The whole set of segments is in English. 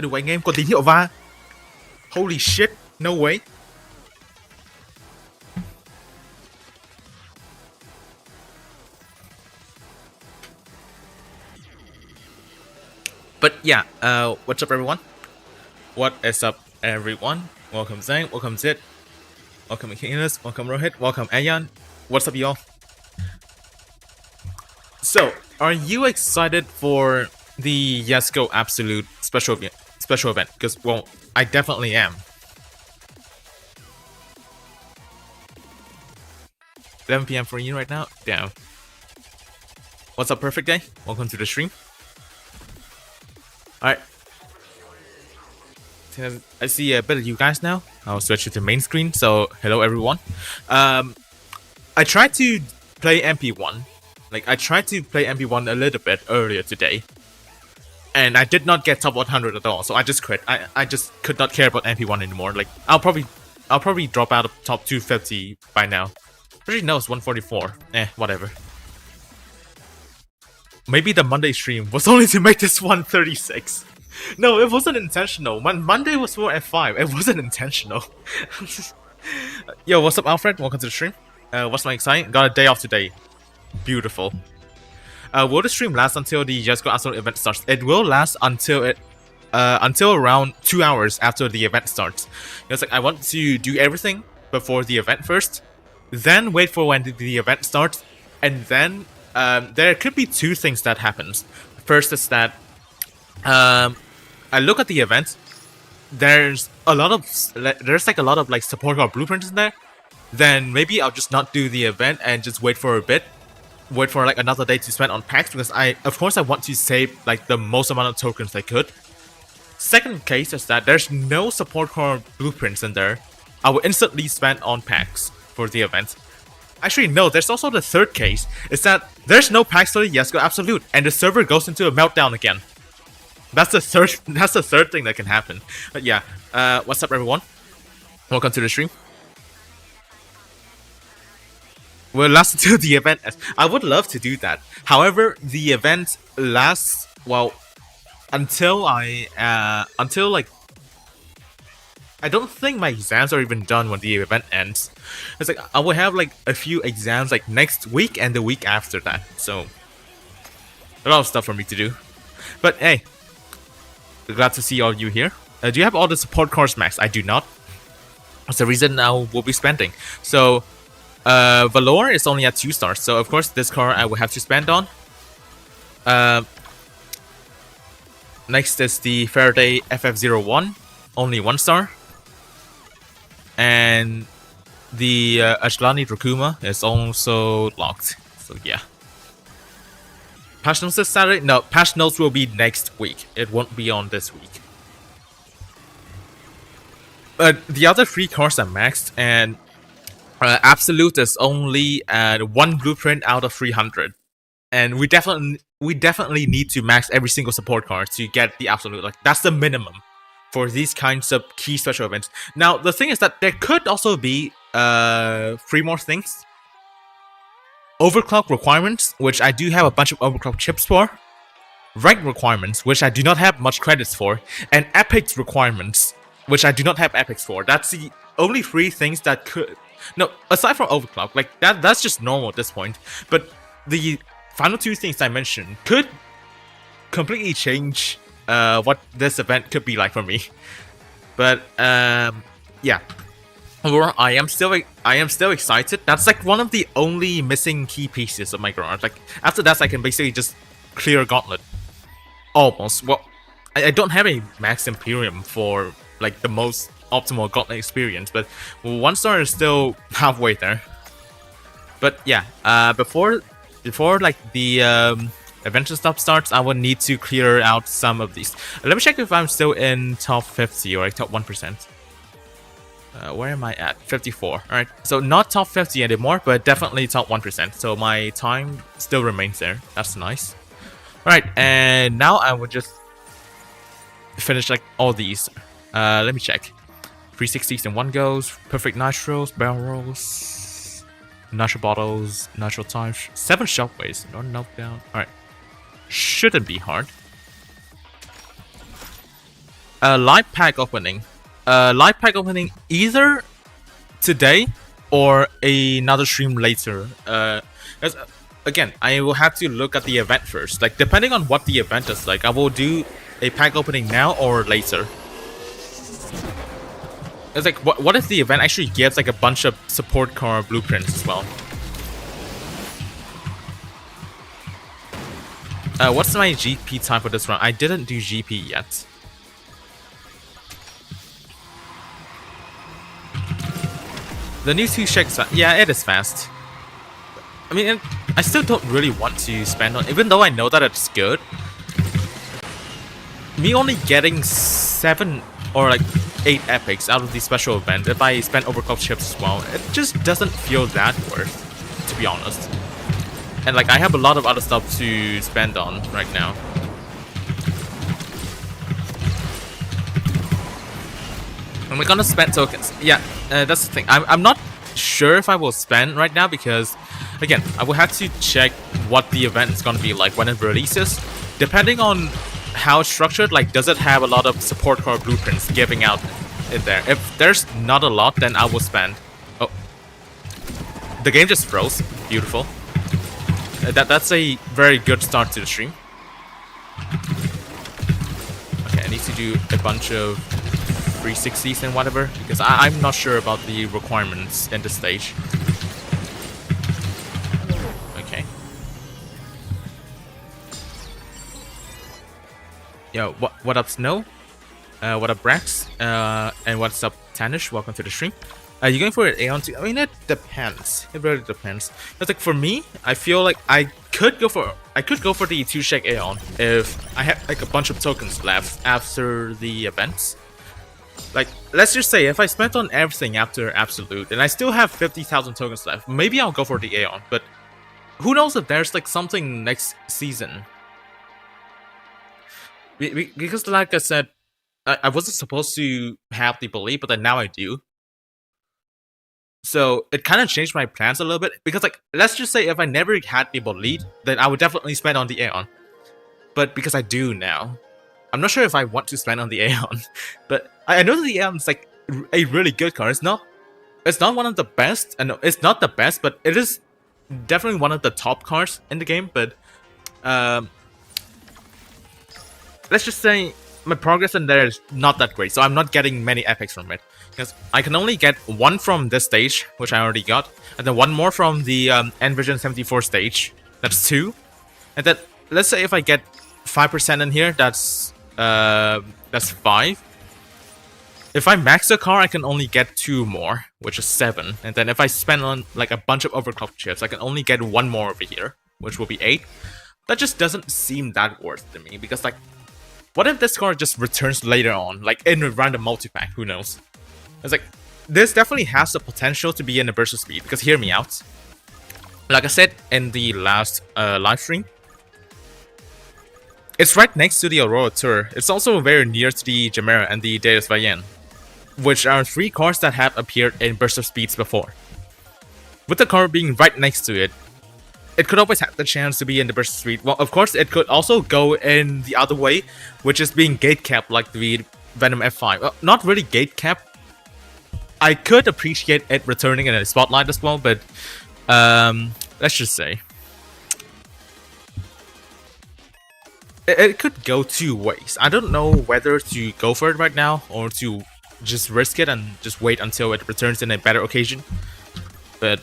Được vậy anh em, còn tín hiệu va. Holy shit, no way. But yeah, what's up everyone? What is up everyone? Welcome Zang, welcome Zid, welcome Aquinas, welcome Rohit, welcome Ayan. What's up y'all? So, are you excited for the Jesko Absolut special event? Because, well, I definitely am. 11 PM for you right now? Damn. What's up, Perfect Day? Welcome to the stream. Alright. I see a bit of you guys now. I'll switch to the main screen. So, hello everyone. I tried to play MP1. Like, I tried to play MP1 a little bit earlier today. And I did not get top 100 at all, so I just quit. I just could not care about MP1 anymore. Like, I'll probably drop out of top 250 by now. Actually, no, it's 144. Whatever. Maybe the Monday stream was only to make this 136. No, it wasn't intentional. Monday was for F5. It wasn't intentional. Yo, what's up, Alfred? Welcome to the stream. What's my exciting? Got a day off today. Beautiful. Will the stream last until the Jesko Absolut event starts? It will last until around 2 hours after the event starts. It's like I want to do everything before the event first, then wait for when the event starts, and then there could be two things that happens. First is that I look at the event. There's a lot of like support card blueprints in there. Then maybe I'll just not do the event and just wait for a bit. Wait for like another day to spend on packs, because of course I want to save like the most amount of tokens I could. Second case is that there's no support card blueprints in there. I will instantly spend on packs for the event. Actually no, there's also the third case, is that there's no packs for the Jesko Absolut and the server goes into a meltdown again. That's the third thing that can happen. But yeah, what's up everyone? Welcome to the stream. Will last until the event. I would love to do that. However, the event lasts, well, until like, I don't think my exams are even done when the event ends. It's like I will have like a few exams like next week and the week after that. So a lot of stuff for me to do. But hey, glad to see all of you here. Do you have all the support cards max? I do not. That's the reason I will be spending. So Valor is only at 2 stars, so of course this card I will have to spend on. Next is the Faraday FF01, only 1 star. And the Ashlani Drakuma is also locked, so yeah. Patch notes this Saturday? No, patch notes will be next week. It won't be on this week. But the other 3 cards are maxed, and Absolute is only at 1 blueprint out of 300, and we definitely need to max every single support card to get the Absolute. Like, that's the minimum for these kinds of key special events. Now the thing is that there could also be 3 more things. Overclock requirements, which I do have a bunch of overclock chips for. Rank requirements, which I do not have much credits for, and epics requirements, which I do not have epics for. That's the only 3 things that could. No, aside from overclock, like that's just normal at this point. But the final 2 things I mentioned could completely change what this event could be like for me. But yeah, or I am still excited. That's like one of the only missing key pieces of my garage. Like after that, I can basically just clear Gauntlet. Almost. Well, I don't have a max Imperium for like the most optimal Gauntlet experience, but 1 star is still halfway there. But yeah, before like the adventure stuff starts, I will need to clear out some of these. Let me check if I'm still in top 50 or like top 1%. Where am I at? 54. Alright, so not top 50 anymore, but definitely top 1%. So my time still remains there. That's nice. Alright, and now I will just finish like all these. Let me check. 360s in 1 goes, perfect nitros, barrel rolls, nitro bottles, nitro times, 7 shockwaves, no knockdown. Alright. Shouldn't be hard. Live pack opening. Live pack opening either today or another stream later. Again, I will have to look at the event first. Like, depending on what the event is like, I will do a pack opening now or later. It's like, what if the event actually gives like a bunch of support car blueprints as well? What's my GP time for this run? I didn't do GP yet. The new 2 checks, yeah, it is fast. I mean, I still don't really want to spend on, even though I know that it's good. Me only getting 7 or like 8 epics out of the special event, if I spend overclock chips as well, it just doesn't feel that worth, to be honest. And like, I have a lot of other stuff to spend on right now. Am I gonna spend tokens? Yeah, that's the thing. I'm not sure if I will spend right now because, again, I will have to check what the event is gonna be like when it releases. Depending on how it's structured, like, does it have a lot of support car blueprints giving out in there? If there's not a lot, then I will spend. Oh, the game just froze. Beautiful. That's a very good start to the stream. Okay, I need to do a bunch of 360s and whatever, because I'm not sure about the requirements in this stage. Okay. Yo, what up, Snow? What up, Brax? And what's up, Tanish? Welcome to the stream. You going for an Aeon too? I mean, it depends. It really depends. It's like, for me, I feel like I could go for the 2 check Aeon if I have like a bunch of tokens left after the events. Like, let's just say if I spent on everything after Absolute and I still have 50,000 tokens left, maybe I'll go for the Aeon. But who knows if there's like something next season? Because like I said, I wasn't supposed to have the belief, but then now I do. So it kind of changed my plans a little bit, because like, let's just say if I never had the lead, then I would definitely spend on the Aeon. But because I do now, I'm not sure if I want to spend on the Aeon. But I know that the Aeon is like a really good card. It's not one of the best, and it's not the best, but it is definitely one of the top cards in the game. But let's just say my progress in there is not that great, so I'm not getting many epics from it. Because I can only get 1 from this stage, which I already got, and then 1 more from the Envision 74 stage. That's 2. And then let's say if I get 5% in here, that's 5. If I max the car, I can only get 2 more, which is 7. And then if I spend on like a bunch of overclock chips, I can only get 1 more over here, which will be 8. That just doesn't seem that worth to me, because like, what if this car just returns later on, like in a random multi-pack? Who knows? It's like, this definitely has the potential to be in a burst of speed, because hear me out. Like I said in the last live stream, it's right next to the Aurora Tour. It's also very near to the Chimera and the Deus Vayen, which are 3 cars that have appeared in burst of speeds before. With the car being right next to it, it could always have the chance to be in the burst of speed. Well, of course, it could also go in the other way, which is being gate capped like the Venom F5. Well, not really gate capped. I could appreciate it returning in a spotlight as well, but let's just say it could go 2 ways. I don't know whether to go for it right now or to just risk it and just wait until it returns in a better occasion. But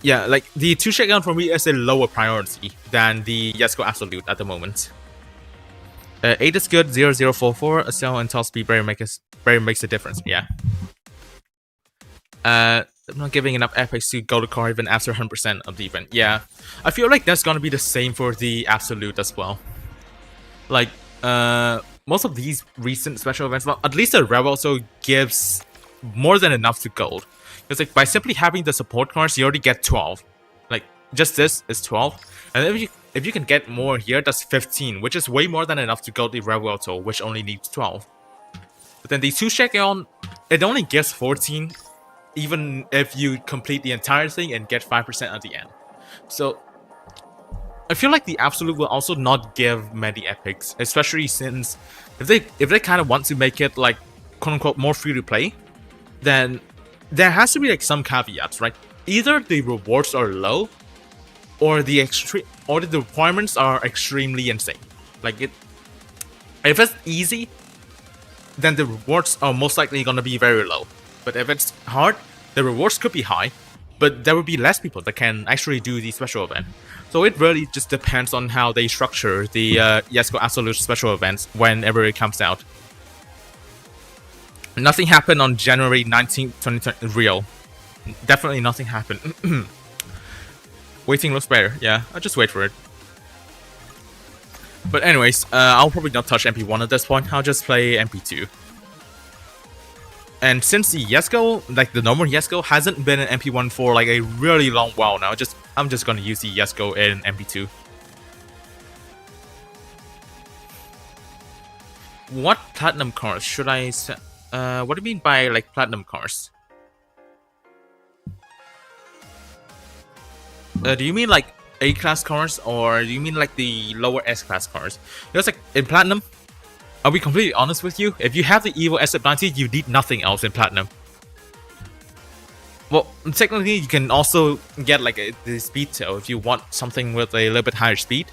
yeah, like, the 2 check for me is a lower priority than the Jesko Absolut at the moment. 8 is good, 0044, a cell and top speed barrier makes a difference, yeah. I'm not giving enough epics to go to car even after 100% of the event. Yeah, I feel like that's gonna be the same for the Absolute as well. Like, most of these recent special events, well, at least the Rebel also gives more than enough to gold. Because like, by simply having the support cards, you already get 12. Like, just this is 12. And if you can get more here, that's 15, which is way more than enough to go the Rebel Auto, which only needs 12. But then the 2 check on, it only gives 14. Even if you complete the entire thing and get 5% at the end. So, I feel like the Absolute will also not give many epics, especially since if they kind of want to make it like quote unquote more free to play, then there has to be like some caveats, right? Either the rewards are low, or the requirements are extremely insane. Like if it's easy, then the rewards are most likely gonna be very low. But if it's hard, the rewards could be high, but there will be less people that can actually do the special event. So it really just depends on how they structure the Jesko Absolut special events whenever it comes out. Nothing happened on January 19th, 2020. Real. Definitely nothing happened. Waiting looks better. Yeah, I'll just wait for it. But anyways, I'll probably not touch MP1 at this point. I'll just play MP2. And since the Jesko, like the normal Jesko, hasn't been in MP1 for like a really long while now, I'm just gonna use the Jesko in MP2. What platinum cars should I set? What do you mean by like platinum cars? Do you mean like A-class cars, or do you mean like the lower S-class cars? Because like in platinum, I'll be completely honest with you, if you have the EVO SF90, you need nothing else in platinum. Well, technically you can also get like the speed tail if you want something with a little bit higher speed.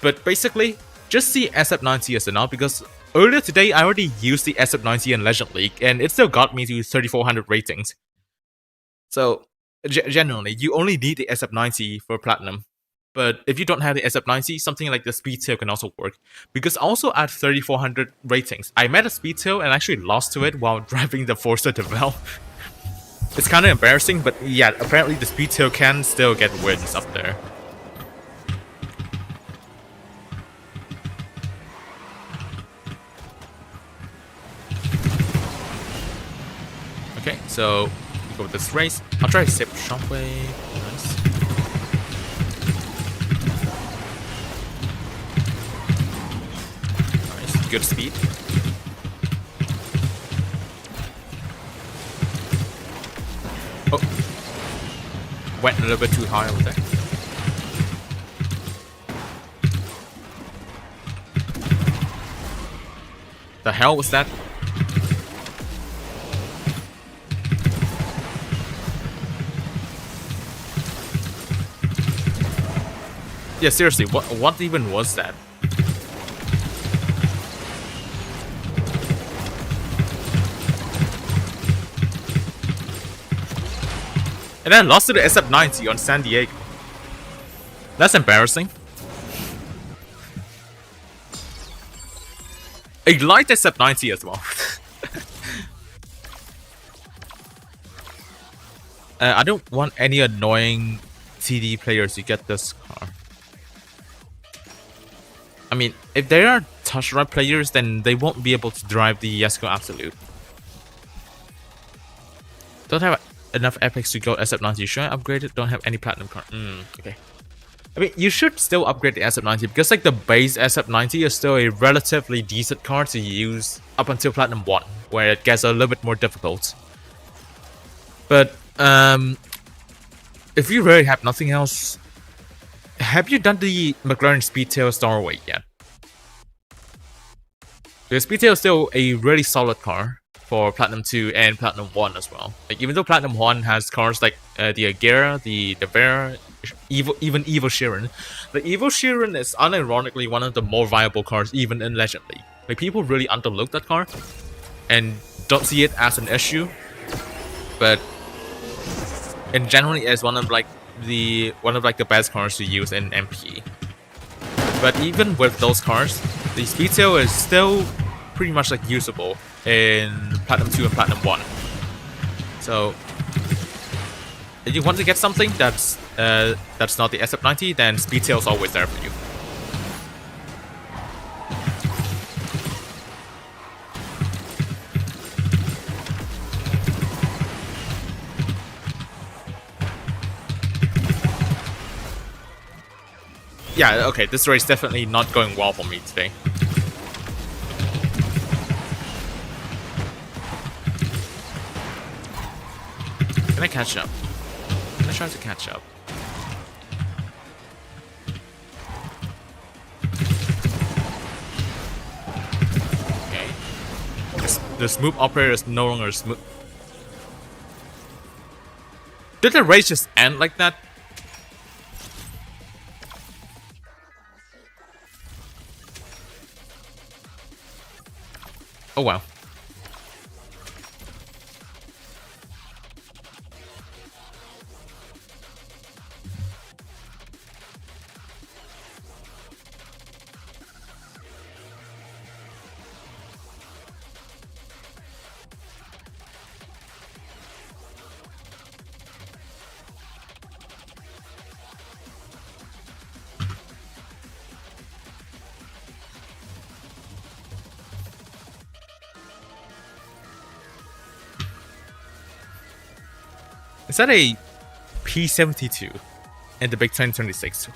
But basically, just the SF90 is enough, because earlier today I already used the SF90 in Legend League and it still got me to 3400 ratings. So generally, you only need the SF90 for platinum. But if you don't have the SF90, something like the speed tail can also work. Because also at 3400 ratings, I met a speed tail and actually lost to it while driving the Forza Devel. It's kind of embarrassing, but yeah, apparently the speed tail can still get wins up there. Okay, so we go with this race. I'll try to sip Shockwave. Nice. Nice, good speed. Oh, went a little bit too high over there. The hell was that? Yeah, seriously, what even was that? And then lost to the SF90 on San Diego. That's embarrassing. A light SF90 as well. I don't want any annoying TD players to get this car. I mean, if they are touch rod players, then they won't be able to drive the Jesko Absolut. Don't have enough epics to go SF90. Should I upgrade it? Don't have any platinum car. Okay. I mean, you should still upgrade the SF90 because like the base SF90 is still a relatively decent car to use up until Platinum 1, where it gets a little bit more difficult. But if you really have nothing else, have you done the McLaren Speedtail Starway yet? The Speedtail is still a really solid car for Platinum 2 and Platinum 1 as well. Like, even though Platinum 1 has cars like the Agera, the Vera, even Evo Sheeran. The Evo Sheeran is unironically one of the more viable cars even in Legend League. Like, people really underlook that car and don't see it as an issue. But in generally is one of the best cars to use in MP. But even with those cars, the Speedtail is still pretty much like usable in Platinum 2 and Platinum 1. So if you want to get something that's not the SF90, then Speedtail is always there for you. Yeah, okay, this race definitely not going well for me today. Can I catch up? Can I try to catch up? The smooth operator is no longer smooth. Did the race just end like that? Oh wow. Is that a P72 in the Big 2026?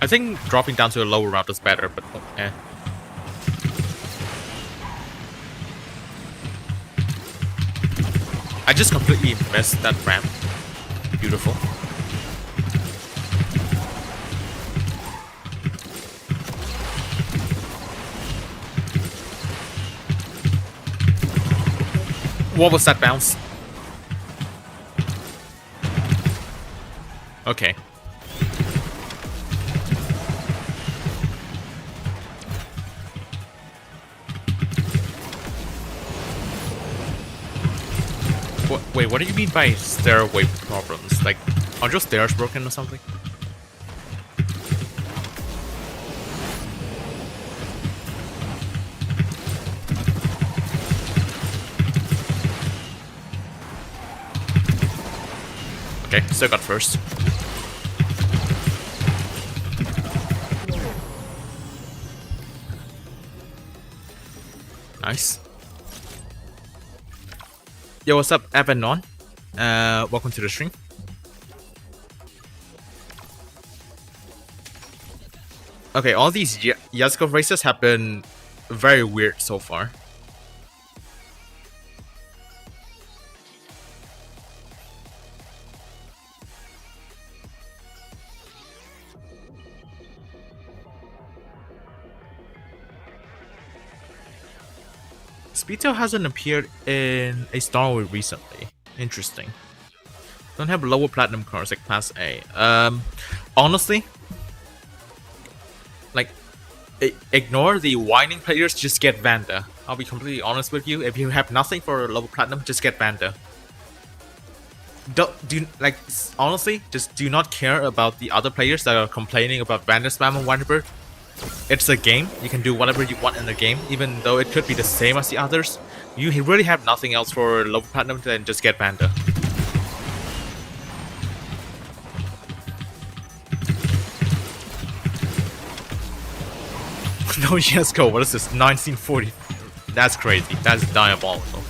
I think dropping down to a lower route is better, but eh. I just completely missed that ramp. Beautiful. What was that bounce? Okay. Wait, what do you mean by stairway problems? Like, are your stairs broken or something? Okay, still got first. Nice. Yo, what's up, Evanon? Welcome to the stream. Okay, all these Jesko races have been very weird so far. Speedtail hasn't appeared in a Star Wars recently. Interesting. Don't have lower platinum cars like Class A. Honestly, like, ignore the whining players, just get Vanda. I'll be completely honest with you. If you have nothing for lower platinum, just get Vanda. Honestly, just do not care about the other players that are complaining about Vanda spam and whatever. It's a game. You can do whatever you want in the game, even though it could be the same as the others. You really have nothing else for low platinum, then just get Vanda. No Jesko, what is this? 1940. That's crazy. That's diabolical.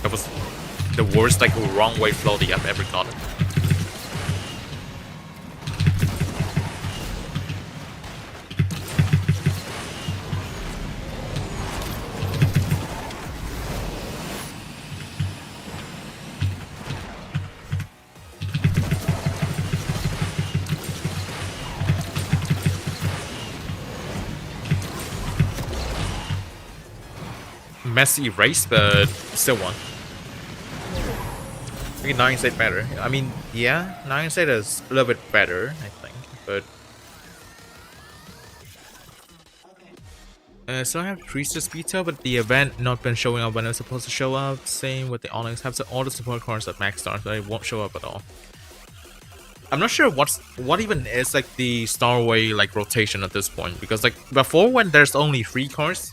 That was the worst, like, wrong way floaty I've ever gotten. Messy race, but still won. I think 9 set better. I mean, yeah, 9 set is a little bit better, I think, but so I have increased the speed tail, but the event not been showing up when it's supposed to show up. Same with the Onyx. Have all the support cars at max stars, but it won't show up at all. I'm not sure what even is like the Starway like rotation at this point, because like before when there's only 3 cars,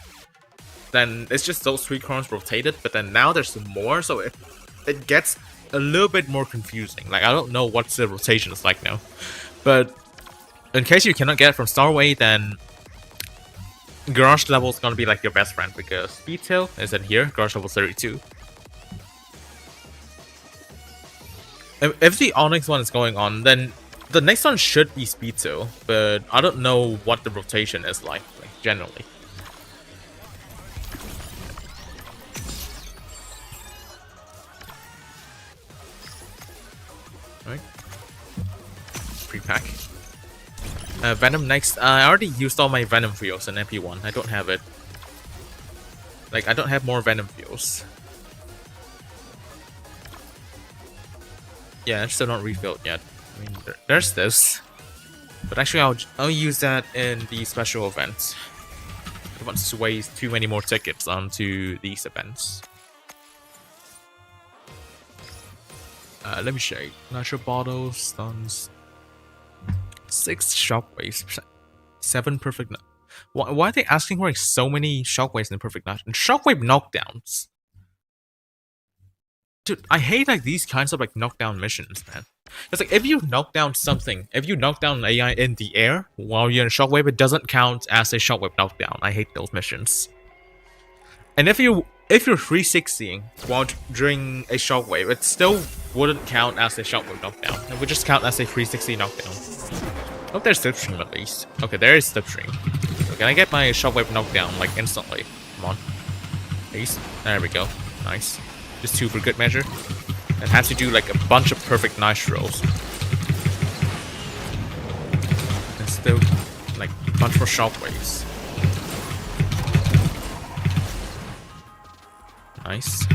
then it's just those 3 cars rotated, but then now there's more, so it gets a little bit more confusing. Like, I don't know what the rotation is like now. But in case you cannot get it from Starway, then Garage level is gonna be like your best friend, because Speed Tail is in here, Garage level 32. If the Onyx one is going on, then the next one should be Speed Tail, but I don't know what the rotation is like generally. Alright. Pre-pack. Venom next. I already used all my Venom fuels in MP1. I don't have it. Like, I don't have more Venom fuels. Yeah, it's still not refilled yet. I mean, there's this. But actually, I'll use that in the special events. I don't want to waste too many more tickets onto these events. Let me show you. Natural bottles, stuns. 6 shockwaves, 7 perfect. Why are they asking for like so many shockwaves in perfect knockdown? Shockwave knockdowns. Dude, I hate like these kinds of like knockdown missions, man. It's like if you knock down something, if you knock down an AI in the air while you're in a shockwave, it doesn't count as a shockwave knockdown. I hate those missions. And if you're 360ing while during a shockwave, it still wouldn't count as a shockwave knockdown. It would just count as a 360 knockdown. I hope there's slipstream at least. Okay, there is slipstream. So can I get my shockwave knockdown like instantly? Come on. Please. There we go. Nice. Just 2 for good measure. And have to do like a bunch of perfect nice rolls. And still like a bunch more shockwaves. Nice.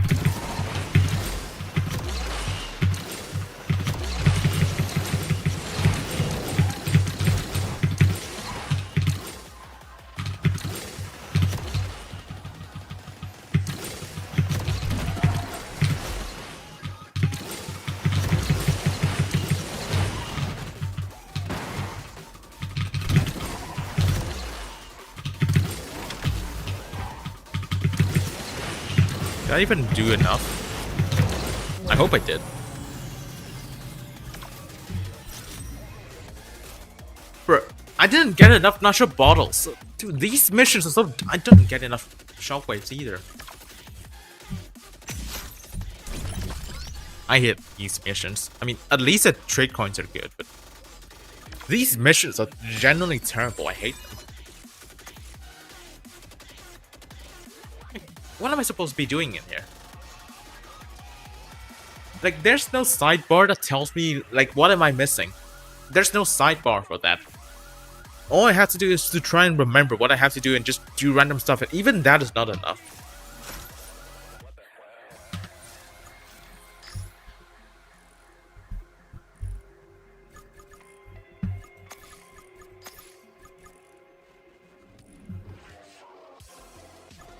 Did I even do enough? I hope I did. Bro, I didn't get enough nacho bottles. Dude, these missions are so... I didn't get enough shockwaves either. I hate these missions. I mean, at least the trade coins are good, but... these missions are genuinely terrible. I hate them. What am I supposed to be doing in here? Like, there's no sidebar that tells me, like, what am I missing? There's no sidebar for that. All I have to do is to try and remember what I have to do and just do random stuff, and even that is not enough.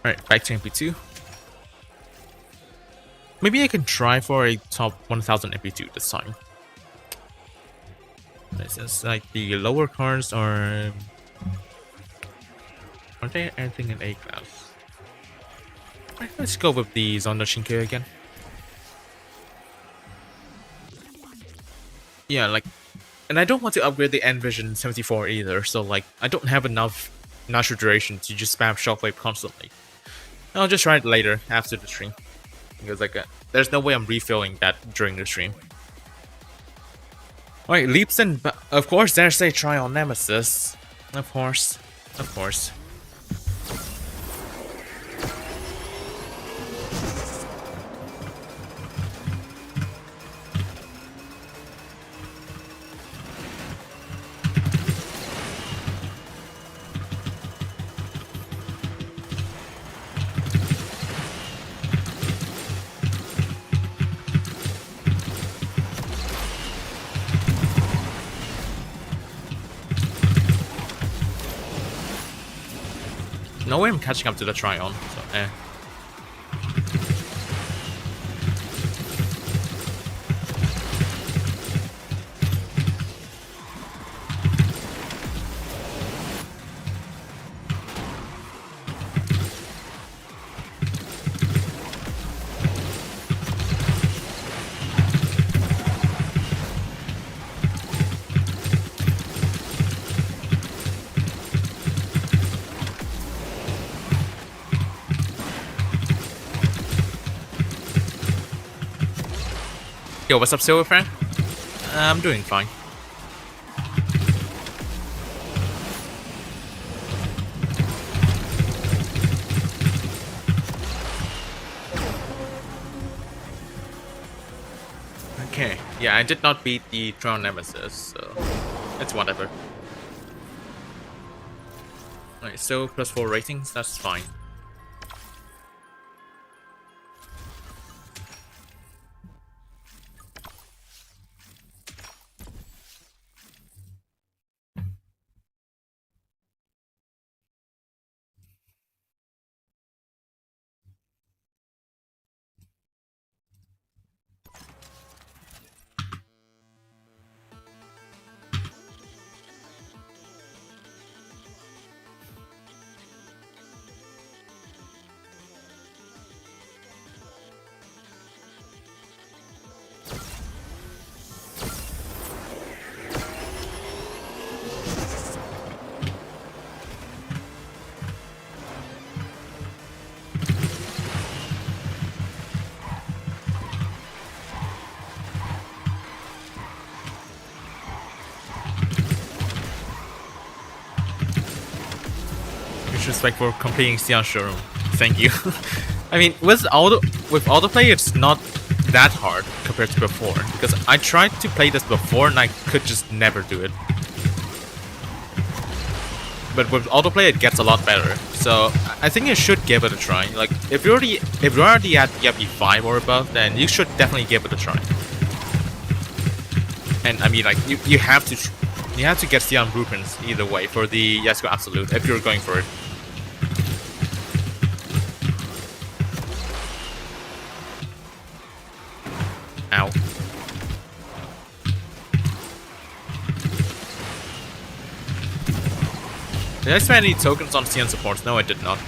Alright, back to MP2. Maybe I can try for a top 1000 MP2 this time. Since like the lower cards are... aren't they anything in A class? Alright, let's go with the Zonda Shinkai again. Yeah, like... and I don't want to upgrade the N-Vision 74 either, so like, I don't have enough natural duration to just spam Shockwave constantly. I'll just try it later, after the stream. Because like, there's no way I'm refilling that during the stream. Alright, leaps and... of course, there's a try on Nemesis. Of course. Of course. No way I'm catching up to the try-on, so eh. Yo, what's up, Silver Friend? I'm doing fine. Okay, yeah, I did not beat the Tron Nemesis, so it's whatever. Alright, so +4 ratings, that's fine. Respect for completing Xian Showroom. Thank you. I mean, with autoplay, it's not that hard compared to before, because I tried to play this before and I could just never do it. But with autoplay, it gets a lot better. So I think you should give it a try. Like, if you're already at VIP 5 or above, then you should definitely give it a try. And I mean, like, you have to get Xian blueprints either way for the Jesko Absolut if you're going for it. Ow. Did I spend any tokens on CN supports? No, I did not.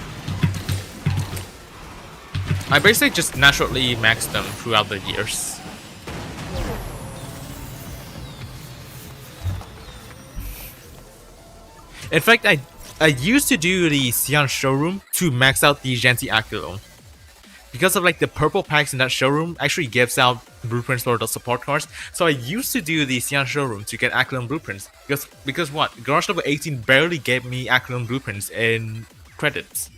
I basically just naturally maxed them throughout the years. In fact, I used to do the Xian showroom to max out the Genji Aquilon. Because of like the purple packs in that showroom actually gives out blueprints for the support cards. So I used to do the Xian showroom to get Aquilon blueprints. Because what? Garage level 18 barely gave me Aquilon blueprints in credits.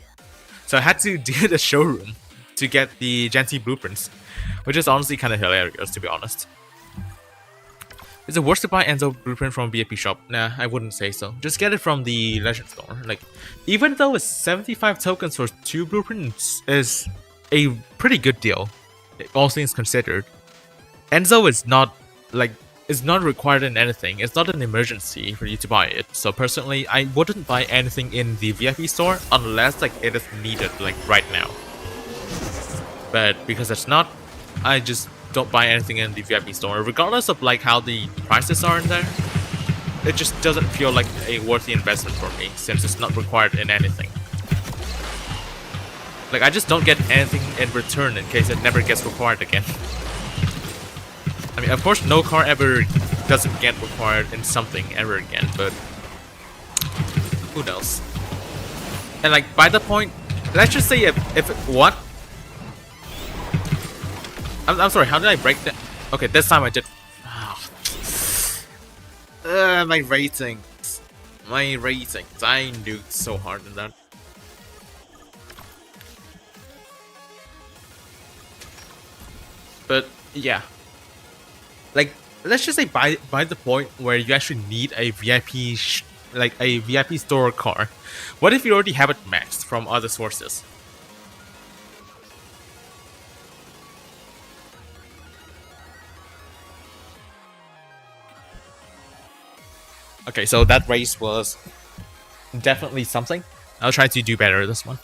So I had to do the showroom to get the Genji blueprints. Which is honestly kind of hilarious, to be honest. Is it worse to buy Enzo blueprint from VIP shop? Nah, I wouldn't say so. Just get it from the Legend store. Like, even though it's 75 tokens for 2 blueprints is a pretty good deal, all things considered. Enzo is not required in anything. It's not an emergency for you to buy it. So personally, I wouldn't buy anything in the VIP store unless like it is needed like right now. But because it's not, I just don't buy anything in the VIP store, regardless of like how the prices are in there. It just doesn't feel like a worthy investment for me since it's not required in anything. Like, I just don't get anything in return in case it never gets required again. I mean, of course, no car ever doesn't get required in something ever again, but who knows? And like, by the point, let's just say what? I'm sorry, how did I break that? Okay, this time I did. My ratings. My ratings. I nuked so hard in that. But yeah, like let's just say by the point where you actually need a VIP VIP store car, what if you already have it maxed from other sources? Okay, so that race was definitely something. I'll try to do better this one.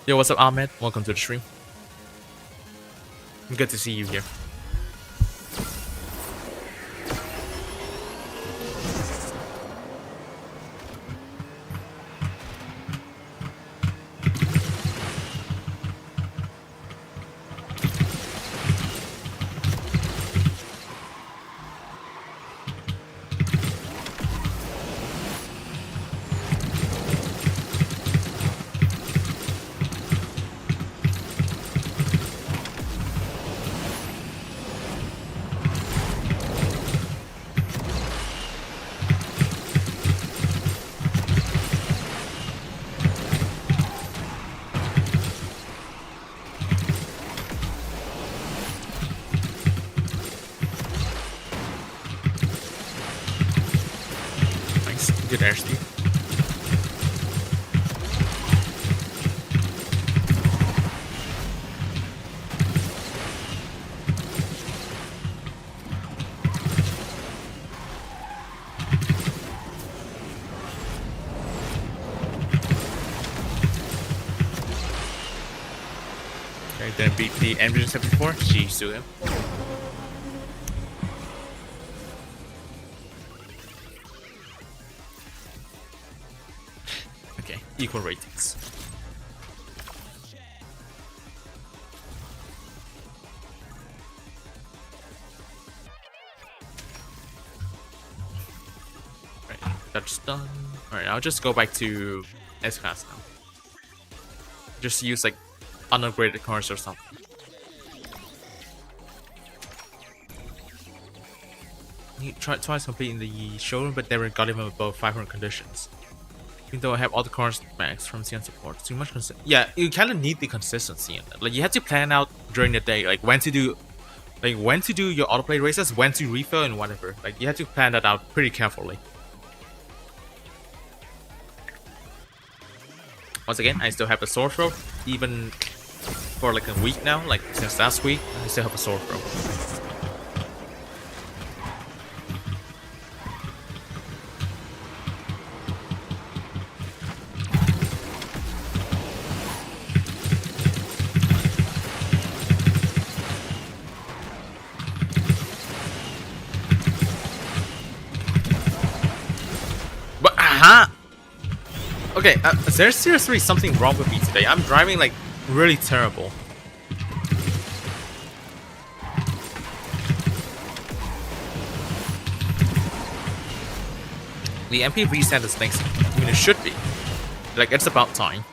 Yo, what's up, Ahmed? Welcome to the stream. Good to see you here. Nice. Good airspeed. Okay, then beat the engine 74. She's to him. Okay, equal ratings. Right, that's done. Alright, I'll just go back to S class now. Just use like unupgraded cars or something. He tried twice completing the showroom, but never got him above 500 conditions. Even though I have all the cars max from CN support, too much yeah, you kind of need the consistency in it. Like you have to plan out during the day, like when to do your autoplay races, when to refill, and whatever. Like you have to plan that out pretty carefully. Once again, I still have a sore throat, even for like a week now. Like since last week, I still have a sore throat. But okay, there's seriously something wrong with me today. I'm driving like really terrible. The MP reset is next. I mean, it should be. Like, it's about time.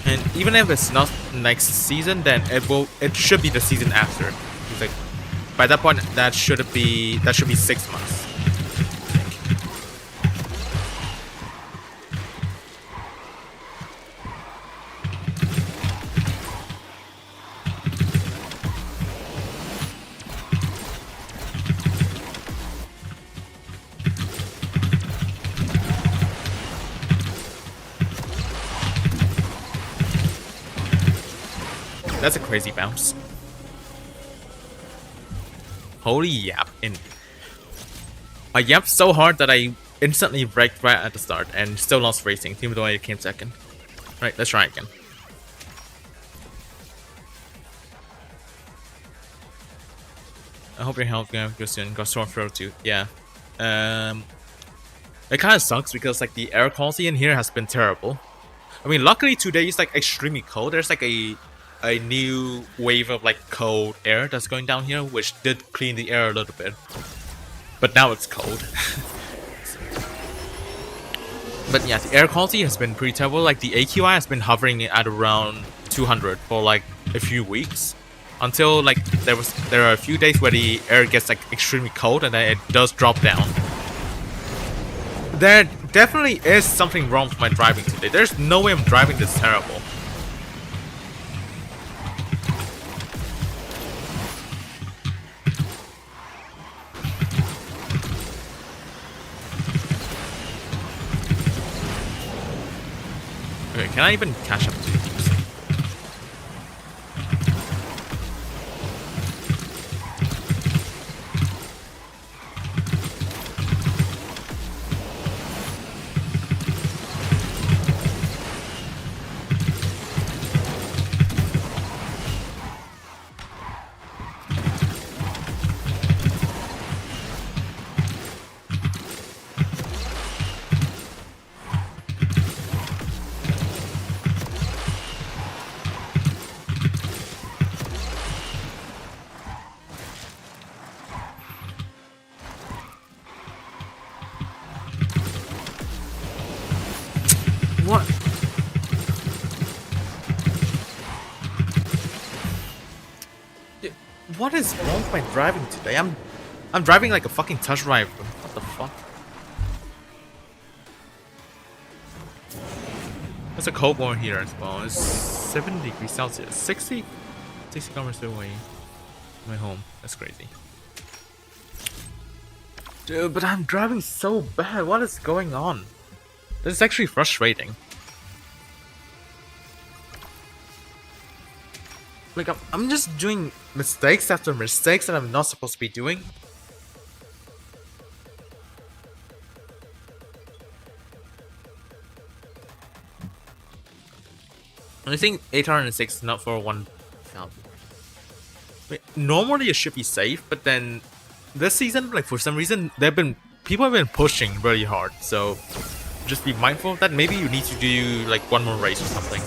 And even if it's not next season, then it should be the season after. It's like, by that point, that should be 6 months. That's a crazy bounce. Holy yap. I yapped so hard that I instantly wrecked right at the start and still lost racing, even though I came second. Right, let's try again. I hope your health goes soon. Got sore throat too. Yeah. It kind of sucks because like the air quality in here has been terrible. I mean, luckily today is like extremely cold. There's like a new wave of like cold air that's going down here, which did clean the air a little bit. But now it's cold. But yeah, the air quality has been pretty terrible. Like the AQI has been hovering at around 200 for like a few weeks. Until like there are a few days where the air gets like extremely cold and then it does drop down. There definitely is something wrong with my driving today. There's no way I'm driving this terrible. Okay, can I even catch up to the teams? What? What is wrong with my driving today? I'm driving like a fucking touch rifle. What the fuck? There's a cold war here as well. It's 7 degrees Celsius. 60 kilometers away from my home. That's crazy. Dude, but I'm driving so bad. What is going on? This is actually frustrating. Like, I'm just doing mistakes after mistakes that I'm not supposed to be doing. And I think 806 is not for 1,000. Normally it should be safe, but then this season, like for some reason, people have been pushing really hard. So just be mindful of that. Maybe you need to do like one more race or something.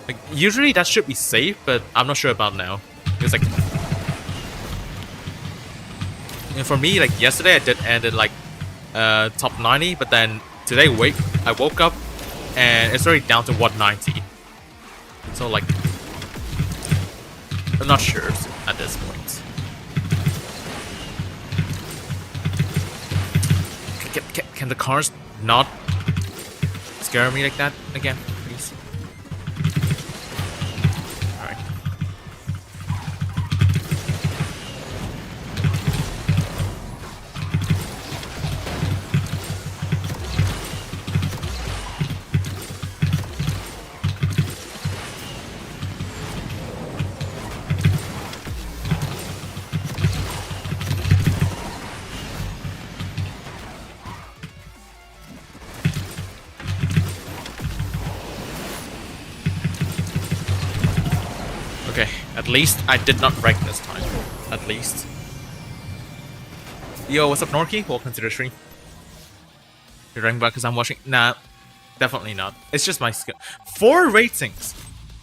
Like usually that should be safe, but I'm not sure about now. It's like, and for me, like yesterday I did end at like top 90, but then today I woke up and it's already down to 190. So like, I'm not sure at this point. Can the cars not scare me like that again, please? Alright. Okay, at least I did not wreck this time. At least. Yo, what's up, Norky? Welcome to the stream. You're ranking back because I'm watching? Nah, definitely not. It's just my skill. 4 ratings.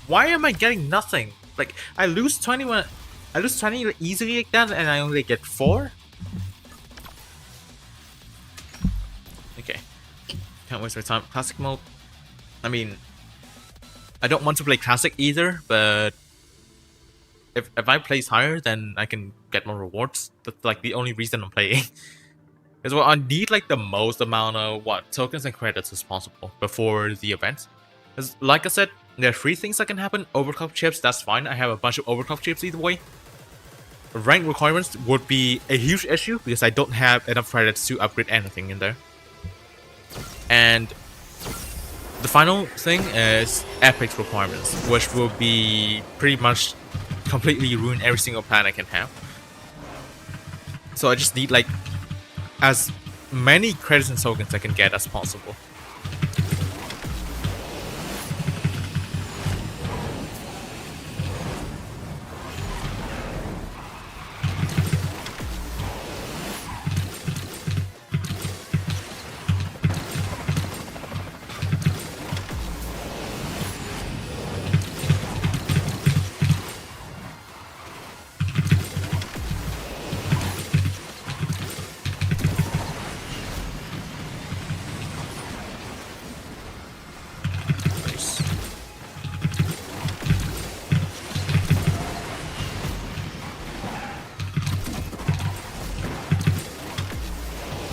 Why am I getting nothing? Like, I lose 20 easily like that, and I only get 4. Okay, can't waste my time. Classic mode. I mean, I don't want to play classic either, but if I place higher, then I can get more rewards. That's like the only reason I'm playing. Because well, I need like the most amount of tokens and credits as possible before the event. Because like I said, there are 3 things that can happen. Overclock chips, that's fine. I have a bunch of overclock chips either way. Rank requirements would be a huge issue because I don't have enough credits to upgrade anything in there. And the final thing is epic requirements, which will be pretty much completely ruin every single plan I can have. So I just need like as many credits and tokens I can get as possible.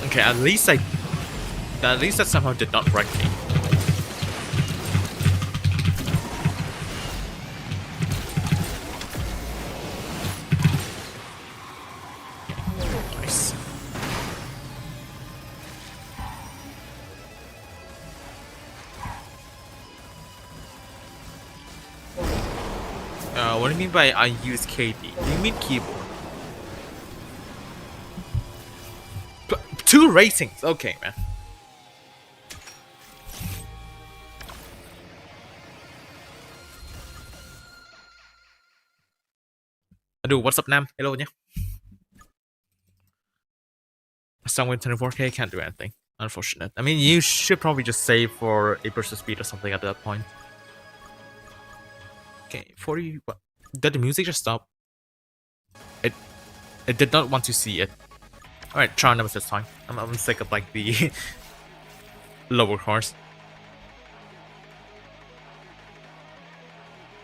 Okay, at least that somehow did not wreck me. Nice. What do you mean by I use KD? Do you mean keyboard? 2 ratings, okay, man. Dude, what's up, Nam? Hello, yeah. Song with 24K can't do anything. Unfortunate. I mean, you should probably just save for a burst of speed or something at that point. Okay, 40. What? Did the music just stop? It did not want to see it. Alright, try another this time. I'm sick of like the lower cars.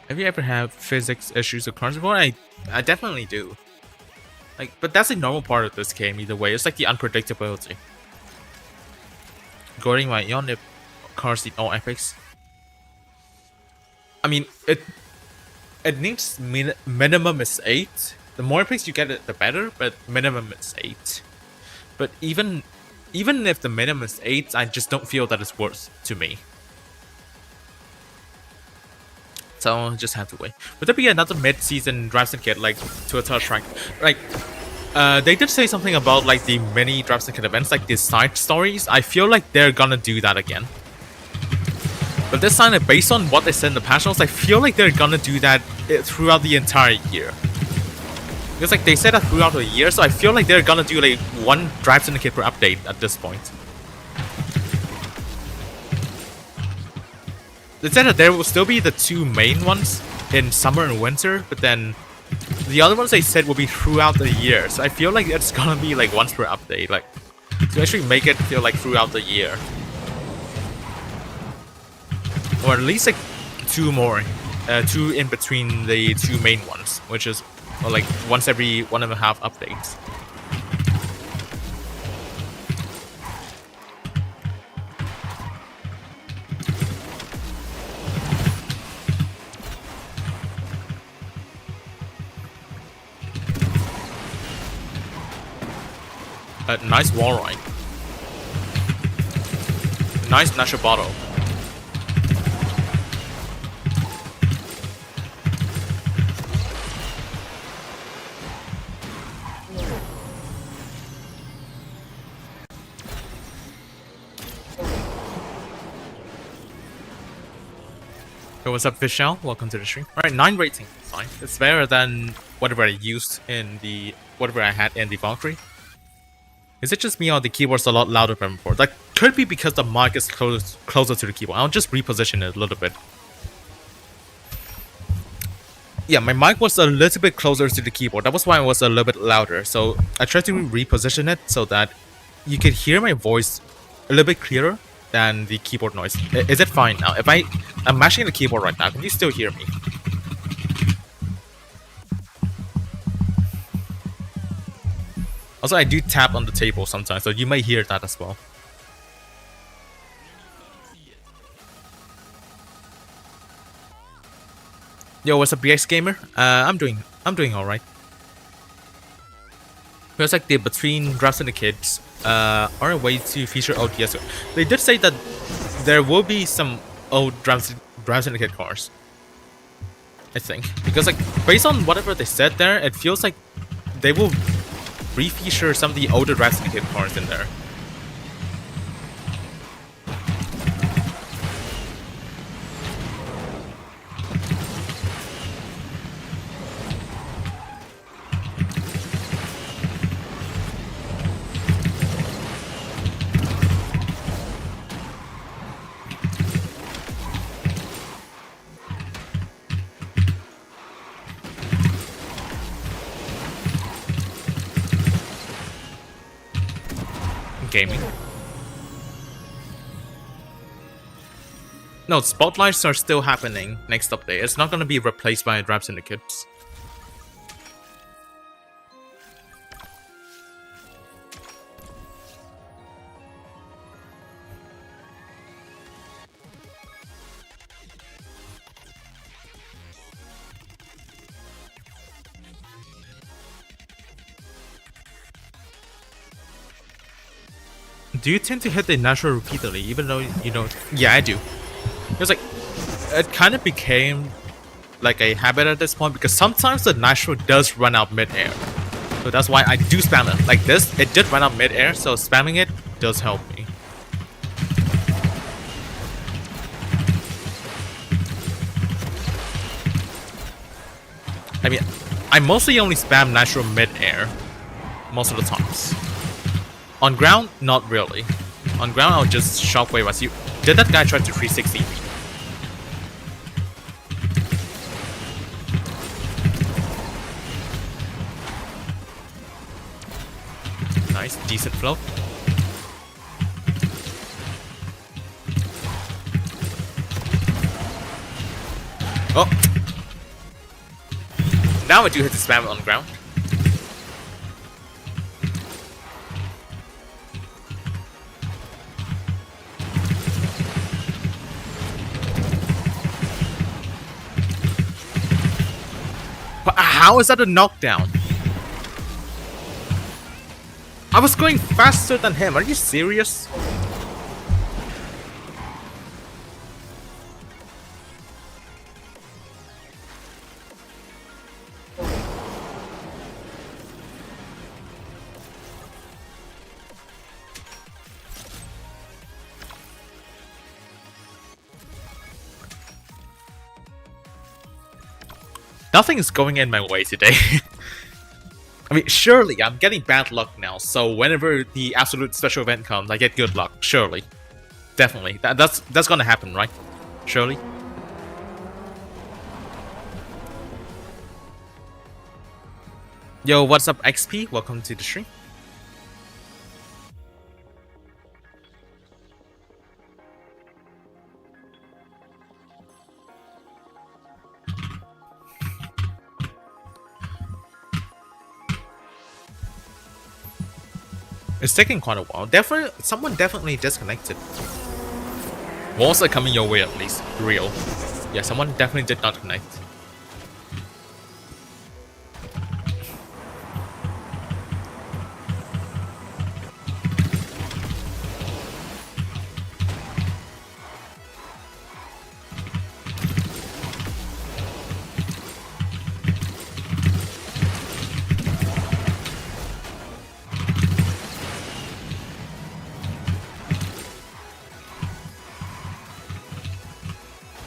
Have you ever had physics issues with cars before? I definitely do. Like, but that's a normal part of this game either way. It's like the unpredictability. Going right on the cars need all epics. I mean, it needs minimum is 8. The more epics you get, the better. But minimum is 8. But even if the minimum is 8, I just don't feel that it's worth to me. So I'll just have to wait. Would there be another mid-season Drive Syndicate like Twitter track? Like, they did say something about like the mini Drive Syndicate events, like the side stories. I feel like they're gonna do that again. But this time, based on what they said in the patch notes, I feel like they're gonna do that throughout the entire year. Because like they said that throughout the year, so I feel like they're gonna do like one Drive Syndicate per update at this point. They said that there will still be the 2 main ones in summer and winter, but then the other ones they said will be throughout the year. So I feel like it's gonna be like once per update, like to actually make it feel like throughout the year, or at least like 2 more, 2 in between the 2 main ones, which is like once every 1.5 updates. Nice wall ride. Nice natural bottle. Hey, what's up, Fishel? Welcome to the stream. Alright, 9 rating. Fine. It's better than whatever I used in the whatever I had in the Valkyrie. Is it just me or the keyboard's a lot louder than before? That could be because the mic is closer to the keyboard. I'll just reposition it a little bit. Yeah, my mic was a little bit closer to the keyboard. That was why it was a little bit louder. So I tried to reposition it so that you could hear my voice a little bit clearer than the keyboard noise. Is it fine now? If I'm mashing the keyboard right now, can you still hear me? Also, I do tap on the table sometimes, so you may hear that as well. Yo, what's up, BX Gamer? I'm doing alright. Feels like the between Drive Syndicates are a way to feature old Jesko. They did say that there will be some old Drive Syndicate cars, I think, because like based on whatever they said there, it feels like they will re-feature some of the older Drive Syndicate cars in there. Gaming. No, spotlights are still happening next update. It's not going to be replaced by Drive Syndicates. Do you tend to hit the natural repeatedly, even though you don't? Yeah, I do. It's like it kind of became like a habit at this point because sometimes the natural does run out mid-air, so that's why I do spam it. Like this, it did run out mid-air, so spamming it does help me. I mean, I mostly only spam natural mid-air most of the times. On ground, not really. On ground, I'll just shockwave as you. Did that guy try to 360 me? Nice, decent flow. Oh! Now I do hit the spam on ground. How is that a knockdown? I was going faster than him. Are you serious? Nothing is going in my way today. I mean, surely I'm getting bad luck now, so whenever the absolute special event comes, I get good luck. Surely. Definitely. That's gonna happen, right? Surely. Yo, what's up, XP? Welcome to the stream. It's taking quite a while. Someone definitely disconnected. Walls are coming your way at least. Real. Yeah, someone definitely did not connect.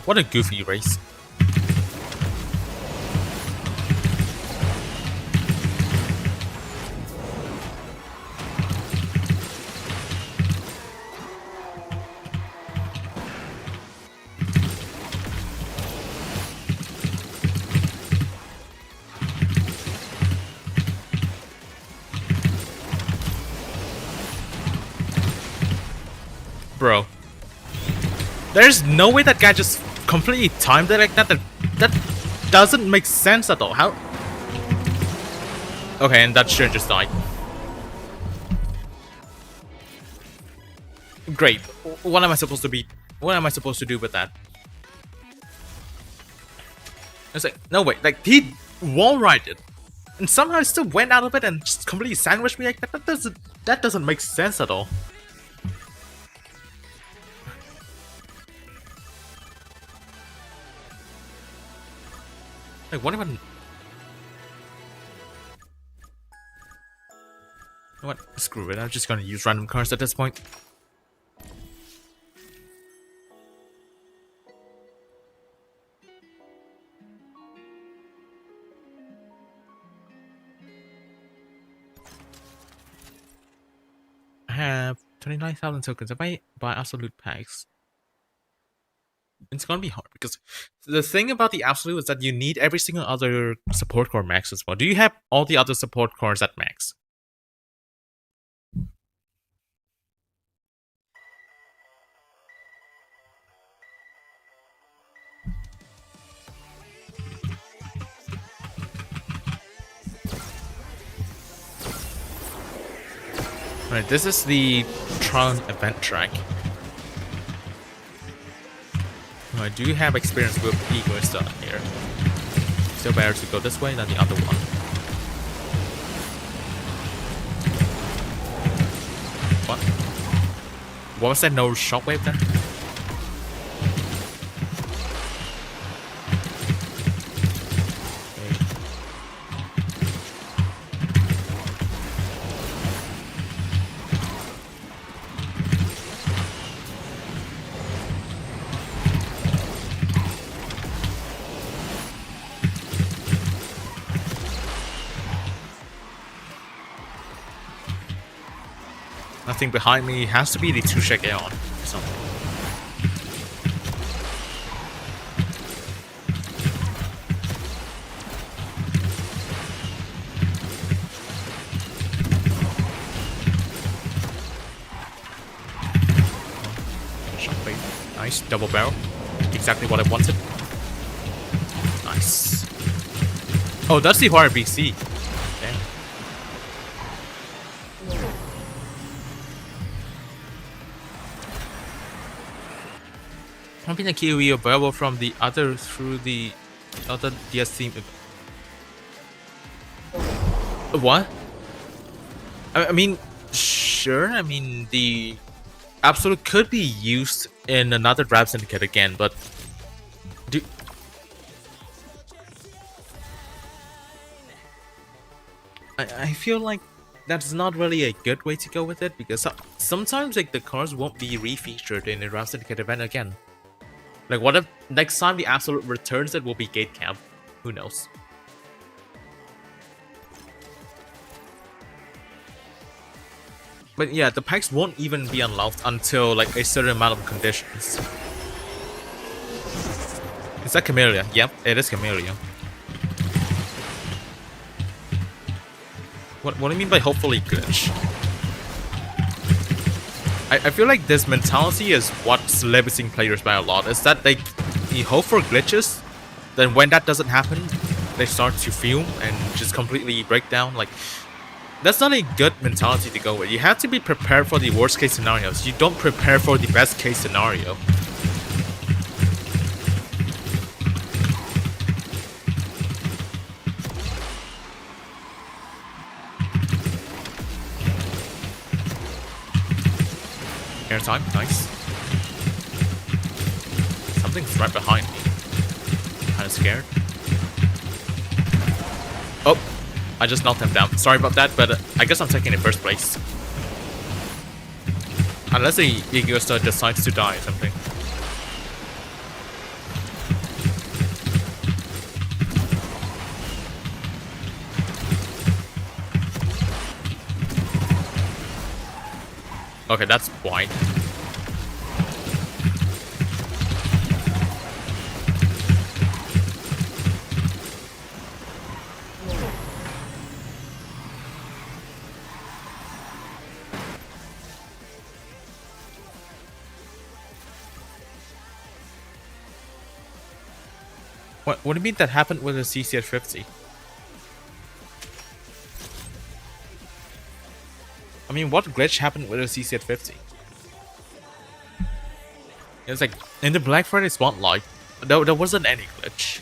What a goofy race. Bro. There's no way that guy just completely timed it like that. That doesn't make sense at all. How? Okay, and that should just died. Great. What am I supposed to be? What am I supposed to do with that? It's like, no way. Like, he wall-righted, and somehow he still went out of it and just completely sandwiched me like that. That doesn't make sense at all. Like, what even? What? Screw it. I'm just gonna use random cards at this point. I have 29,000 tokens. If I buy absolute packs, it's gonna be hard because the thing about the absolute is that you need every single other support core max as well. Do you have all the other support cores at max? Alright, this is the Tron event track. I do have experience with ego stuff here. Still better to go this way than the other one. What? What was that? No shockwave there? Nothing behind me. Has to be the 2-check Aeon or something. Shockwave. Nice. Double barrel. Exactly what I wanted. Nice. Oh, that's the horror BC. Damn. Pumping the Kiwi available from the other through the other DS team. What? I mean, Sure, I mean, the Absolute could be used in another Draft Syndicate again, but I feel like that's not really a good way to go with it, because sometimes like the cards won't be refeatured in a Draft Syndicate event again. Like, what if next time the Absolute returns, it will be Gate Camp? Who knows? But yeah, the packs won't even be unlocked until like a certain amount of conditions. Is that Camellia? Yep, it is Camellia. What do you mean by hopefully glitch? I feel like this mentality is what's limiting players by a lot. Is that they hope for glitches, then when that doesn't happen, they start to fume and just completely break down. Like, that's not a good mentality to go with. You have to be prepared for the worst case scenarios. You don't prepare for the best case scenario. Airtime, nice. Something's right behind me. Kinda scared. Oh, I just knocked him down. Sorry about that, but I guess I'm taking it first place. Unless the Egoista decides to die or something. Okay, that's wide. What do you mean that happened with the CC at 50? I mean, what glitch happened with the CC at 50? It's like, in the Black Friday Spotlight, there wasn't any glitch.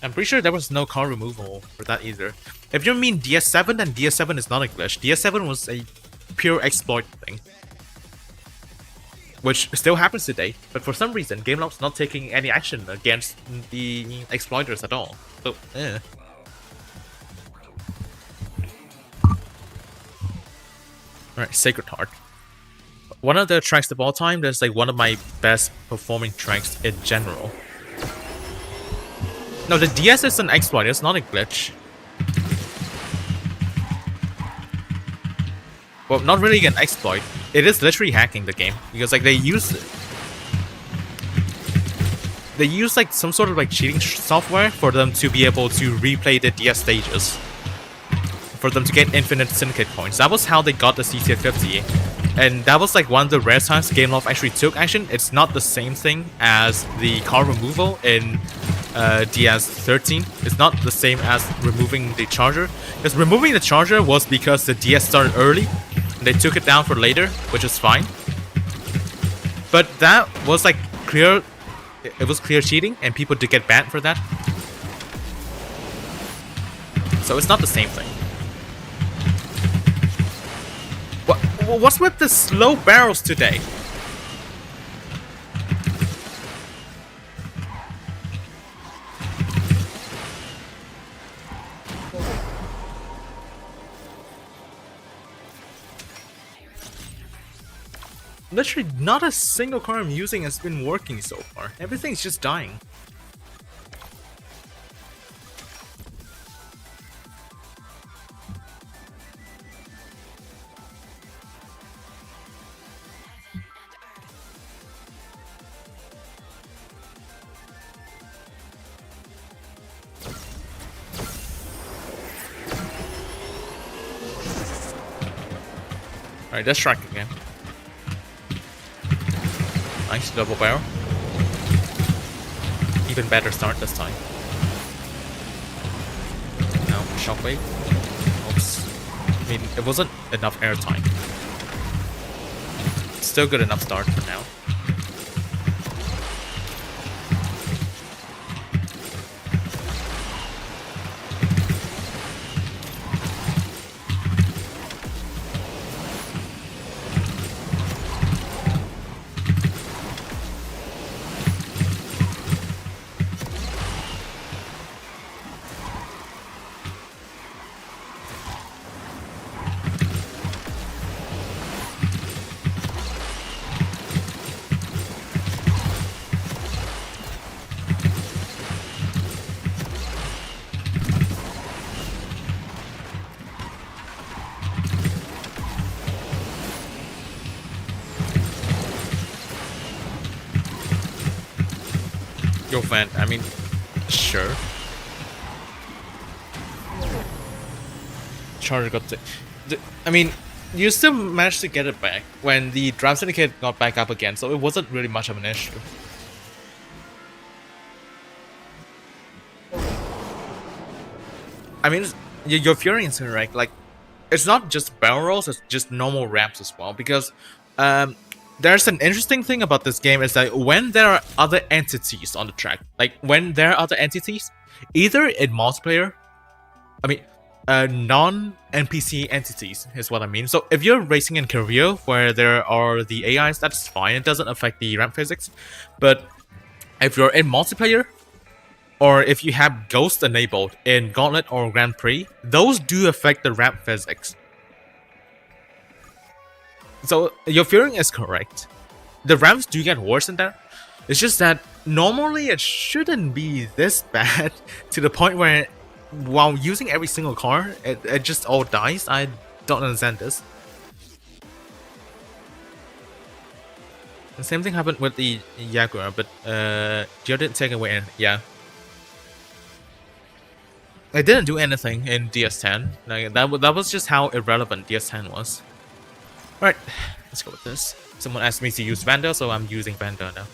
I'm pretty sure there was no card removal for that either. If you mean DS7, then DS7 is not a glitch. DS7 was a pure exploit thing. Which still happens today, but for some reason, Gameloft's not taking any action against the exploiters at all. So, Alright, Sacred Heart. One of the tracks of all time that's like one of my best performing tracks in general. No, the DS is an exploit, it's not a glitch. Well, not really an exploit. It is literally hacking the game, because like they use like some sort of like cheating software for them to be able to replay the DS stages, for them to get infinite syndicate points. That was how they got the CT at 50, and that was like one of the rare times Gameloft actually took action. It's not the same thing as the card removal in DS13. It's not the same as removing the charger, because removing the charger was because the DS started early and they took it down for later, which is fine. But that was like clear, it was clear cheating and people did get banned for that. So it's not the same thing. What's with the slow barrels today? Literally, not a single card I'm using has been working so far. Everything's just dying. Alright, let's strike again. Nice double barrel. Even better start this time. Now, shockwave. Oops. I mean, it wasn't enough airtime. Still good enough start for now. Your fan, I mean, sure. Charger got I mean, you still managed to get it back when the Draft Syndicate got back up again, so it wasn't really much of an issue. I mean, your Fury is correct. Like, it's not just barrel rolls; it's just normal ramps as well. Because there's an interesting thing about this game is that when there are other entities on the track, like when there are other entities, either in multiplayer, I mean, non-NPC entities is what I mean. So if you're racing in career where there are the AIs, that's fine. It doesn't affect the ramp physics. But if you're in multiplayer, or if you have Ghost enabled in Gauntlet or Grand Prix, those do affect the ramp physics. So your feeling is correct. The ramps do get worse in there. It's just that normally it shouldn't be this bad to the point where while using every single car, it just all dies. I don't understand this. The same thing happened with the Jaguar, but Geo didn't take away anything. Yeah. I didn't do anything in DS10. Like, that was just how irrelevant DS10 was. Alright, let's go with this. Someone asked me to use Vander, so I'm using Vander now.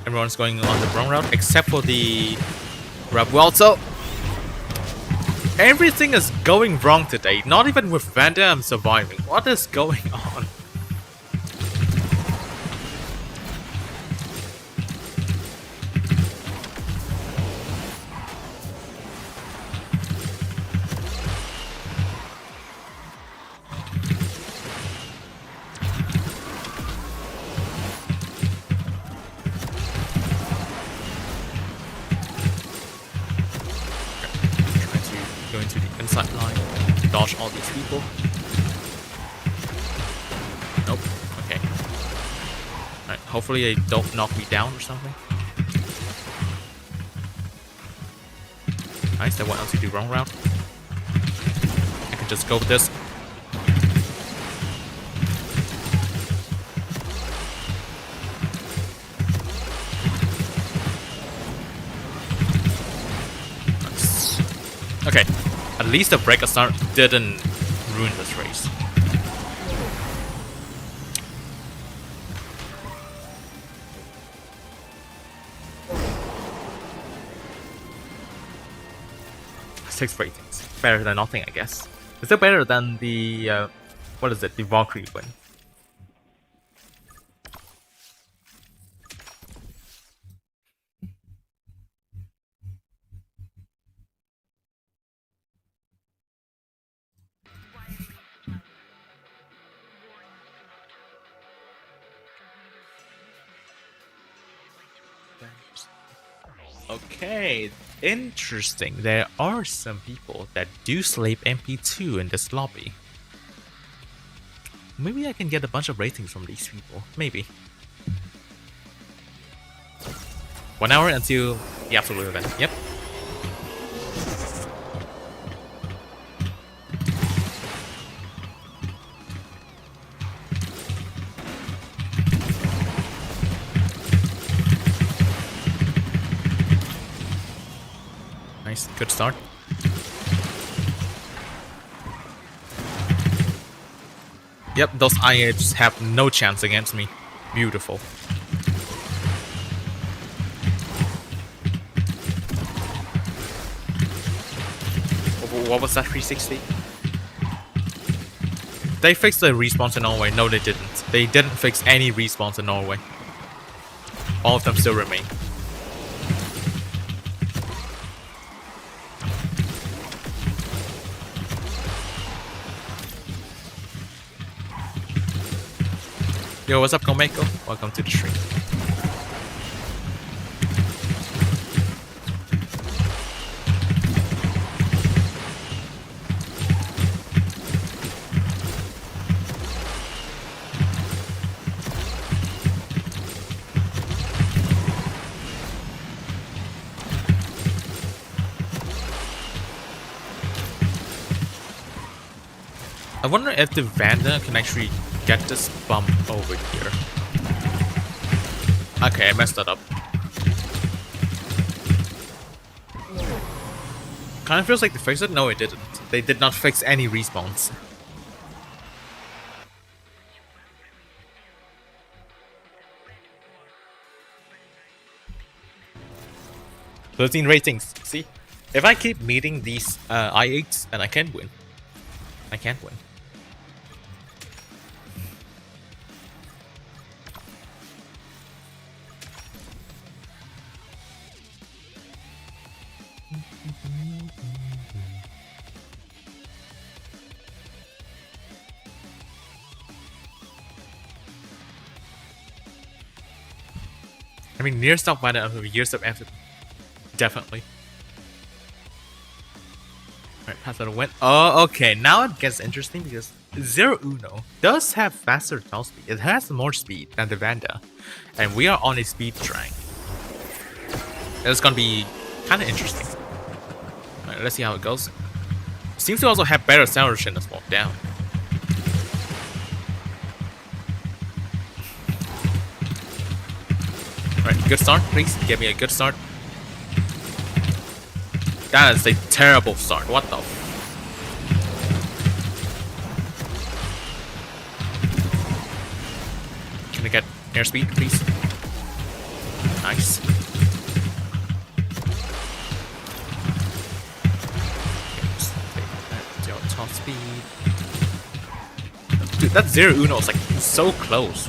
Everyone's going on the wrong route except for the Rab Welto. Everything is going wrong today. Not even with Vander I'm surviving. What is going on? All these people. Nope. Okay. Alright, hopefully they don't knock me down or something. Nice, that went on to the wrong route. I can just go with this. Nice. Okay. At least the breaker start didn't ruin this race. Six ratings. Better than nothing, I guess. Is it better than the, what is it, the Valkyrie win? Okay, interesting. There are some people that do sleep MP2 in this lobby. Maybe I can get a bunch of ratings from these people. Maybe. 1 hour until the absolute event. Yep. Nice, good start. Yep, those IA just have no chance against me. Beautiful. What was that 360? They fixed the respawns in Norway. No, they didn't. They didn't fix any respawns in Norway. All of them still remain. Yo, what's up, Komeko? Welcome to the stream. I wonder if the Vanda can actually get this bump over here. Okay, I messed that up. Kind of feels like they fixed it. No, it didn't. They did not fix any respawns. 13 ratings. See, if I keep meeting these I8s, and I can win. I can't win. I mean, near stuff by the years of effort. Definitely. Alright, pass that win. Oh, okay. Now it gets interesting because Zero U.U.F.O does have faster top speed. It has more speed than the Vanda. And we are on a speed track. It's gonna be kind of interesting. Alright, let's see how it goes. Seems to also have better acceleration as well. Down. Alright, good start, please. Give me a good start. That is a terrible start. What the? Can I get airspeed, please? Nice. Top speed. Dude, that Zero U.U.F.O is like so close.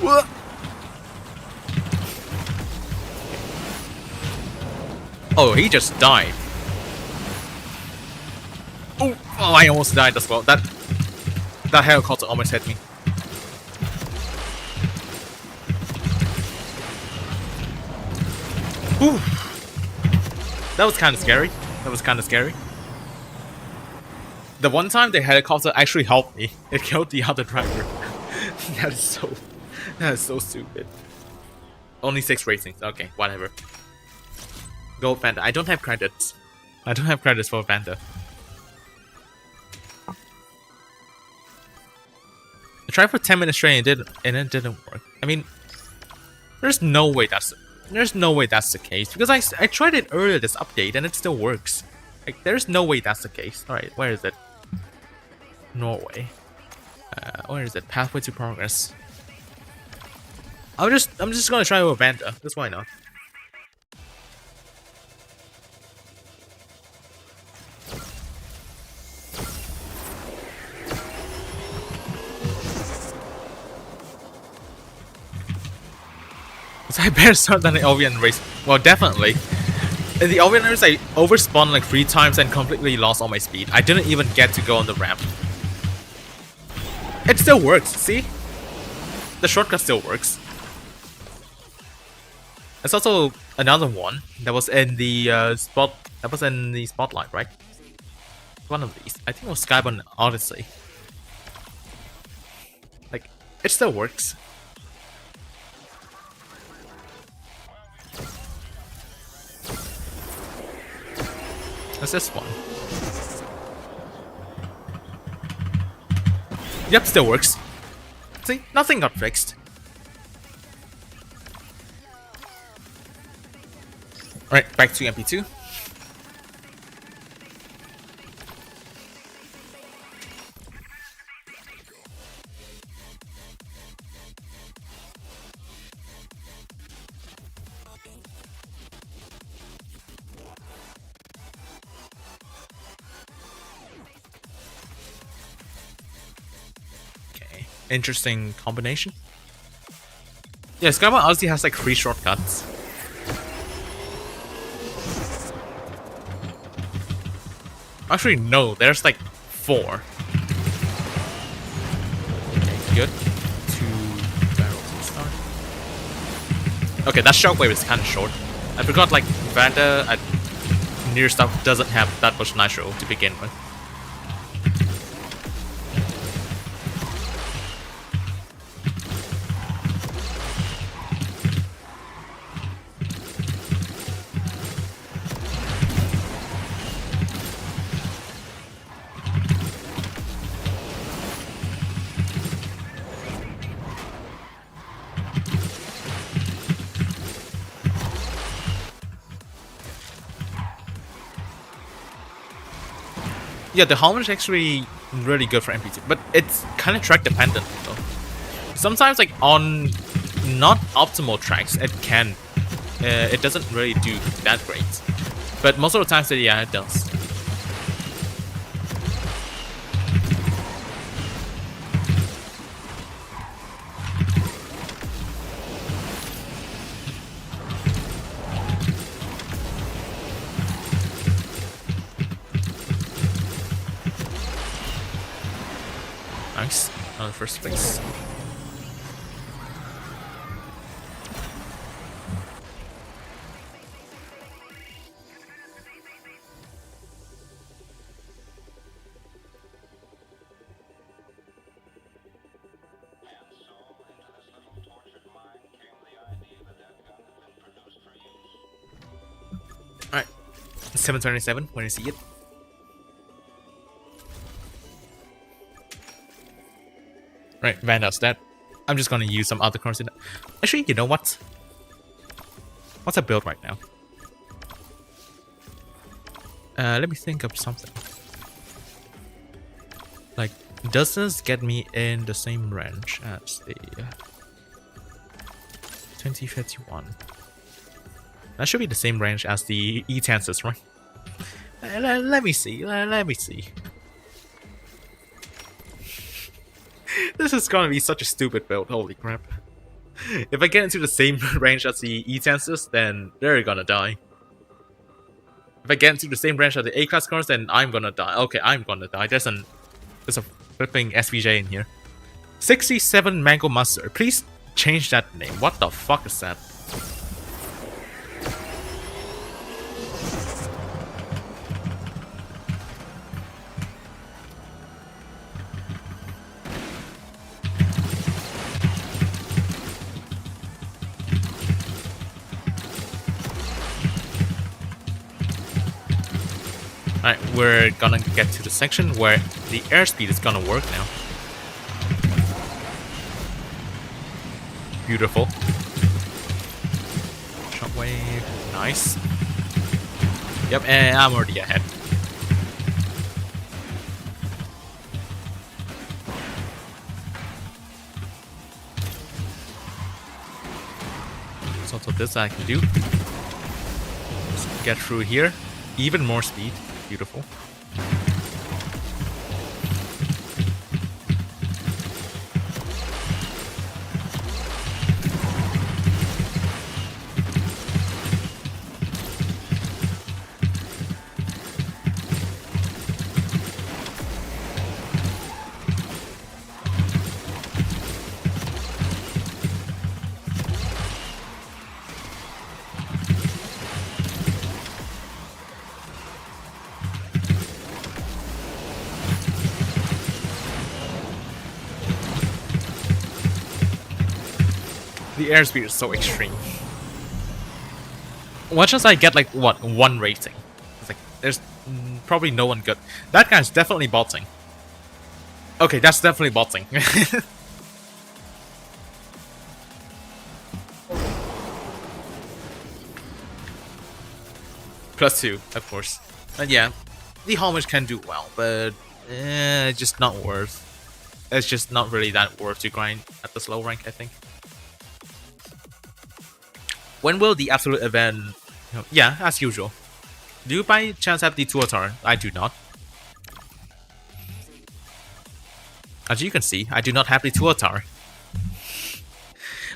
What? Oh, he just died. Oh, I almost died as well. That helicopter almost hit me. Ooh. That was kind of scary. The one time the helicopter actually helped me, it killed the other driver. That is so stupid. Only 6 ratings. Okay, whatever. Go Vanda. I don't have credits. I don't have credits for Vanda. I tried for 10 minutes straight and it didn't work. I mean, there's no way that's the case because I tried it earlier this update and it still works. Like, there's no way that's the case. All right, where is it? Norway. Where is it? Pathway to progress. I'm just gonna try with Vanda. That's why not. So I better start than the LVN race. Well, definitely. In the LVN race, I overspawned like 3 times and completely lost all my speed. I didn't even get to go on the ramp. It still works. See, the shortcut still works. There's also another one that was in the spotlight, right? One of these. I think it was Skybound Odyssey. Like, it still works. What's this one? Yep, still works. See, nothing got fixed. Alright, back to MP2. Okay, interesting combination. Yeah, Skybound Odyssey has like 3 shortcuts. Actually, no, there's like 4. Okay, good. 2 barrels to start. Okay, that shockwave is kind of short. I forgot, like, Vanda near stuff doesn't have that much nitro to begin with. Yeah, the homage is actually really good for MP2, but it's kind of track dependent though. Sometimes like on not optimal tracks, it doesn't really do that great. But most of the times, yeah, it does. Nice, on the first place. Alright, 727 when you see it. Right, Vandal's dead. I'm just gonna use some other currency. Actually, you know what? What's a build right now? Let me think of something. Like, does this get me in the same range as the 2051? That should be the same range as the E-Tenses, right? Let me see. Let me see. This is gonna be such a stupid build, holy crap. If I get into the same range as the E-Tenses, then they're gonna die. If I get into the same range as the A-Class cars, then I'm gonna die. Okay, I'm gonna die. There's a flipping SVJ in here. 67 Mango Mustard. Please change that name. What the fuck is that? Alright, we're gonna get to the section where the airspeed is gonna work now. Beautiful. Shockwave, nice. Yep, and I'm already ahead. There's also this I can do. Just get through here. Even more speed. Beautiful. The airspeed is so extreme. Watch as I get like what, 1 rating. It's like there's probably no one good. That guy's definitely botting. Okay, that's definitely botting. +2, of course. And yeah, the homage can do well, but it's just not worth. It's just not really that worth to grind at this low rank, I think. When will the Absolute event... Yeah, as usual. Do you by chance have the Tuatar? I do not. As you can see, I do not have the Tuatar.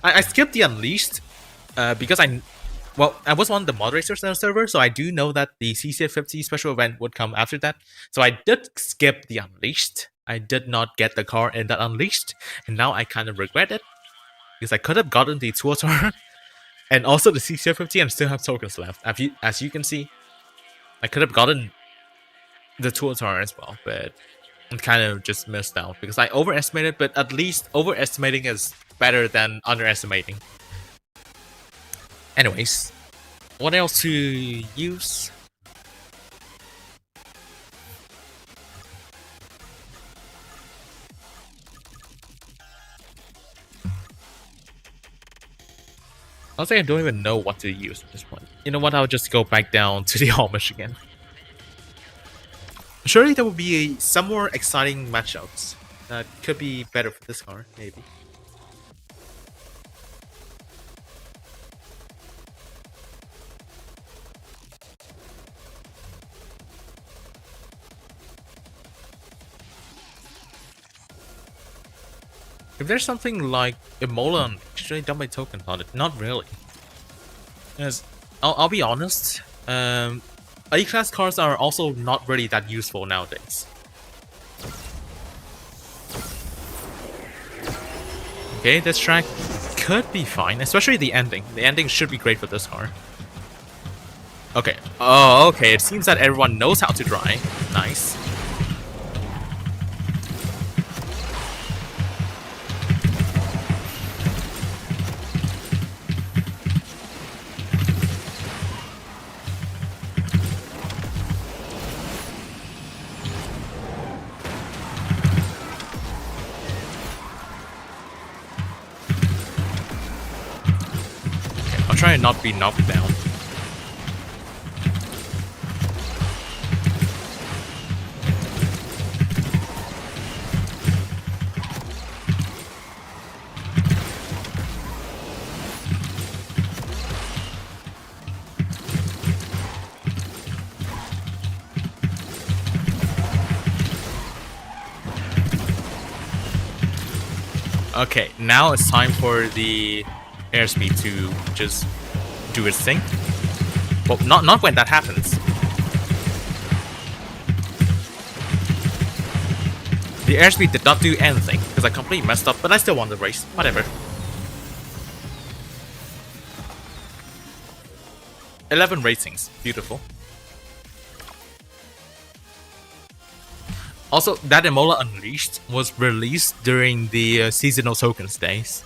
I skipped the Unleashed because I was one of the moderators on the server, so I do know that the CC50 special event would come after that. So I did skip the Unleashed. I did not get the car in that Unleashed, and now I kind of regret it because I could have gotten the Tuatar. And also the CC50 and still have tokens left. As you can see, I could have gotten the Tuatar as well, but I kind of just missed out because I overestimated, but at least overestimating is better than underestimating. Anyways, what else to use? Honestly, I don't even know what to use at this point. You know what, I'll just go back down to the homage again. Surely there will be some more exciting matchups that could be better for this card, maybe. If there's something like Emola, should I dump my tokens on it? Not really. Because I'll be honest, A-class cards are also not really that useful nowadays. Okay, this track could be fine, especially the ending. The ending should be great for this card. Okay. Oh, okay. It seems that everyone knows how to dry. Nice. I'll try and not be knocked down. Okay, now it's time for the airspeed to just do its thing. Well, not when that happens. The airspeed did not do anything because I completely messed up, but I still won the race. Whatever. 11 ratings. Beautiful. Also, that Emola Unleashed was released during the seasonal tokens days.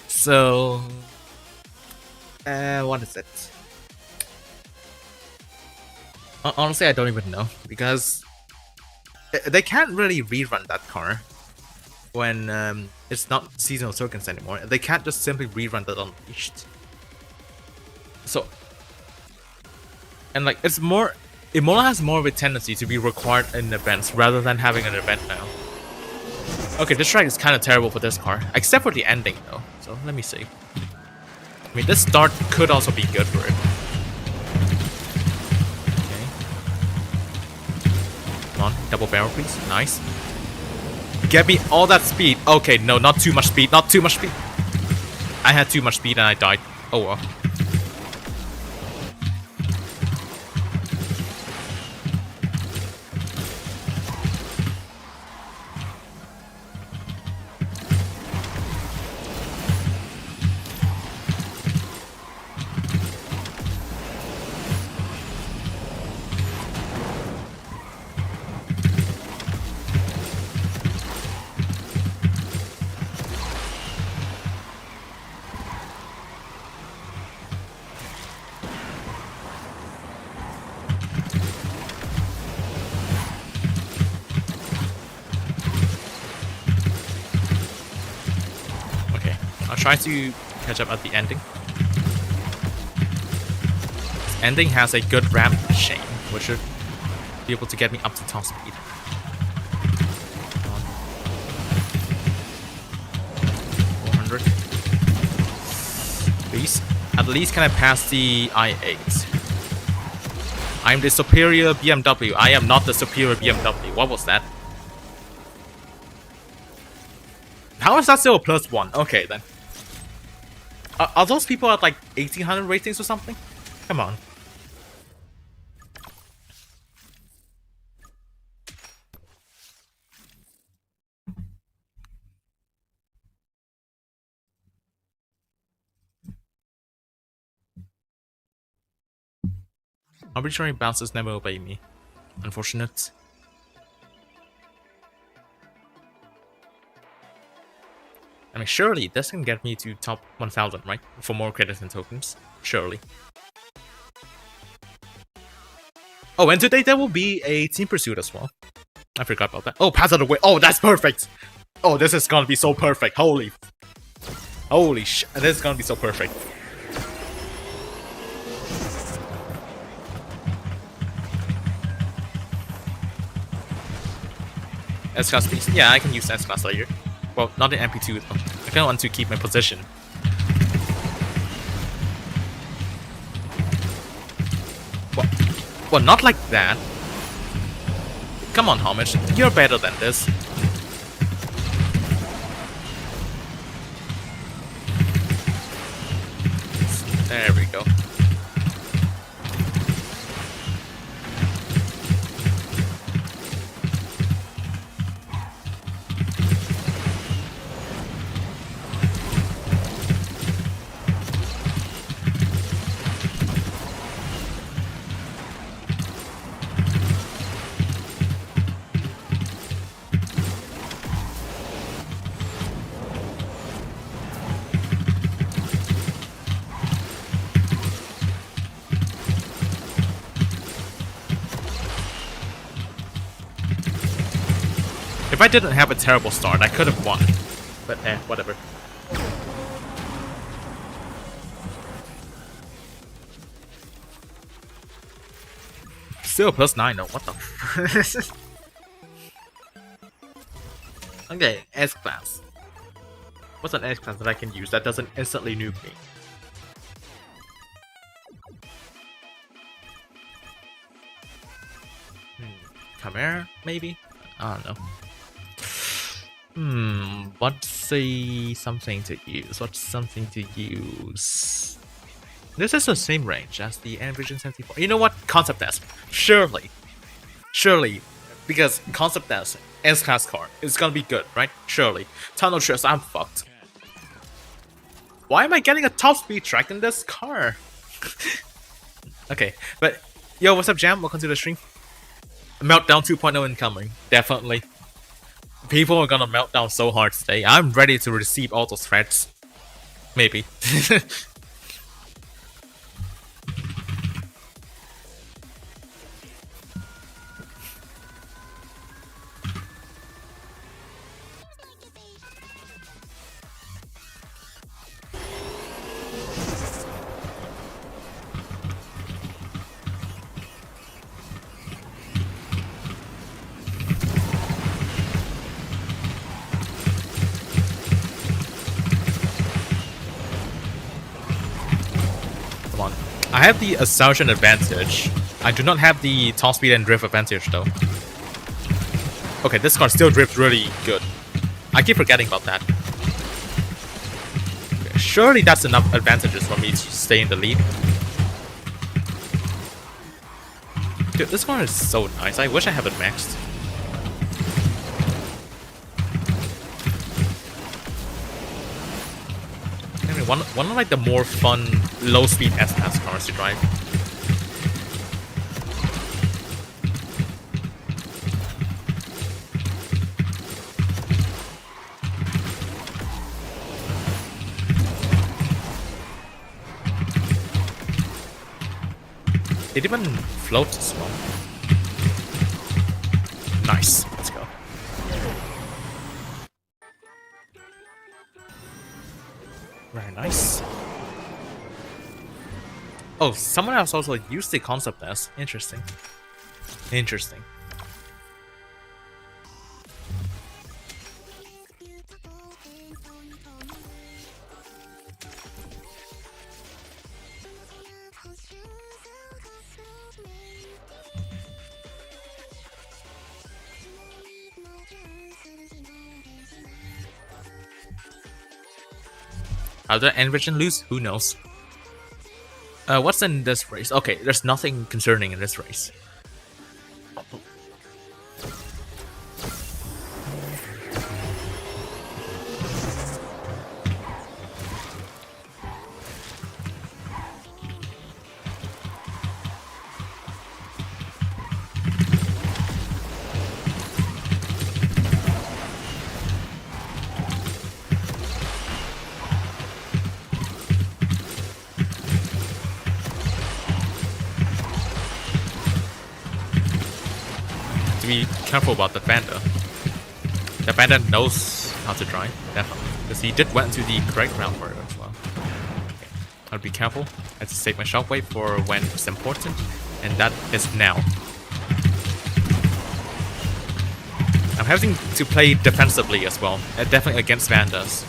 So, what is it? Honestly, I don't even know, because they can't really rerun that car when it's not seasonal tokens anymore. They can't just simply rerun that Unleashed. So, and like, it's more... Emola has more of a tendency to be required in events rather than having an event now. Okay, this track is kind of terrible for this car, except for the ending though. So let me see. I mean, this start could also be good for it. Okay. Come on, double barrel please. Nice. Get me all that speed. Okay, no, not too much speed. Not too much speed. I had too much speed and I died. Oh well. Try to catch up at the ending. This ending has a good ramp chain, which should be able to get me up to top speed. Come on. 400. Please. At least can I pass the I8? I'm the superior BMW. I am not the superior BMW. What was that? How is that still a +1? Okay then. Are those people at like 1800 ratings or something? Come on. Arbitrary bouncers never obey me. Unfortunate. I mean, surely this can get me to top 1000, right? For more credits and tokens. Surely. Oh, and today there will be a team pursuit as well. I forgot about that. Oh, pass out of the way. Oh, that's perfect. Oh, this is gonna be so perfect. Holy shit. This is gonna be so perfect. S-Class please. Yeah, I can use S-Class later. Well, not in MP2 though. I kinda want to keep my position. Well, not like that. Come on, Homage. You're better than this. There we go. If I didn't have a terrible start, I could have won. But whatever. Still +9 though, what the Okay, S-Class. What's an S-Class that I can use that doesn't instantly nuke me? Chimera, maybe? I don't know. What's something to use? What's something to use? This is the same range as the Envision 74. You know what? QuanTheAznFrog. Surely. Because QuanTheAznFrog, S-Class card, is gonna be good, right? Surely. Tunnel Trust, I'm fucked. Why am I getting a top speed track in this car? Okay, but yo, what's up, Jam? Welcome to the stream. Meltdown 2.0 incoming. Definitely. People are gonna melt down so hard today. I'm ready to receive all those threats. Maybe. I have the Assumption advantage. I do not have the top speed and drift advantage though. Okay, this car still drifts really good. I keep forgetting about that. Okay, surely that's enough advantages for me to stay in the lead. Dude, this car is so nice. I wish I have it maxed. One of like the more fun low-speed S-Class cars to drive. It even floats as well. Nice. Let's go. Very nice. Oh, someone else also used the concept as. Interesting. Interesting. How did Envision lose? Who knows? What's in this race? Okay, there's nothing concerning in this race. Be careful about the Panda. The Panda knows how to drive, definitely. Because he did went to the correct route for it as well. Okay. I'll be careful. I have to save my shockwave for when it's important, and that is now. I'm having to play defensively as well. Definitely against Vandas.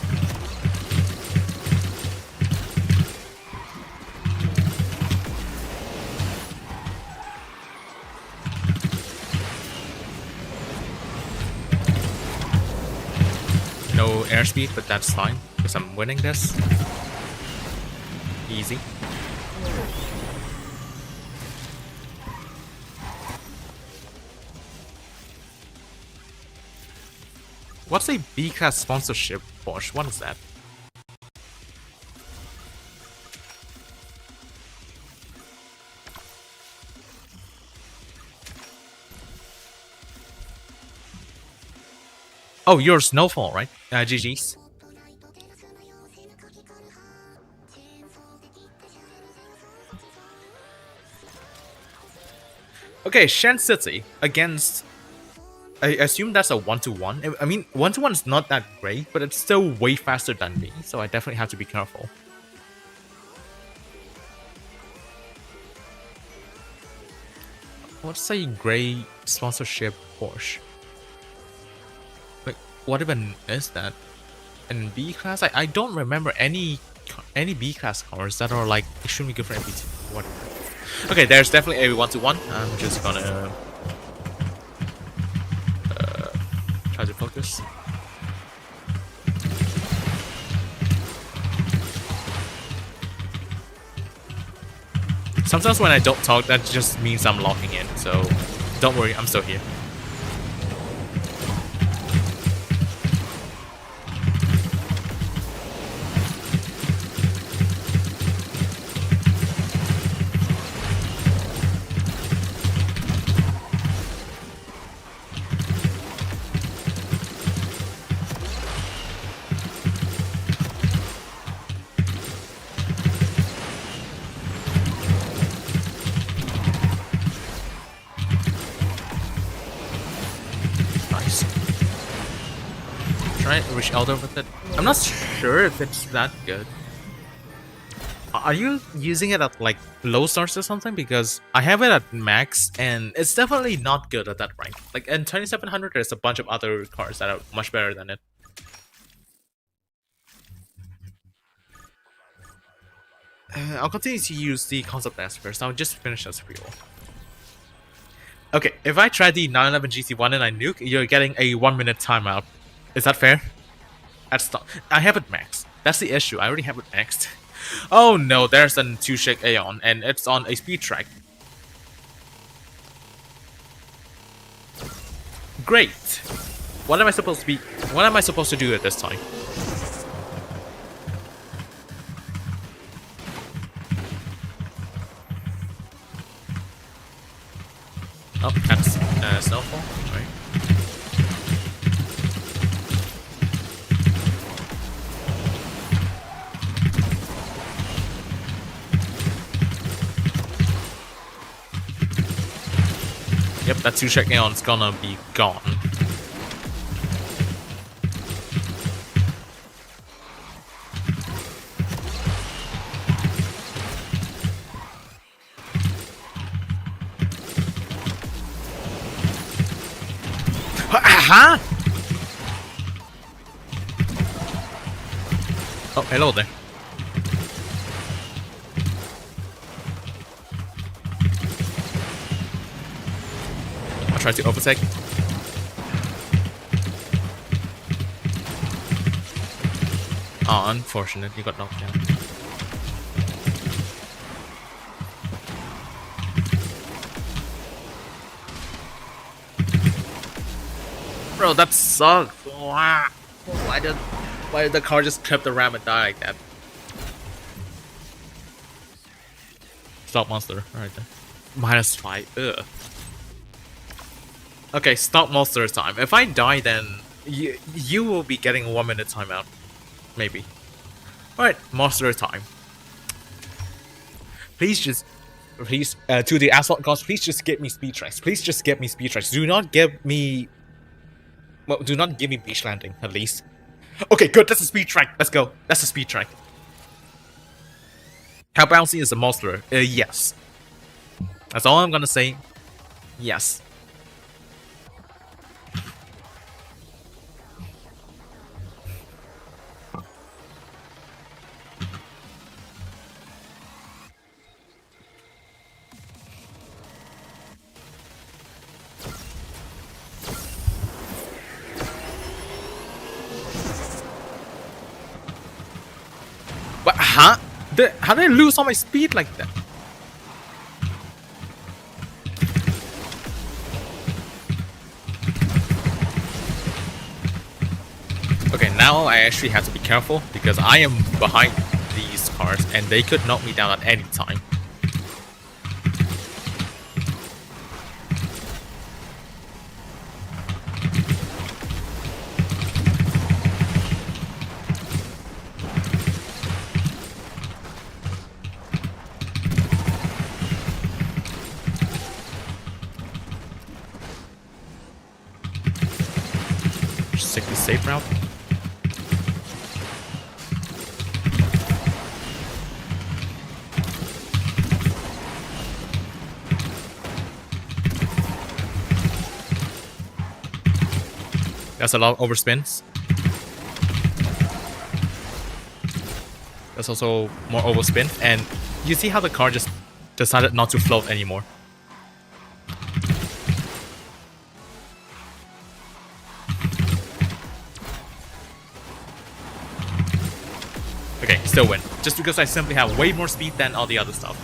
No airspeed, but that's fine because I'm winning this. Easy. What's a B-class sponsorship, Porsche? What is that? Oh, you're Snowfall, right? GG's. Okay, Shen City against... I assume that's a 1-to-1. I mean, 1-to-1 is not that great, but it's still way faster than me, so I definitely have to be careful. What's a gray sponsorship Porsche? Wait, what even is that? In B class, I don't remember any B class cars that are like extremely good for MPT. What? Okay, there's definitely a 1-to-1. I'm just gonna try to focus. Sometimes when I don't talk, that just means I'm locking in, so don't worry, I'm still here. Reach Elder with it. I'm not sure if it's that good. Are you using it at like low stars or something? Because I have it at max and it's definitely not good at that rank. Like in 2700 there's a bunch of other cars that are much better than it. I'll continue to use the concept S first. I'll just finish this real. Okay, if I try the 911 GT1 and I nuke, you're getting a 1-minute timeout. Is that fair? I have it maxed. That's the issue. I already have it maxed. Oh no, there's a 2-shake Aeon, and it's on a speed track. Great. What am I supposed to do at this time? Oh, that's Snowfall. Right. Yep, that 2-shake Aeon's gonna be gone. Huh? Oh, hello there. Try to overtake. Oh, unfortunate, you got knocked down. Bro, that sucks. Wow. Why did the car just trip the ram and die like that? Stop monster, right there. -5. Ugh. Okay, stop monster time. If I die, then you will be getting a 1-minute timeout. Maybe. Alright, monster time. Please, to the Asphalt gods, please just get me speed tracks. Please just get me speed tracks. Do not give me... Well, do not give me beach landing, at least. Okay, good, that's a speed track. Let's go. That's a speed track. How bouncy is the monster? Yes. That's all I'm gonna say. Yes. Huh? How did I lose all my speed like that? Okay, now I actually have to be careful because I am behind these cars and they could knock me down at any time. Just take the safe route. That's a lot of overspins. There's also more overspin, and you see how the car just decided not to float anymore. Okay, still win. Just because I simply have way more speed than all the other stuff.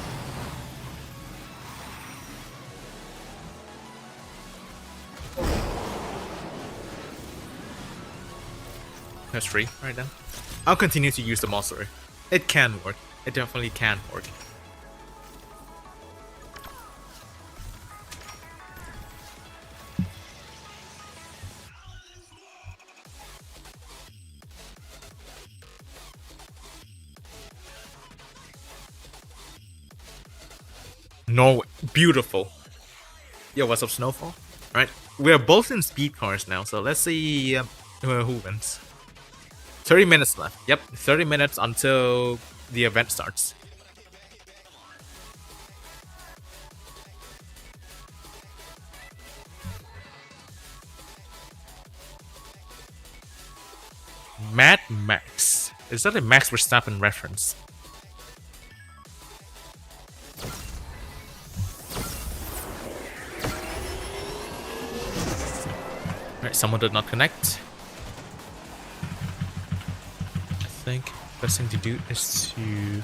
That's free right now. I'll continue to use the monster. It can work. It definitely can work. No, beautiful. Yo, what's up, Snowfall? Alright, we're both in speed cars now, so let's see who wins. 30 minutes left. Yep, 30 minutes until the event starts. Mad Max. Is that a Max Verstappen reference? Alright, someone did not connect. I think the best thing to do is to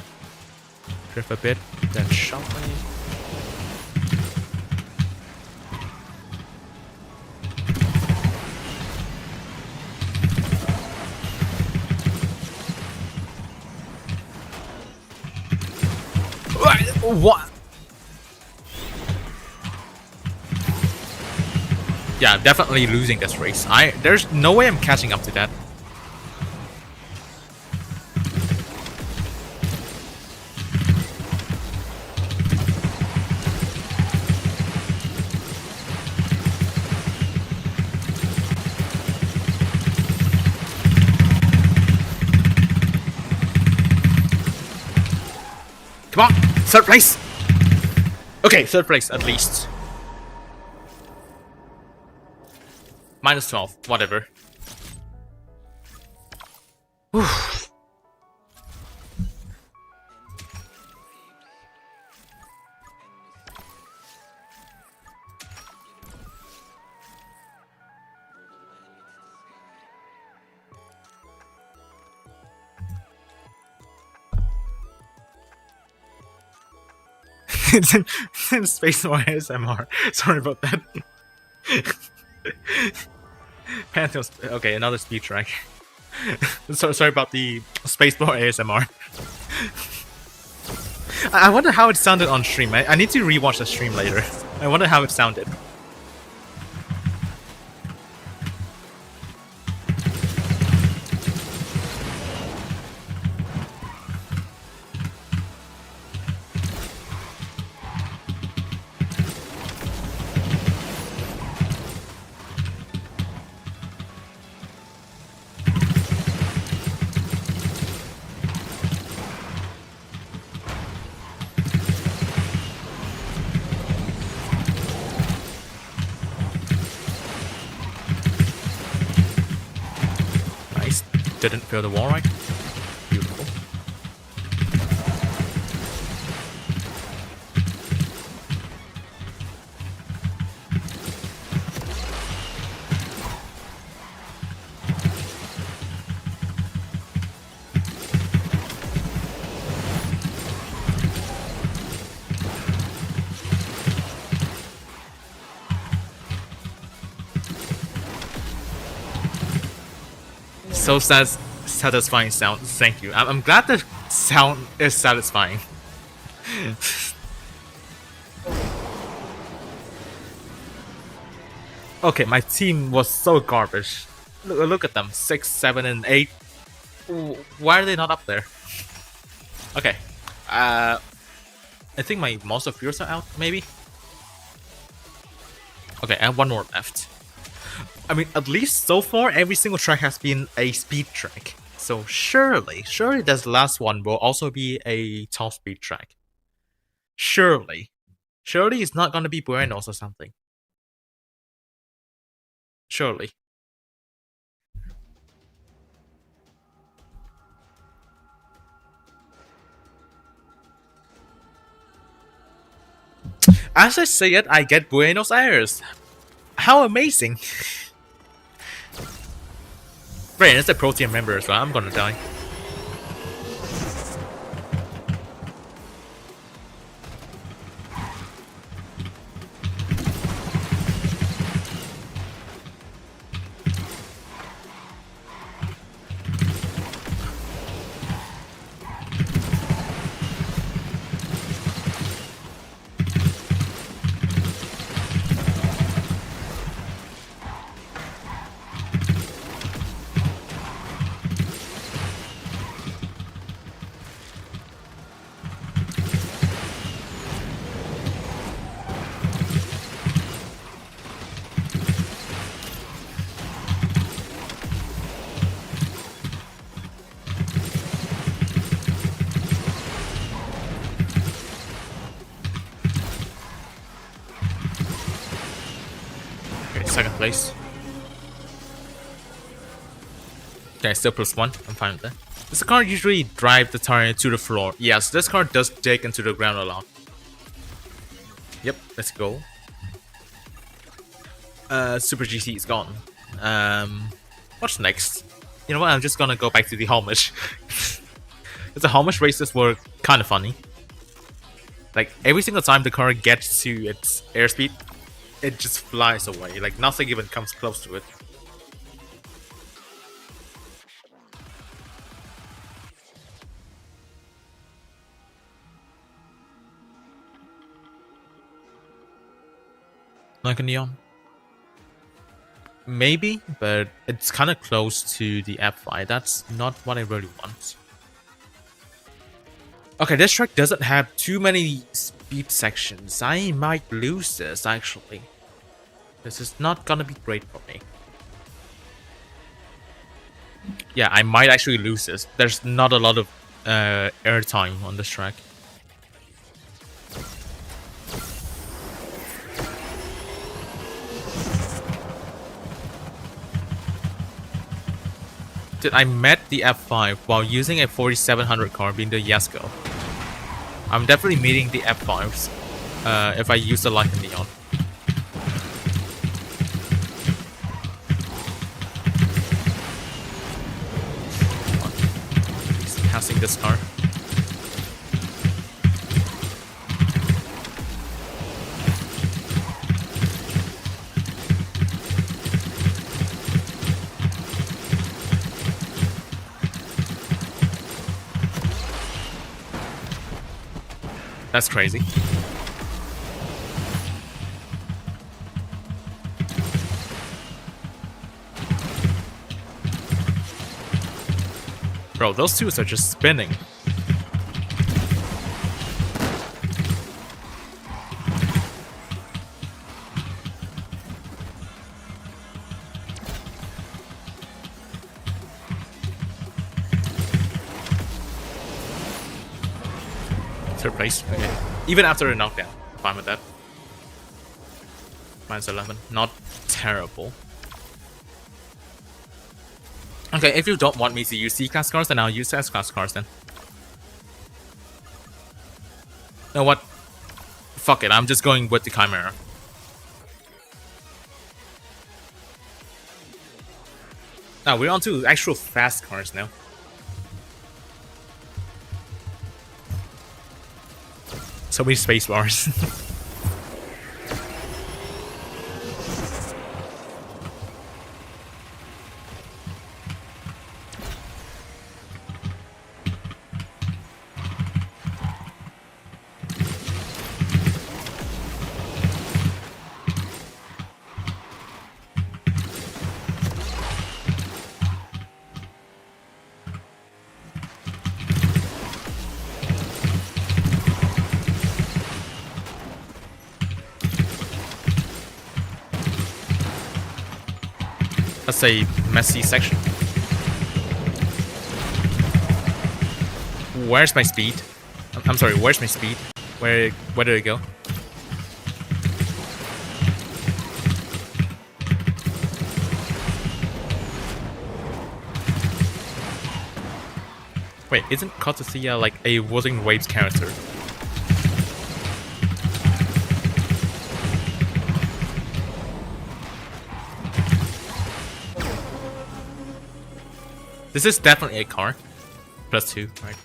drift a bit, then sharply. What? Yeah, definitely losing this race. There's no way I'm catching up to that. Come on, third place. Okay, third place at least. Minus 12, whatever. Whew. It's in Space or ASMR. Sorry about that. Pantheon. Okay, another speed track. Sorry about the Spacebar ASMR. I wonder how it sounded on stream. I need to rewatch the stream later. I wonder how it sounded. Didn't feel the wall right. Beautiful. So satisfying sound. Thank you. I'm glad the sound is satisfying. Okay, my team was so garbage. Look at them. 6, 7, and 8. Why are they not up there? Okay. I think my monster fuels are out, maybe? Okay, I have one more left. I mean, at least so far, every single track has been a speed track. So surely this last one will also be a top speed track. Surely it's not gonna be Buenos or something. Surely. As I say it, I get Buenos Aires. How amazing! Right, it's a protein member as well. I'm gonna die. Second place. Okay, still +1. I'm fine with that. Does the car usually drive the tire to the floor? Yes, this car does dig into the ground a lot. Yep, let's go. Super GC is gone. What's next? You know what? I'm just gonna go back to the homage. The homage races were kind of funny. Like every single time the car gets to its airspeed, it just flies away, like nothing even comes close to it. Like a neon? Maybe, but it's kind of close to the F5. That's not what I really want. Okay, this track doesn't have too many speed sections. I might lose this, actually. This is not gonna be great for me. Yeah, I might actually lose this. There's not a lot of airtime on this track. Dude, I met the F5 while using a 4700 car being the Jesko. I'm definitely meeting the F5s if I use the Like a Neon. He's passing this car. That's crazy. Bro, those twos are just spinning. Third place. Okay. Even after a knockdown, fine with that. -11, not terrible. Okay, if you don't want me to use C-class cars, then I'll use S-class cars then. You know what? Fuck it, I'm just going with the Chimera. Now we're on to actual fast cars now. So many space bars. That's a messy section. Where's my speed? I'm sorry, where's my speed? Where did it go? Wait, isn't Koenigsegg like a Wuthering Waves character? This is definitely a car. +2, right?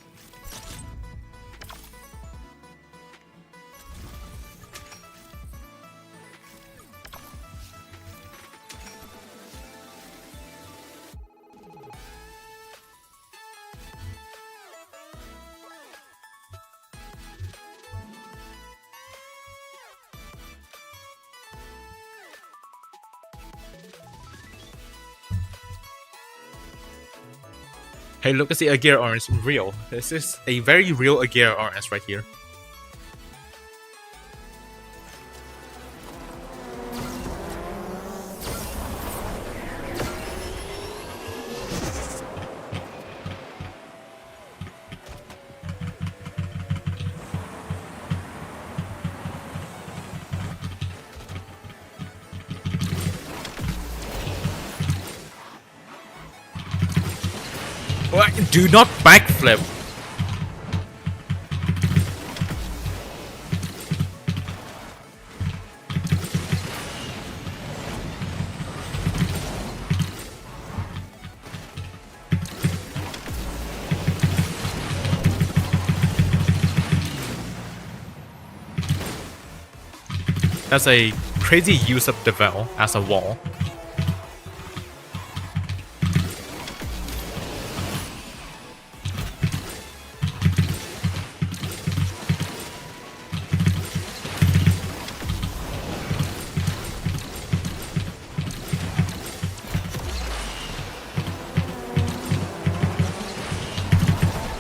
Hey, look at the Agera Orange, real. This is a very real Agera Orange right here. Do not backflip. That's a crazy use of the Vel as a wall.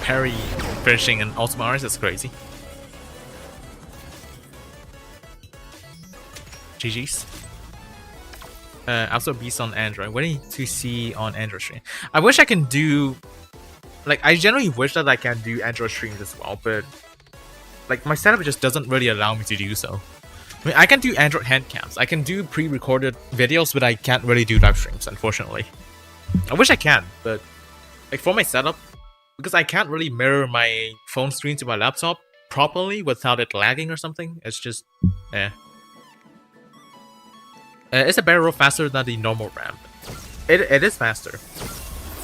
Perry finishing an Ultimate Orange is crazy. GG's. Also beast on Android. Waiting to see on Android stream. I wish I can do, like, I generally wish that I can do Android streams as well, but like my setup just doesn't really allow me to do so. I mean, I can do Android handcams. I can do pre-recorded videos, but I can't really do live streams, unfortunately. I wish I can, but like for my setup, because I can't really mirror my phone screen to my laptop properly without it lagging or something. It's just, it's a barrel roll faster than the normal ramp. It is faster.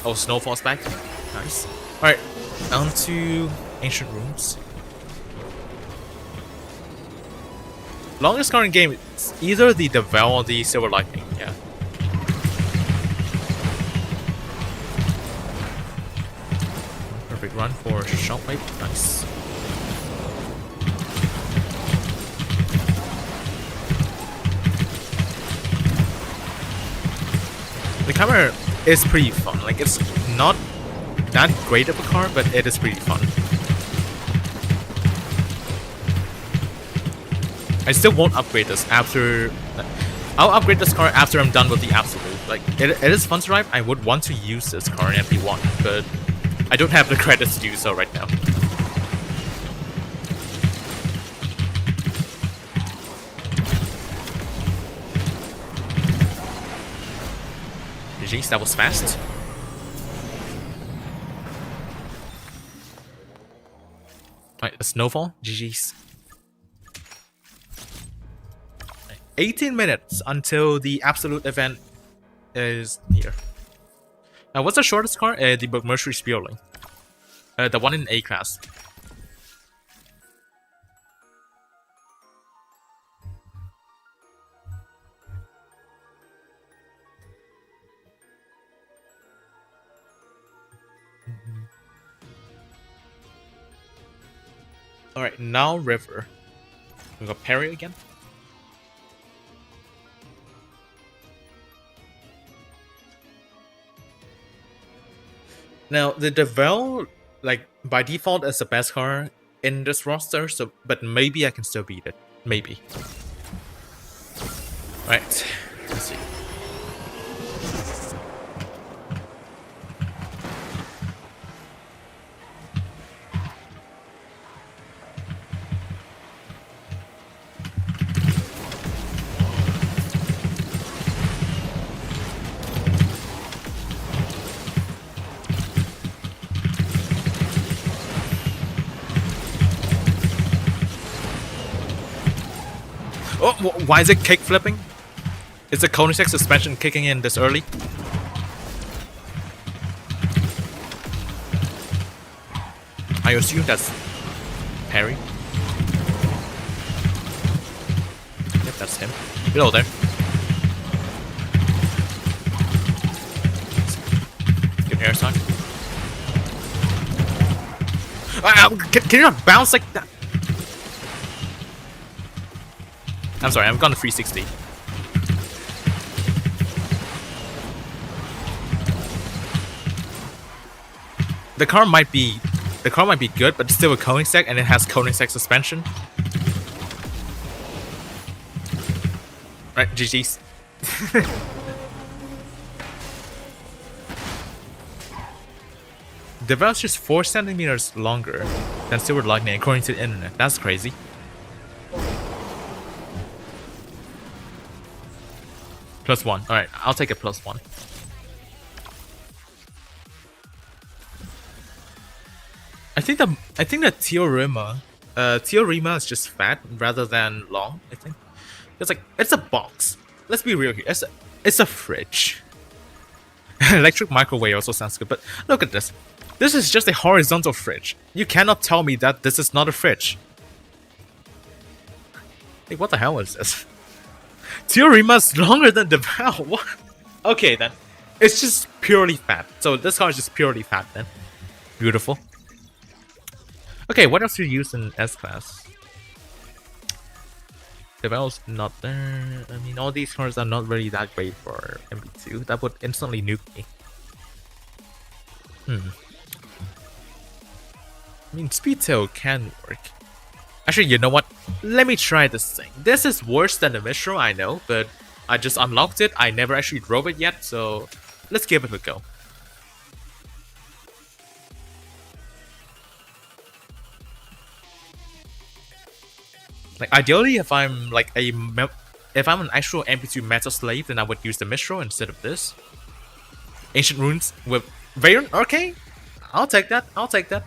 Oh, Snowfall's back. Nice. Alright, on to Ancient Rooms. Longest car in game, it's either the Vel or the Silver Lightning, yeah. Perfect run for Shockwave, nice. The Chimera is pretty fun, like it's not that great of a car, but it is pretty fun. I still won't upgrade this after... I'll upgrade this car after I'm done with the Absolute. Like, it is fun to drive. I would want to use this car in MP1, but I don't have the credits to do so right now. GG's, that was fast. Alright, a Snowfall. GG's. 18 minutes until the Absolute event is here. Now, what's the shortest car? The Mercury Spearling. The one in A class. Alright, now River. We got Perry again. Now, the Vel, like, by default is the best car in this roster, so but maybe I can still beat it. Maybe. Right. Let's see. Oh, why is it kick flipping? Is the Koenigsegg suspension kicking in this early? I assume that's parry. Yep, that's him. Hello there. Good air time. Can you not bounce like that? I'm sorry, I'm gonna 360. The car might be good, but it's still a Koenigsegg, and it has Koenigsegg suspension. Right, GG's. The valve is just 4 centimeters longer than Silver Lightning according to the internet. That's crazy. +1. Alright, I'll take a +1. I think the Teorema is just fat rather than long, I think. It's a box. Let's be real here. It's a fridge. Electric microwave also sounds good, but look at this. This is just a horizontal fridge. You cannot tell me that this is not a fridge. Hey, what the hell is this? Teorema is longer than the valve. What? Okay then. It's just purely fat. So this car is just purely fat then. Beautiful. Okay, what else do you use in S-Class? The valve's not there. I mean, all these cars are not really that great for MP2. That would instantly nuke me. I mean, Speedtail can work. Actually, you know what? Let me try this thing. This is worse than the Mistral, I know, but I just unlocked it. I never actually drove it yet, so let's give it a go. Like ideally, if I'm like if I'm an actual MP2 meta slave, then I would use the Mistral instead of this. Ancient Runes with Variant. Okay, I'll take that. I'll take that.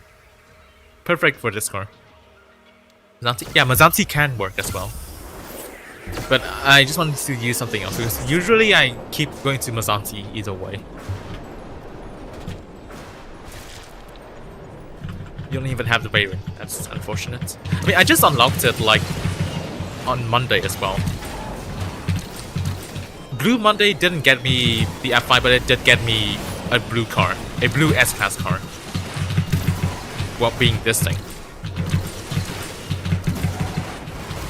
Perfect for this car. Mazanti, yeah, Mazanti can work as well. But I just wanted to use something else because usually I keep going to Mazanti either way. You don't even have the variant. That's unfortunate. I mean, I just unlocked it like on Monday as well. Blue Monday didn't get me the F5, but it did get me a blue car, a blue S-Class car. Well, being this thing.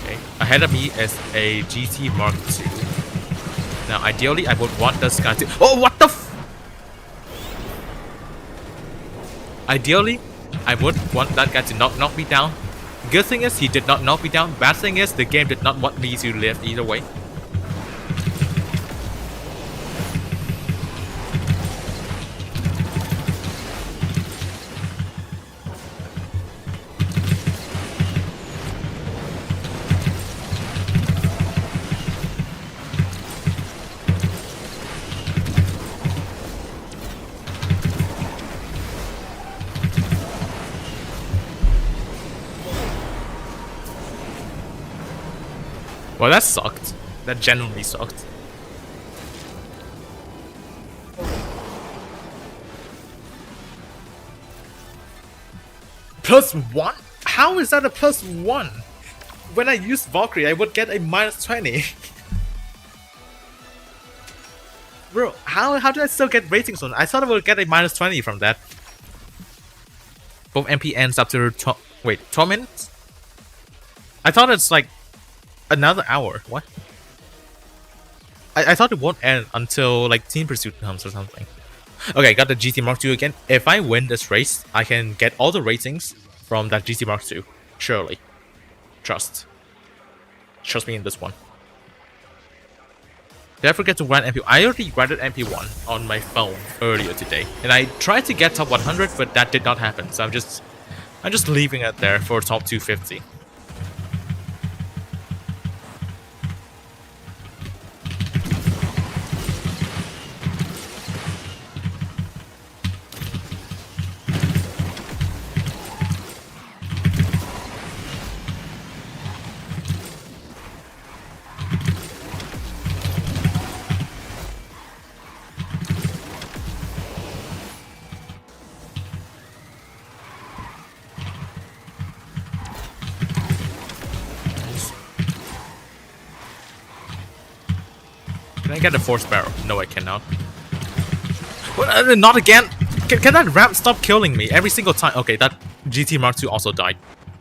Okay, ahead of me is a GT Mark II. Now, ideally, I would want this guy to. Oh, what the? Ideally, I would want that guy to not knock me down. Good thing is he did not knock me down. Bad thing is the game did not want me to live either way. Well, that sucked. That genuinely sucked. +1? How is that a +1? When I used Valkyrie, I would get a -20. Bro, how did I still get ratings on? I thought I would get a -20 from that. Both MP ends after 12 minutes? I thought it's like another hour. What? I thought it won't end until like Team Pursuit comes or something. Okay, got the GT Mark II again. If I win this race, I can get all the ratings from that GT Mark II. Surely. Trust me in this one. Did I forget to grant MP1? I already granted MP1 on my phone earlier today. And I tried to get top 100, but that did not happen. So I'm just leaving it there for top 250. Can I get a force barrel? No, I cannot. What? Not again! Can that ramp stop killing me every single time? Okay, that GT Mark II also died.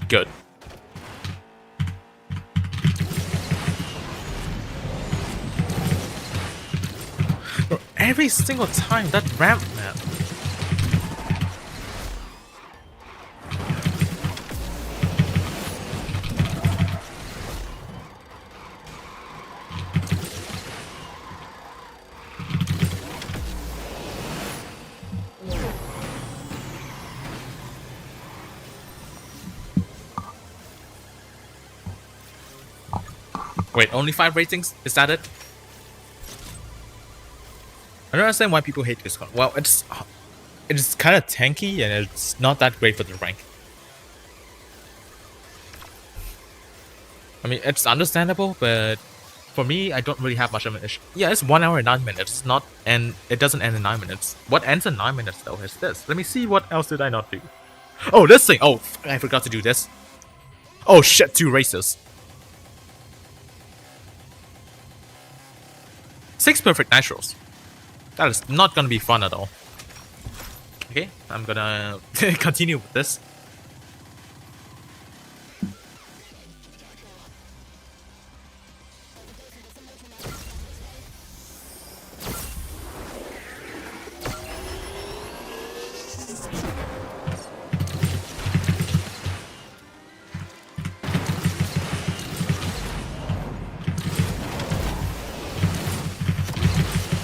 Good. Bro, every single time, that ramp, man. Wait, only 5 ratings? Is that it? I don't understand why people hate this card. Well, it's kind of tanky and it's not that great for the rank. I mean, it's understandable, but for me, I don't really have much of an issue. Yeah, it's 1 hour and 9 minutes. It's not, and it doesn't end in 9 minutes. What ends in 9 minutes though is this. Let me see what else did I not do. Oh, this thing. Oh, I forgot to do this. Oh shit, 2 races. 6 perfect naturals. That is not gonna be fun at all. Okay, I'm gonna continue with this.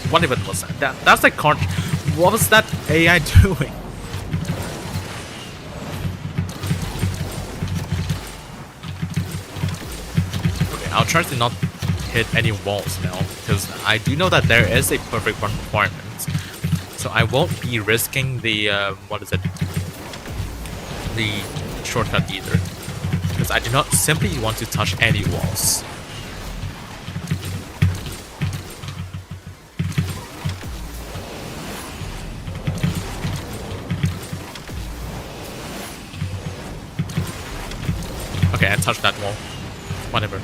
What even was that? That's like what was that AI doing? Okay, I'll try to not hit any walls now, because I do know that there is a perfect run requirement. So I won't be risking the the shortcut either. Because I do not simply want to touch any walls. Okay, I touched that wall. Whatever.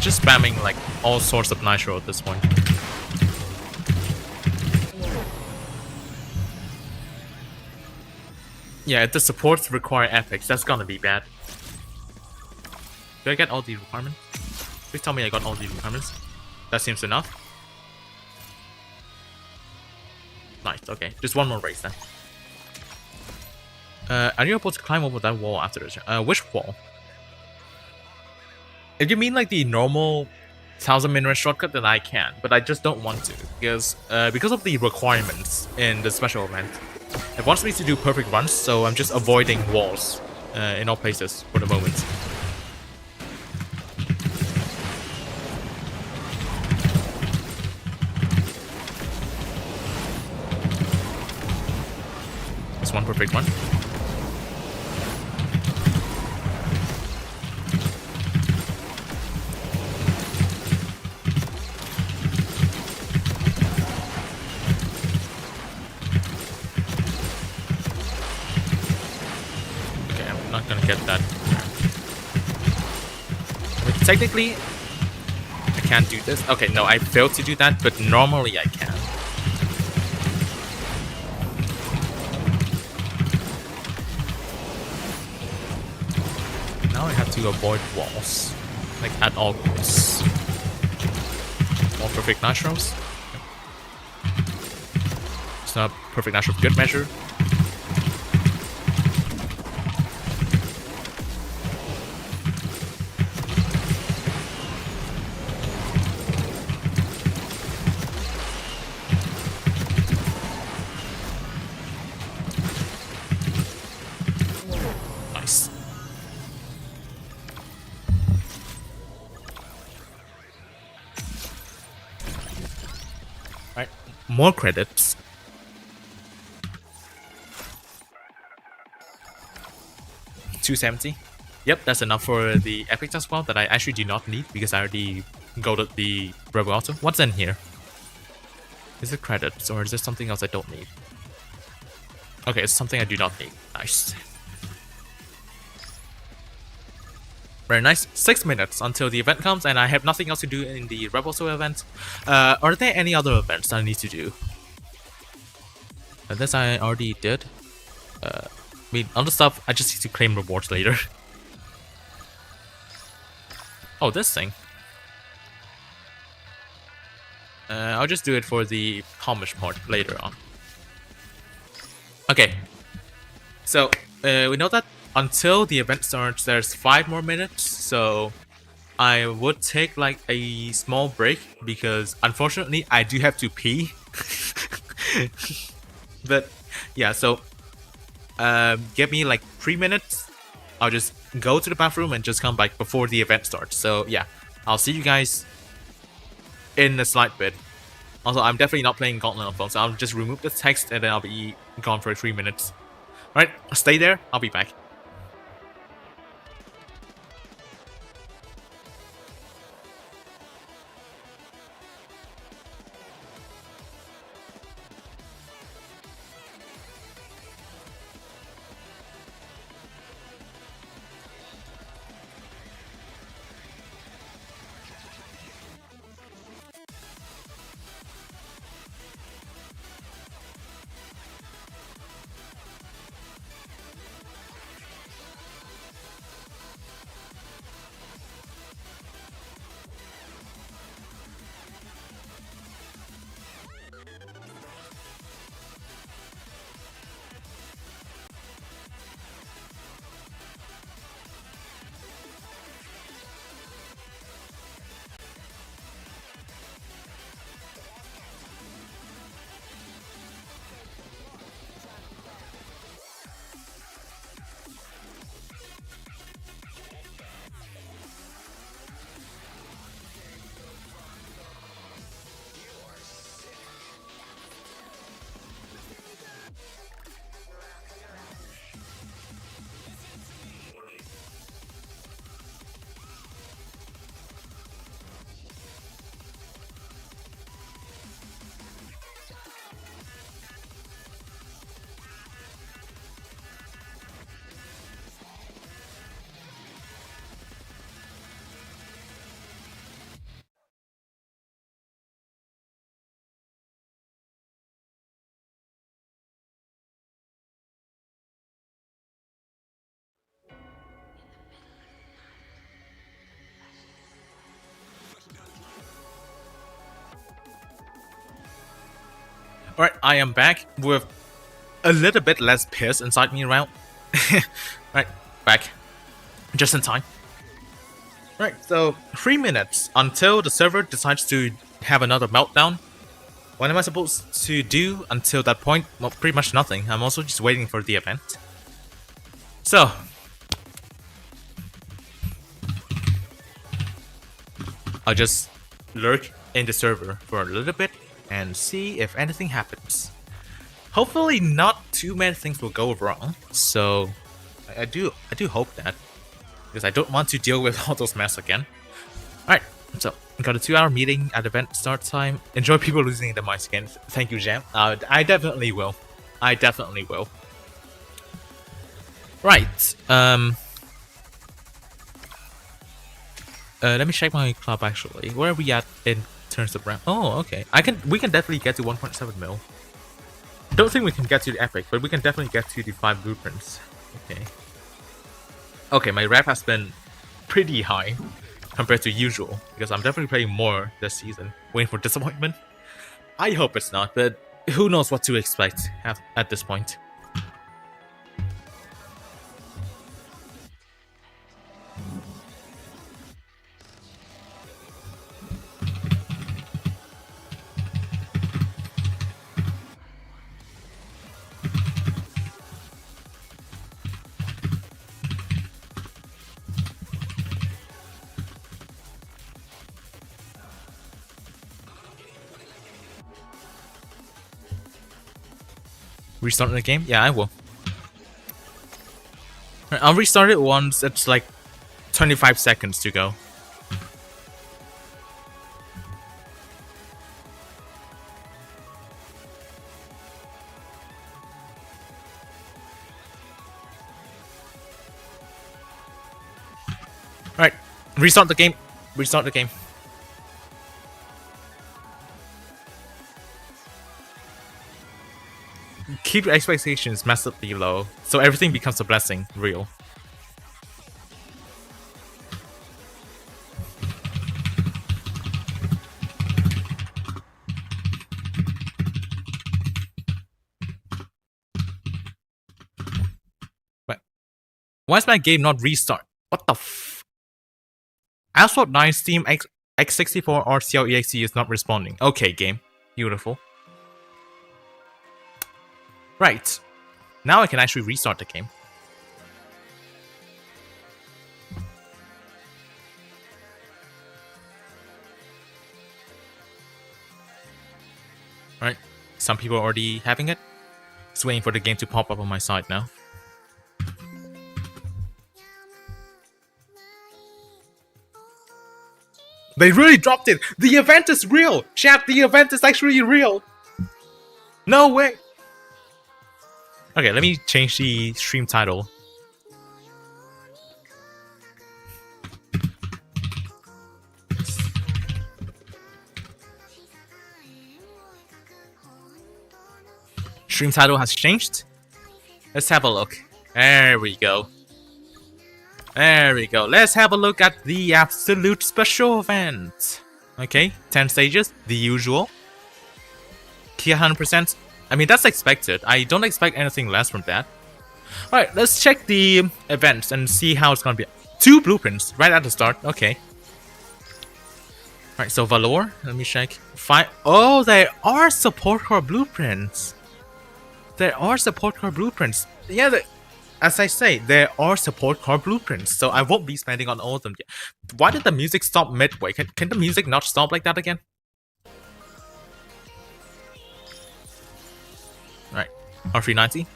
Just spamming like all sorts of nitro at this point. Yeah, if the supports require epics, that's gonna be bad. Do I get all the requirements? Please tell me I got all the requirements. That seems enough. Nice, okay. Just one more race then. Are you able to climb over that wall after this? Which wall? If you mean like the normal 1000 minute shortcut, then I can, but I just don't want to because of the requirements in the special event. It wants me to do perfect runs, so I'm just avoiding walls in all places for the moment. Just one perfect run. Gonna get that. Technically, I can't do this. Okay, no, I failed to do that, but normally I can. Now I have to avoid walls, like at all costs. More perfect naturals. It's not perfect natural, good measure. More credits. $270. Yep, that's enough for the epics as well that I actually do not need because I already golded the Rebel Auto. What's in here? Is it credits or is there something else I don't need? Okay, it's something I do not need. Nice. Very nice. 6 minutes until the event comes and I have nothing else to do in the Rebel Auto event. Are there any other events that I need to do? This I already did. I mean, other stuff, I just need to claim rewards later. Oh, this thing. I'll just do it for the homage part later on. Okay. So, we know that until the event starts, there's 5 more minutes. So, I would take like a small break because unfortunately I do have to pee. But, yeah, so give me like 3 minutes. I'll just go to the bathroom and just come back before the event starts. So yeah, I'll see you guys in a slight bit. Also, I'm definitely not playing Gauntlet on phone, so I'll just remove the text and then I'll be gone for 3 minutes. Alright, stay there, I'll be back. Alright, I am back with a little bit less piss inside me around. Right, back. Just in time. Right, so 3 minutes until the server decides to have another meltdown. What am I supposed to do until that point? Well, pretty much nothing. I'm also just waiting for the event. So, I'll just lurk in the server for a little bit and see if anything happens. Hopefully not too many things will go wrong, so I do hope that, because I don't want to deal with all those mess again. Alright, so we got a 2-hour meeting at event start time. Enjoy people losing the mice again. Thank you, Jam. I definitely will. I definitely will. Right, let me check my club actually. Where are we at in terms of round? Oh, okay. We can definitely get to 1.7 mil. Don't think we can get to the epic, but we can definitely get to the 5 blueprints. Okay. Okay, my rep has been pretty high compared to usual because I'm definitely playing more this season. Waiting for disappointment. I hope it's not, but who knows what to expect at this point. Restarting the game? Yeah, I will. Right, I'll restart it once it's like 25 seconds to go. Alright, restart the game. Restart the game. Keep your expectations massively low, so everything becomes a blessing, real. But why is my game not restart? What the f? Asphalt 9 Steam X64 RCL EXE is not responding. Okay, game. Beautiful. Right. Now I can actually restart the game. Right. Some people are already having it. Just waiting for the game to pop up on my side now. They really dropped it! The event is real! Chat, the event is actually real! No way! Okay, let me change the stream title. Stream title has changed. Let's have a look. There we go. There we go. Let's have a look at the absolute special event. Okay, 10 stages, the usual. Key 100%. I mean, that's expected. I don't expect anything less from that. Alright, let's check the events and see how it's gonna be. 2 blueprints right at the start. Okay. Alright, so Valor, let me check. 5. Oh, there are support core blueprints. There are support core blueprints. Yeah, as I say, there are support core blueprints, so I won't be spending on all of them yet. Why did the music stop midway? Can the music not stop like that again? Right, R390.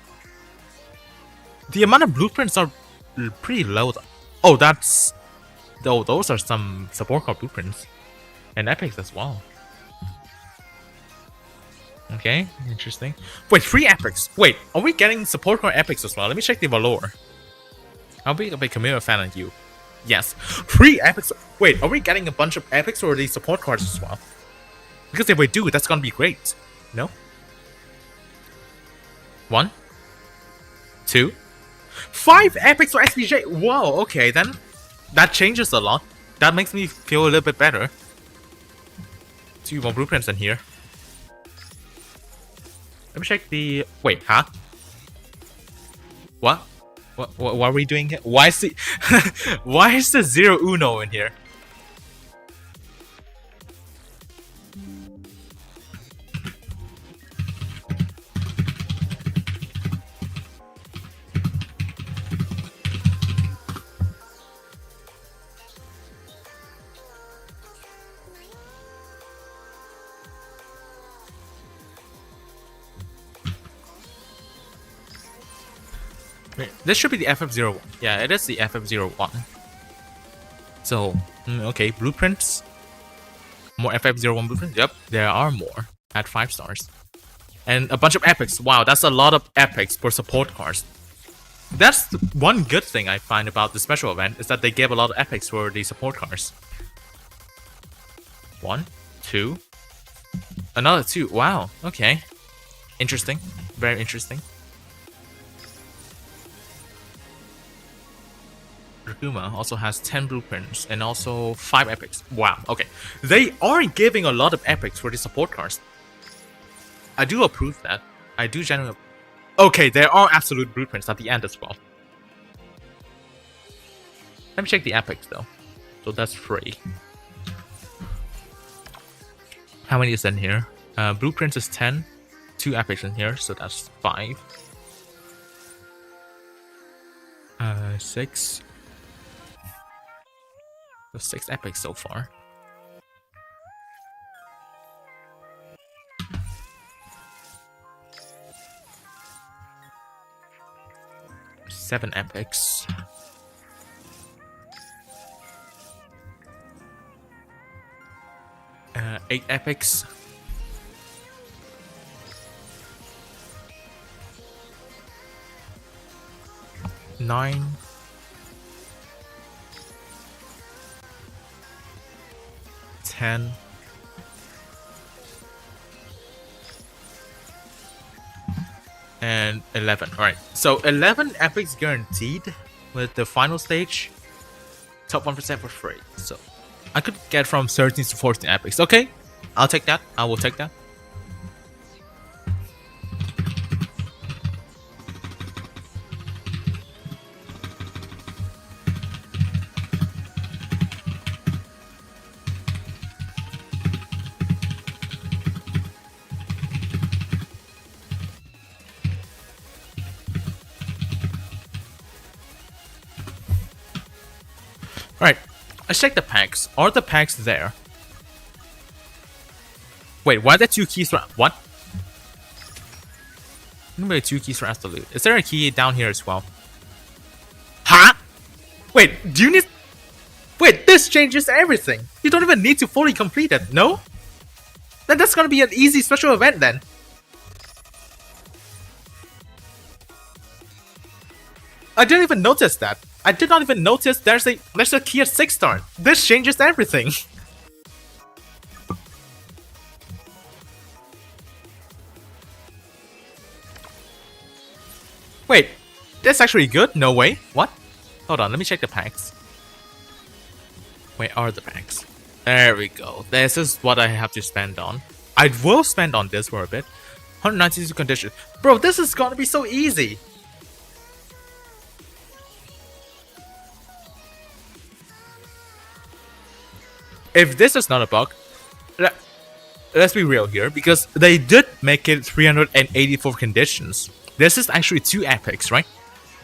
The amount of blueprints are pretty low though. Oh, those are some support core blueprints. And epics as well. Okay, interesting. Wait, 3 epics. Wait, are we getting support core epics as well? Let me check the Valor. I'll be a big Chimera fan of you. Yes. 3 epics. Wait, are we getting a bunch of epics or the support cards as well? Because if we do, that's gonna be great. No? 1, 2, 5 epics for SPJ. Whoa, okay then. That changes a lot. That makes me feel a little bit better. 2 more blueprints in here. Let me check the... Wait, huh? What? What are we doing here? Why is the... Why is the 0 U.U.F.O in here? Wait, this should be the FF01. Yeah, it is the FF01. So, okay, blueprints. More FF01 blueprints? Yep, there are more at 5 stars. And a bunch of epics. Wow, that's a lot of epics for support cards. That's the one good thing I find about the special event, is that they give a lot of epics for the support cards. 1, 2. Another 2. Wow, okay. Interesting. Very interesting. Raguma also has 10 blueprints and also 5 epics. Wow, okay. They are giving a lot of epics for the support cards. I do approve that. I do genuinely... Okay, there are absolute blueprints at the end as well. Let me check the epics though. So that's 3. How many is in here? Blueprints is 10. 2 epics in here, so that's 5. 6. 6 epics so far. 7 epics. Uh, 8 epics. Nine. 10. And 11. Alright, so 11 epics guaranteed with the final stage. Top 1% for free. So I could get from 13 to 14 epics. Okay, I'll take that. I will take that. Alright, let's check the packs. Are the packs there? Wait, why are there 2 keys for... What? Maybe 2 keys for Absolute. Is there a key down here as well? Huh? Wait, do you need... Wait, this changes everything. You don't even need to fully complete it, no? Then that's gonna be an easy special event then. I didn't even notice that. I did not even notice there's a key at 6-star. This changes everything. Wait, that's actually good? No way. What? Hold on, let me check the packs. Where are the packs? There we go. This is what I have to spend on. I will spend on this for a bit. 192 conditions. Bro, this is gonna be so easy. If this is not a bug, let's be real here, because they did make it 384 conditions. This is actually 2 epics, right?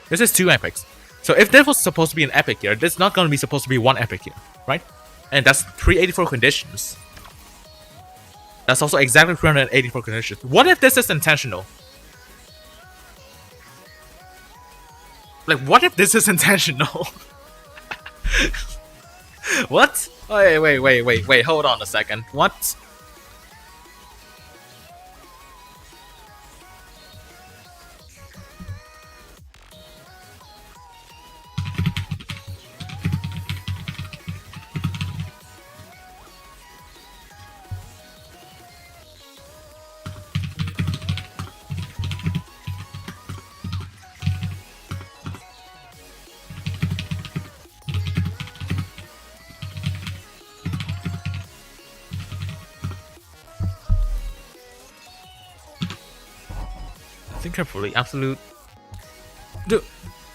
This is 2 epics. So if this was supposed to be an epic here, this is not going to be supposed to be 1 epic here, right? And that's 384 conditions. That's also exactly 384 conditions. What if this is intentional? Like, what if this is intentional? What? Wait, hold on a second. What? Think carefully, Absolute. Dude,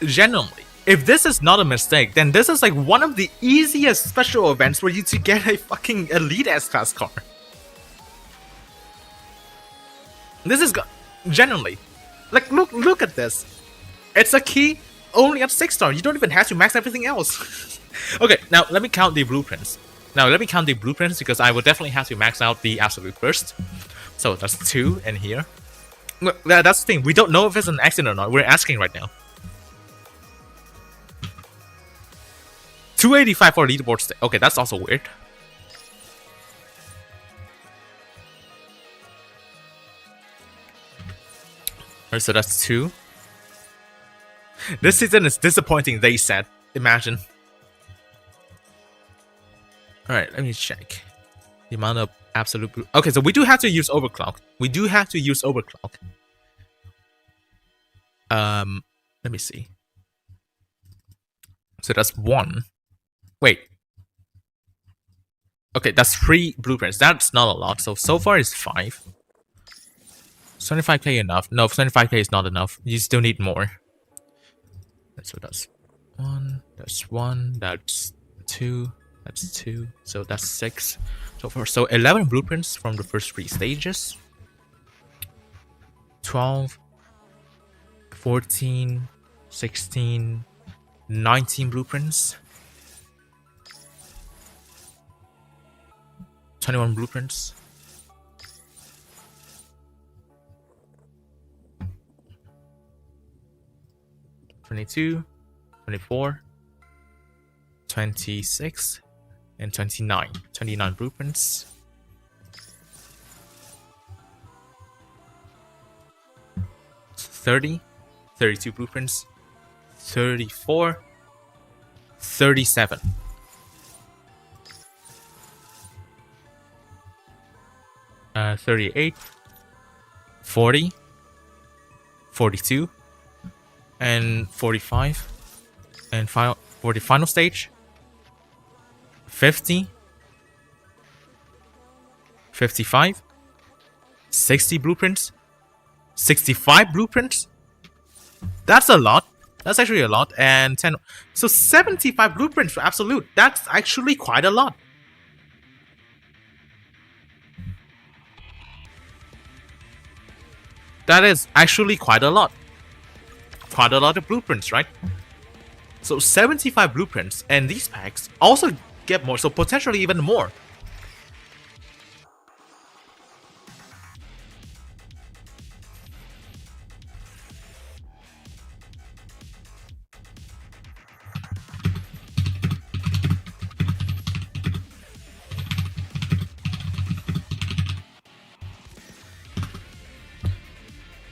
genuinely, if this is not a mistake, then this is like one of the easiest special events for you to get a fucking elite S-Class car. This is genuinely, like, look at this. It's a key only at 6-star. You don't even have to max everything else. Okay, now let me count the blueprints. Because I will definitely have to max out the Absolute first. So that's 2 in here. That's the thing. We don't know if it's an accident or not. We're asking right now. 285 for leaderboard state. Okay, that's also weird. Alright, so that's 2. This season is disappointing, they said. Imagine. Alright, let me check. The amount of Absolute... Okay, so we do have to use overclock. Let me see. So that's 1. Wait. Okay, that's 3 blueprints. That's not a lot. So far it's 5. 75k enough? No, 75k is not enough. You still need more. So that's 1. That's 1. That's 2. That's 2. So that's 6. So 11 blueprints from the first 3 stages. 12. 14, 16, 19 blueprints, 21 blueprints, 22, 24, 26, and 29. 29 blueprints. 30, 32 blueprints. 34, 37. 38, 40, 42, and 45, and for the final stage, 50, 55, 60 blueprints, 65 blueprints. That's a lot. That's actually a lot. And 10, so 75 blueprints for Absolute. That's actually quite a lot. That is actually quite a lot. Quite a lot of blueprints, right? So 75 blueprints, and these packs also get more, so potentially even more.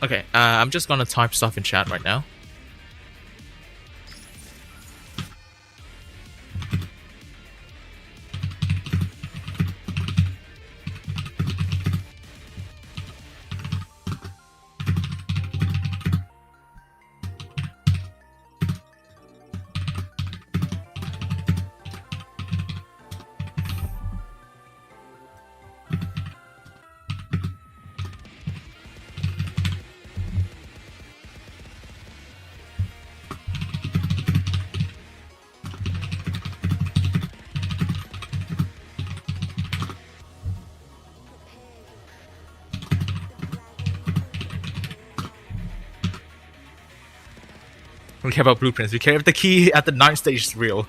Okay, I'm just gonna type stuff in chat right now. We care about blueprints. We care if the key at the 9th stage is real.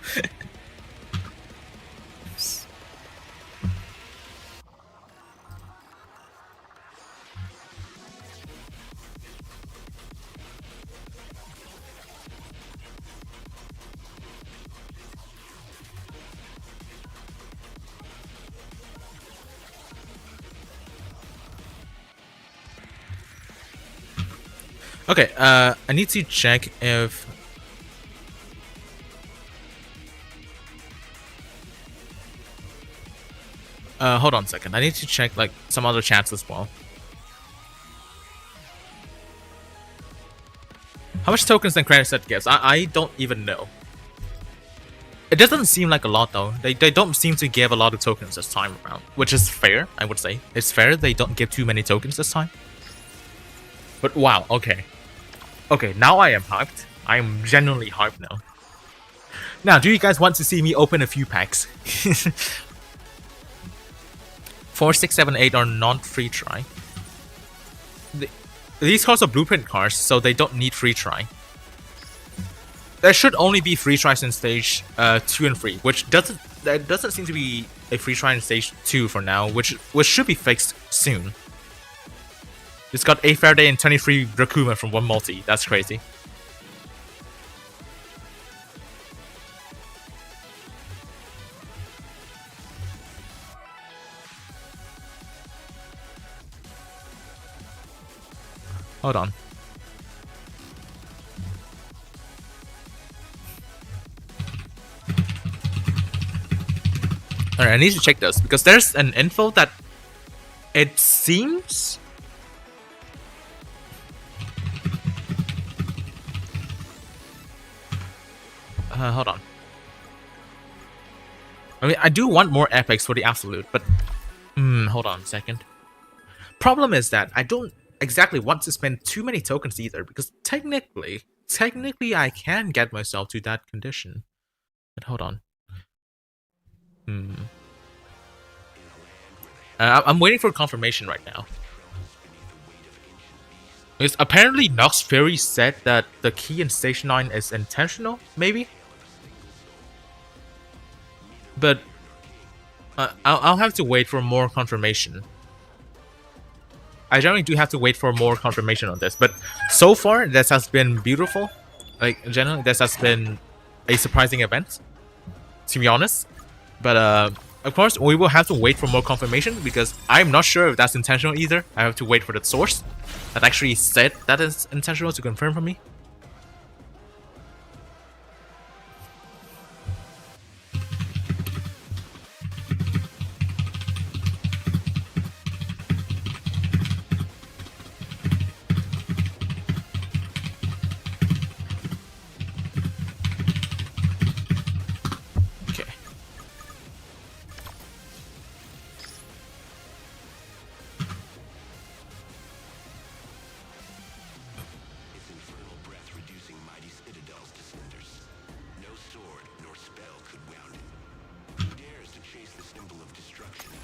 Okay, I need to check if... hold on a second. I need to check like some other chats as well. How much tokens than credit set gives? I don't even know. It doesn't seem like a lot though. They don't seem to give a lot of tokens this time around, which is fair, I would say. It's fair they don't give too many tokens this time. But wow, okay. Okay, now I am hyped. I am genuinely hyped now. Now, do you guys want to see me open a few packs? 4, 6, 7, 8 are not free try. These cards are blueprint cards, so they don't need free try. There should only be free tries in stage 2 and 3, which doesn't seem to be a free try in stage 2 for now, which should be fixed soon. It's got 8 Faraday and 23 Rakuma from one multi. That's crazy. Hold on. Alright, I need to check this because there's an info that it seems... hold on. I mean, I do want more epics for the Absolute, but... hold on a second. Problem is that I don't exactly want to spend too many tokens either, because technically I can get myself to that condition. But hold on. I'm waiting for confirmation right now. Because apparently Nox Fury said that the key in Stage 9 is intentional, maybe? But I'll have to wait for more confirmation. I generally do have to wait for more confirmation on this, but so far this has been beautiful. Like generally, this has been a surprising event, to be honest. But of course, we will have to wait for more confirmation because I'm not sure if that's intentional either. I have to wait for the source that actually said that is intentional to confirm for me.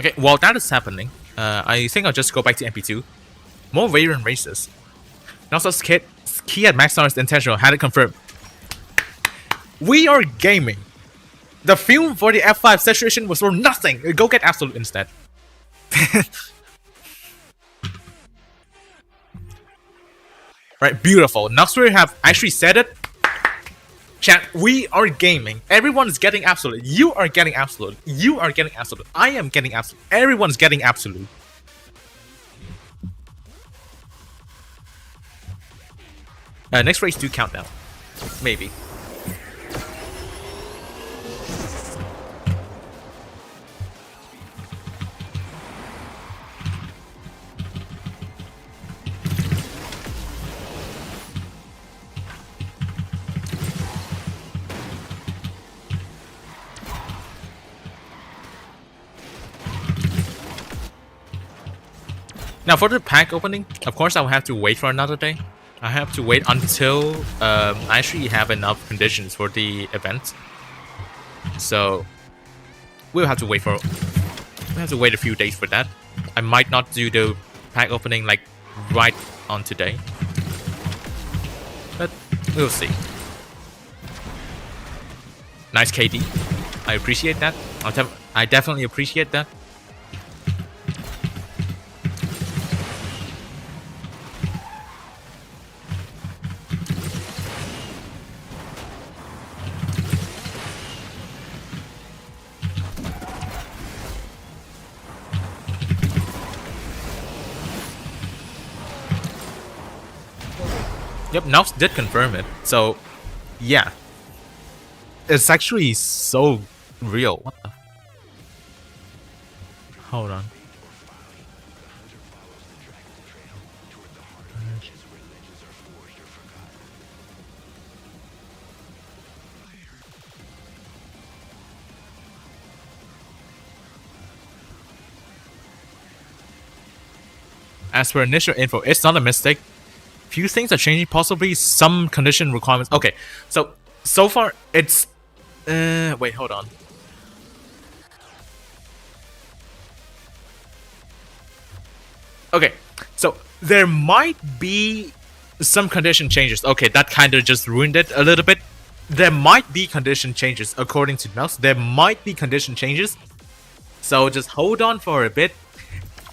Okay, while that is happening, I think I'll just go back to MP2. More Variant races. Nelson's key at Max is intentional, had it confirmed. We are gaming. The film for the F5 saturation was for nothing. Go get Absolute instead. Right, beautiful. Nuxbury have actually said it. Chat, we are gaming. Everyone is getting Absolute. You are getting Absolute. You are getting Absolute. I am getting Absolute. Everyone's getting Absolute. Next race do countdown. Maybe. Now for the pack opening, of course I will have to wait for another day. I have to wait until I actually have enough conditions for the event. So we'll have to wait a few days for that. I might not do the pack opening like right on today, but we'll see. Nice KD. I appreciate that. I definitely appreciate that. Yep, Nox did confirm it. So, yeah. It's actually so real. What the? Hold on. As for initial info, it's not a mistake. Few things are changing, possibly some condition requirements. Okay, so far it's wait, hold on. Okay, so there might be some condition changes. Okay, that kind of just ruined it a little bit. There might be condition changes according to Nels. There might be condition changes. So just hold on for a bit.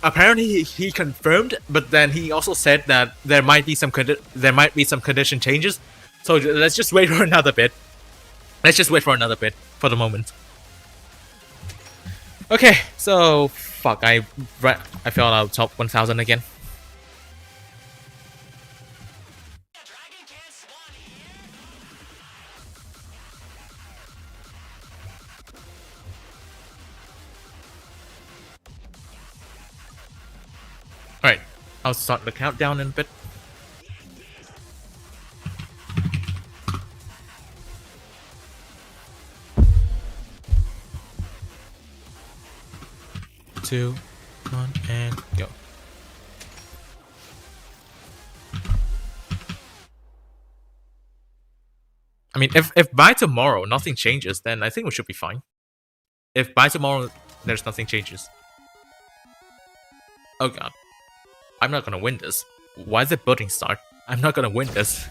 Apparently he confirmed, but then he also said that there might be some condition changes. So let's just wait for another bit. Let's just wait for another bit for the moment. Okay, so fuck, I fell out of top 1000 again. Alright, I'll start the countdown in a bit. Two, one, and go. I mean, if by tomorrow nothing changes, then I think we should be fine. If by tomorrow there's nothing changes. Oh god. I'm not gonna win this. Why is it building start? I'm not gonna win this.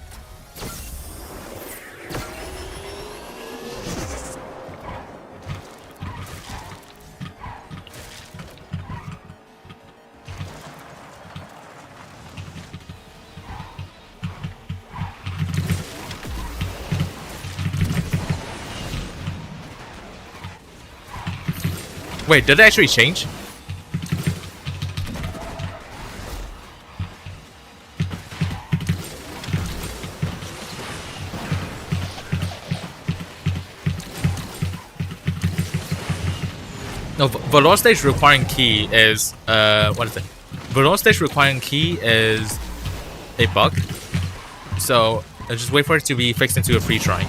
Wait, did it actually change? No, Valor stage requiring key is what is it? Valor stage requiring key is a bug. So just wait for it to be fixed into a free try.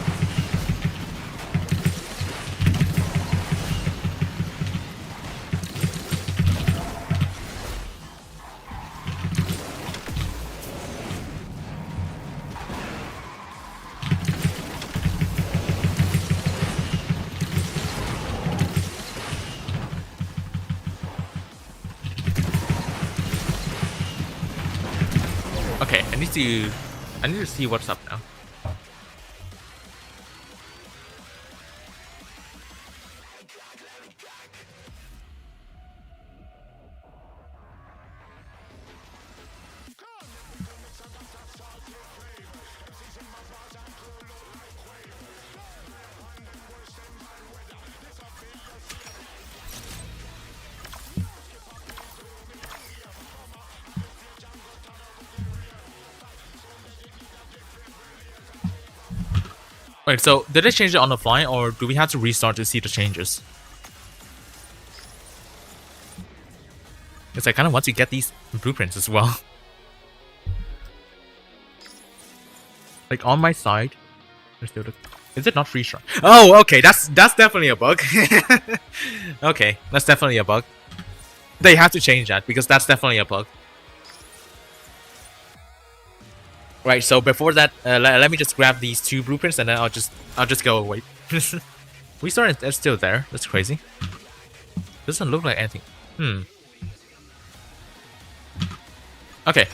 Okay, I need to see what's up now. Wait, so did it change it on the fly, or do we have to restart to see the changes? Because I kind of want to get these blueprints as well. Like on my side, there's still the... Is it not free try? Oh, okay, that's definitely a bug. Okay, that's definitely a bug. They have to change that because that's definitely a bug. Right, so before that, let me just grab these two blueprints and then I'll just go away. Restart is still there. That's crazy. Doesn't look like anything. Okay,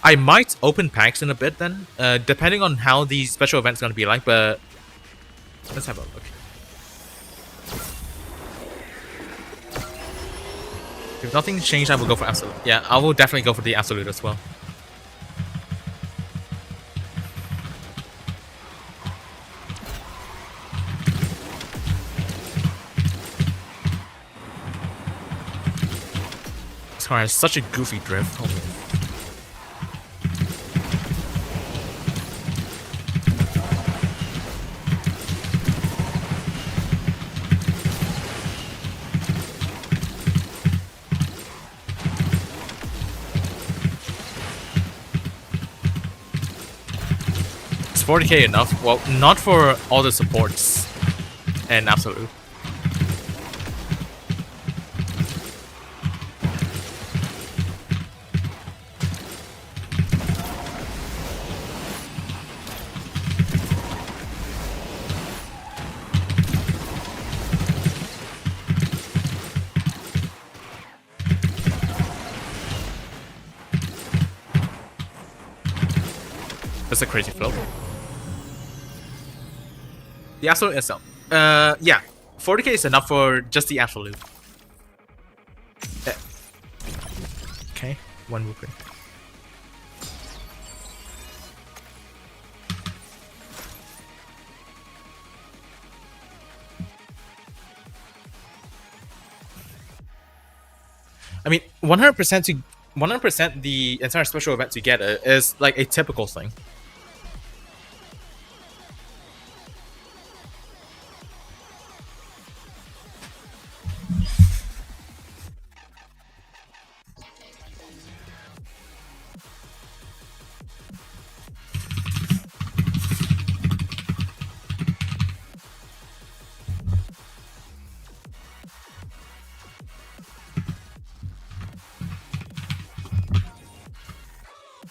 I might open packs in a bit then, depending on how the special event's gonna be like. But let's have a look. If nothing changed, I will go for Absolute. Yeah, I will definitely go for the Absolute as well. This car has such a goofy drift. Oh, man. Is 40k enough? Well, not for all the supports and Absolute. That's a crazy flow. The Absolute itself. Yeah. 40k is enough for just the Absolute. Okay, one blueprint. I mean, 100% the entire special event together is like a typical thing.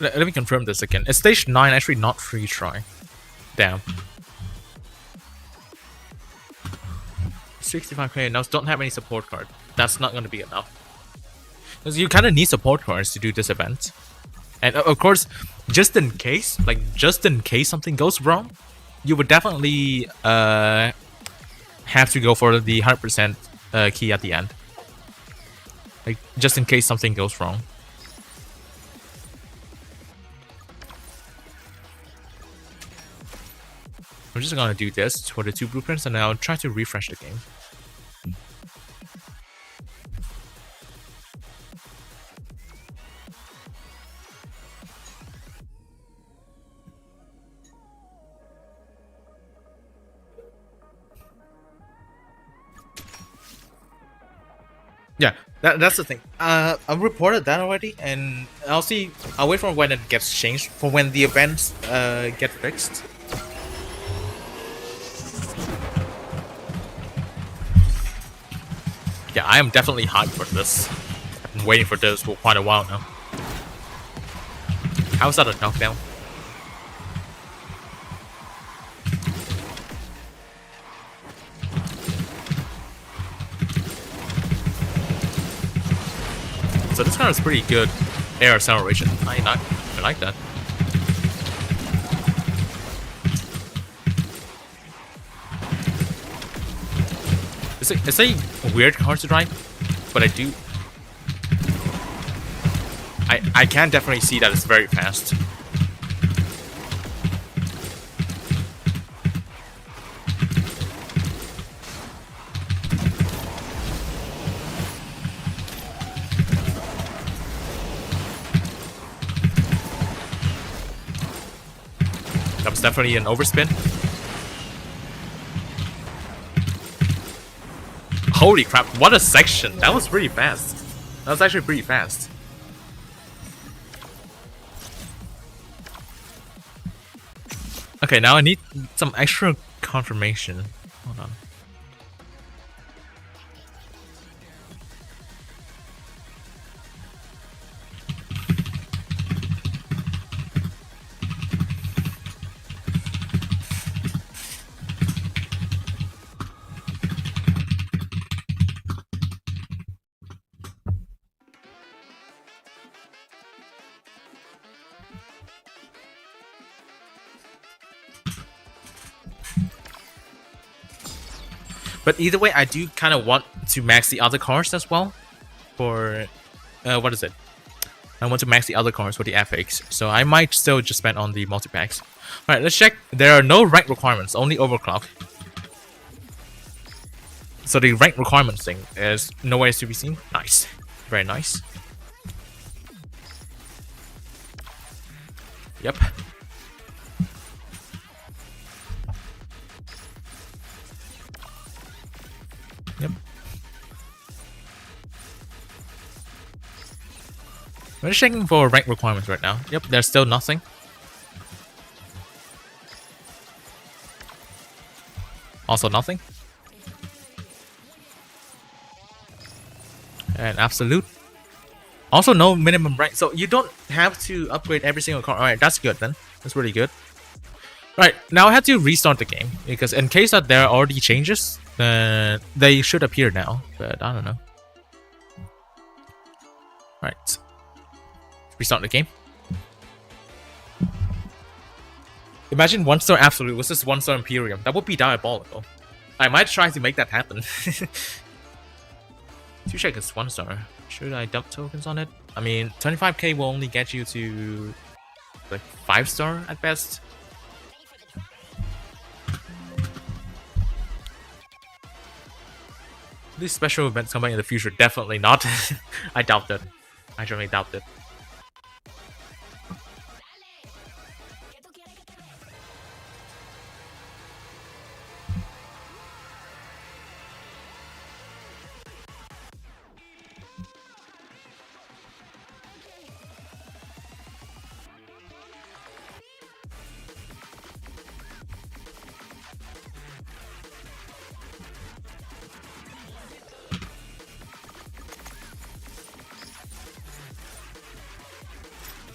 Let me confirm this again. Is stage 9 actually not free try? Damn. 65k now don't have any support card. That's not going to be enough. Because you kind of need support cards to do this event. And of course, just in case something goes wrong, you would definitely have to go for the 100% key at the end. Like, just in case something goes wrong. I'm just gonna do this for the two blueprints and I'll try to refresh the game. Yeah, that's the thing. I've reported that already, and I'll see. I'll wait for when it gets changed, for when the events get fixed. Yeah, I am definitely hyped for this. I've been waiting for this for quite a while now. How's that a knockdown? So this card is pretty good air acceleration. I like that. It's a weird card to drive, but I can definitely see that it's very fast. That was definitely an overspin. Holy crap, what a section! That was pretty fast. That was actually pretty fast. Okay, now I need some extra confirmation. Hold on. But either way, I do kind of want to max the other cards as well. For what is it? I want to max the other cards for the epics, so I might still just spend on the multi-packs. Alright, let's check. There are no rank requirements, only overclock. So the rank requirements thing is nowhere to be seen. Nice. Very nice. Yep. Yep. We're just checking for rank requirements right now. Yep, there's still nothing. Also nothing. And Absolute. Also no minimum rank. So you don't have to upgrade every single card. Alright, that's good then. That's really good. Right, now I have to restart the game. Because in case that there are already changes, they should appear now. But I don't know. Right. Restart the game. Imagine 1-star Absolute versus 1-star Imperium. That would be diabolical. I might try to make that happen. 2 check is 1-star. Should I dump tokens on it? I mean, 25k will only get you to like 5-star at best. These special events coming in the future, definitely not. I doubt it. I generally doubt it.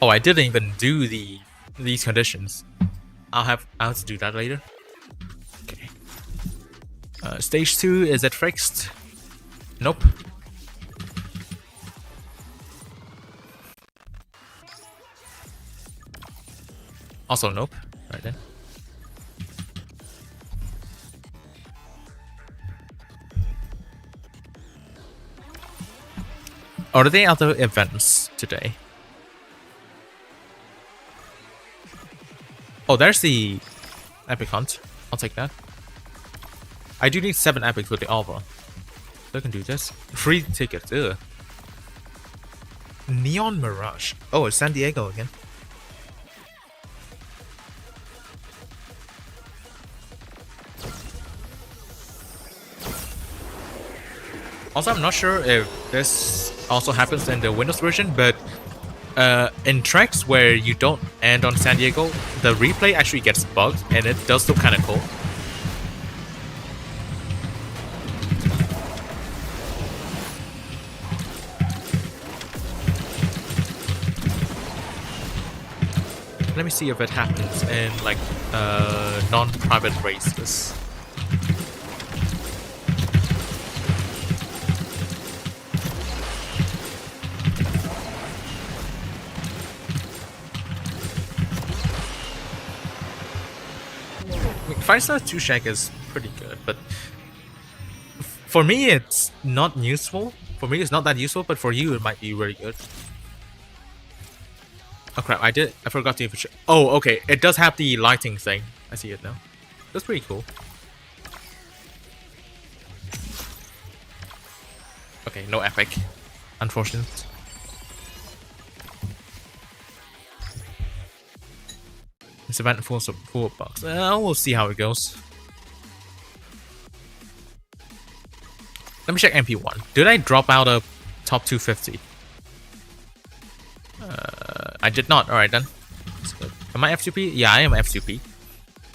Oh, I didn't even do these conditions. I'll have to do that later. Okay. Stage 2, is it fixed? Nope. Also nope. Right then. Are there other events today? Oh, there's the epic hunt. I'll take that. I do need 7 epics with the Alva. So I can do this. Free tickets. Ugh. Neon Mirage. Oh, it's San Diego again. Also, I'm not sure if this also happens in the Windows version, but in tracks where you don't end on San Diego, the replay actually gets bugged, and it does look kind of cool. Let me see if it happens in like non-private races. I mean, 5-star 2 shack is pretty good, but for me it's not useful. For me it's not that useful, but for you it might be really good. Oh crap, I forgot to... Oh, okay, it does have the lighting thing. I see it now. That's pretty cool. Okay, no epic. Unfortunate. This event full of bugs. We'll see how it goes. Let me check MP1. Did I drop out of top 250? I did not. Alright then. Am I F2P? Yeah, I am F2P.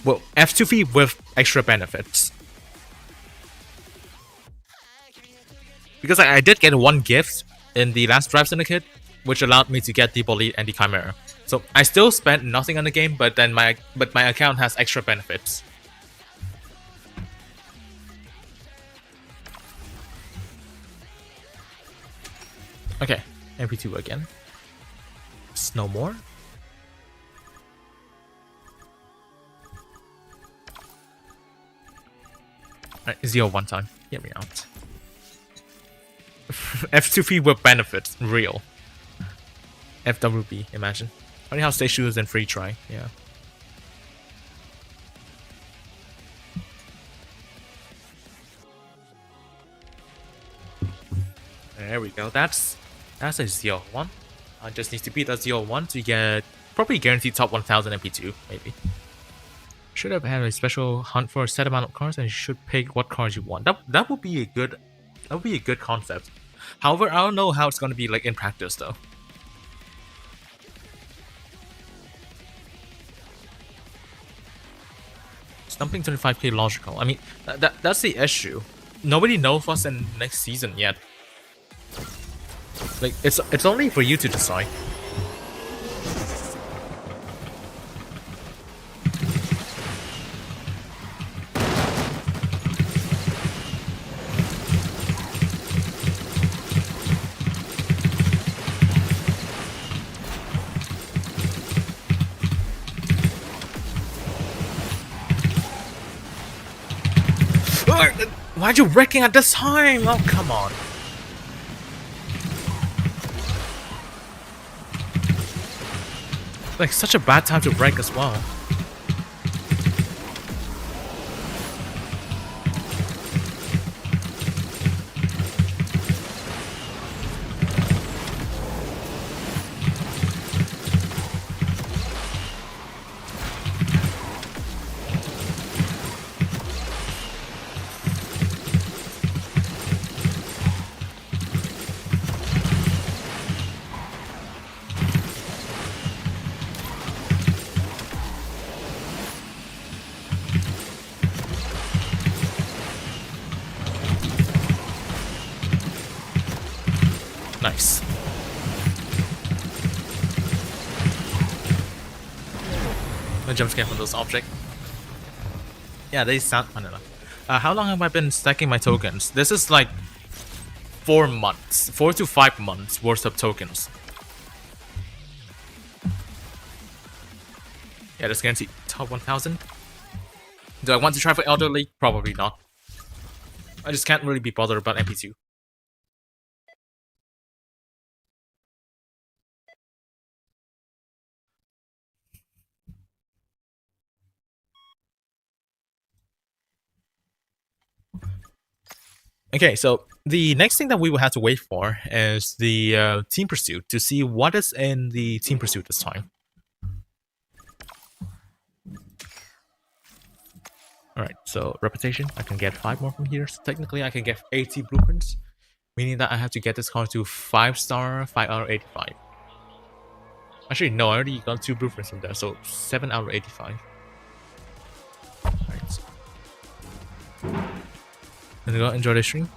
Well, F2P with extra benefits. Because I did get one gift in the last Drive Syndicate, which allowed me to get the Bolide and the Chimera. So I still spent nothing on the game, but then my account has extra benefits. Okay, MP2 again. No more. Alright, 0 time. Hear me out. F2P with benefits, real. FWB, imagine. Funny how stage shooters and free try, yeah. There we go. That's a 0-1. I just need to beat that 0-1 to get probably guaranteed top 1000 MP2, maybe. Should have had a special hunt for a set amount of cards, and you should pick what cards you want. That would be a good concept. However, I don't know how it's gonna be like in practice though. Stumping 25k logical. I mean, that's the issue. Nobody knows what's in next season yet. Like, it's only for you to decide. Why'd you wrecking at this time? Oh, come on. Like, such a bad time to wreck as well. Nice. No jump scare from those objects. Yeah, they sound fun enough. How long have I been stacking my tokens? This is like 4 months. 4 to 5 months worth of tokens. Yeah, that's guaranteed top 1000. Do I want to try for Elderly? Probably not. I just can't really be bothered about MP2. Okay, so the next thing that we will have to wait for is the Team Pursuit to see what is in the Team Pursuit this time. Alright, so Reputation, I can get 5 more from here, so technically I can get 80 blueprints. meaning that I have to get this card to 5-star, 5 out of 85. Actually, no, I already got 2 blueprints from there, so 7 out of 85. Alright. And you enjoy the stream.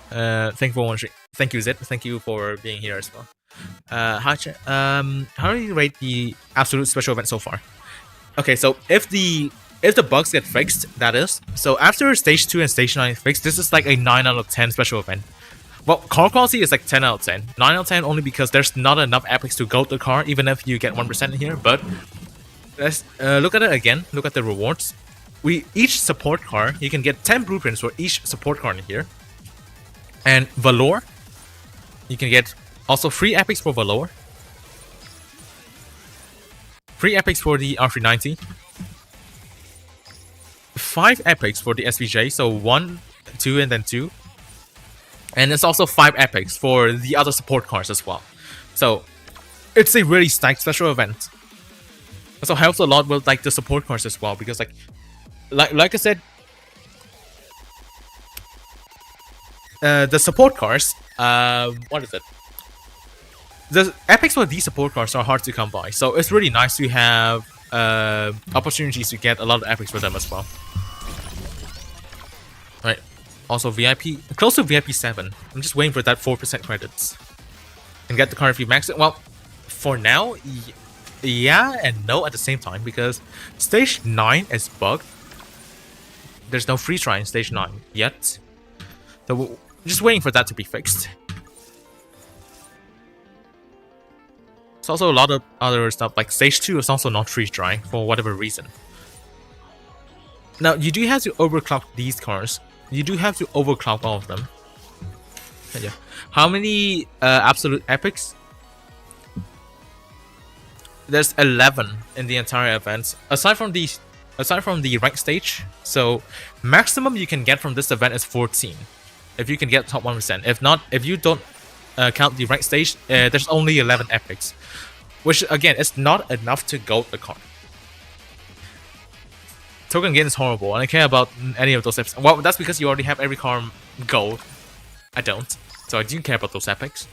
Thank you for watching. Thank you, Zed. Thank you for being here as well. Hi, chat. How do you rate the Absolute special event so far? Okay, so if the bugs get fixed, that is. So after stage 2 and stage 9 is fixed, this is like a 9 out of 10 special event. Well, car quality is like 10 out of 10. 9 out of 10 only because there's not enough epics to gold the car, even if you get 1% in here. But let's look at it again. Look at the rewards. Each support car, you can get 10 blueprints for each support car in here. And Valor, you can get also 3 epics for Valor. 3 epics for the R390. 5 epics for the SVJ, so 1, 2, and then 2. And there's also 5 epics for the other support cars as well. So it's a really stacked special event. Also helps a lot with like the support cars as well, because like I said, the support cars, what is it? The epics for these support cars are hard to come by, so it's really nice to have opportunities to get a lot of epics for them as well. Right. Also VIP, close to VIP 7. I'm just waiting for that 4% credits. And get the card if you max it. Well, for now, yeah and no at the same time, because stage 9 is bugged. There's no free try in stage 9 yet. So we're just waiting for that to be fixed. There's also a lot of other stuff, like stage 2 is also not free try for whatever reason. Now, you do have to overclock these cars. You do have to overclock all of them. Yeah. How many absolute epics? There's 11 in the entire event. Aside from the rank stage, so maximum you can get from this event is 14. If you can get top 1%. If not, if you don't count the rank stage, there's only 11 epics, which again is not enough to gold the card. Token gain is horrible. I don't care about any of those epics. Well, that's because you already have every card gold. I don't, so I do care about those epics.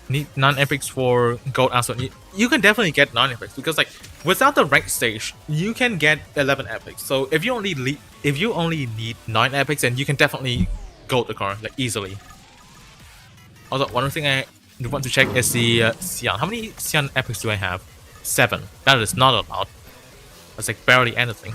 Need 9 epics for gold Asphalt. You can definitely get 9 epics, because like without the rank stage, you can get 11 epics. So if you only need 9 epics, then you can definitely gold the car like easily. Also, one thing I want to check is the Xian. How many Xian epics do I have? 7. That is not a lot. That's like barely anything.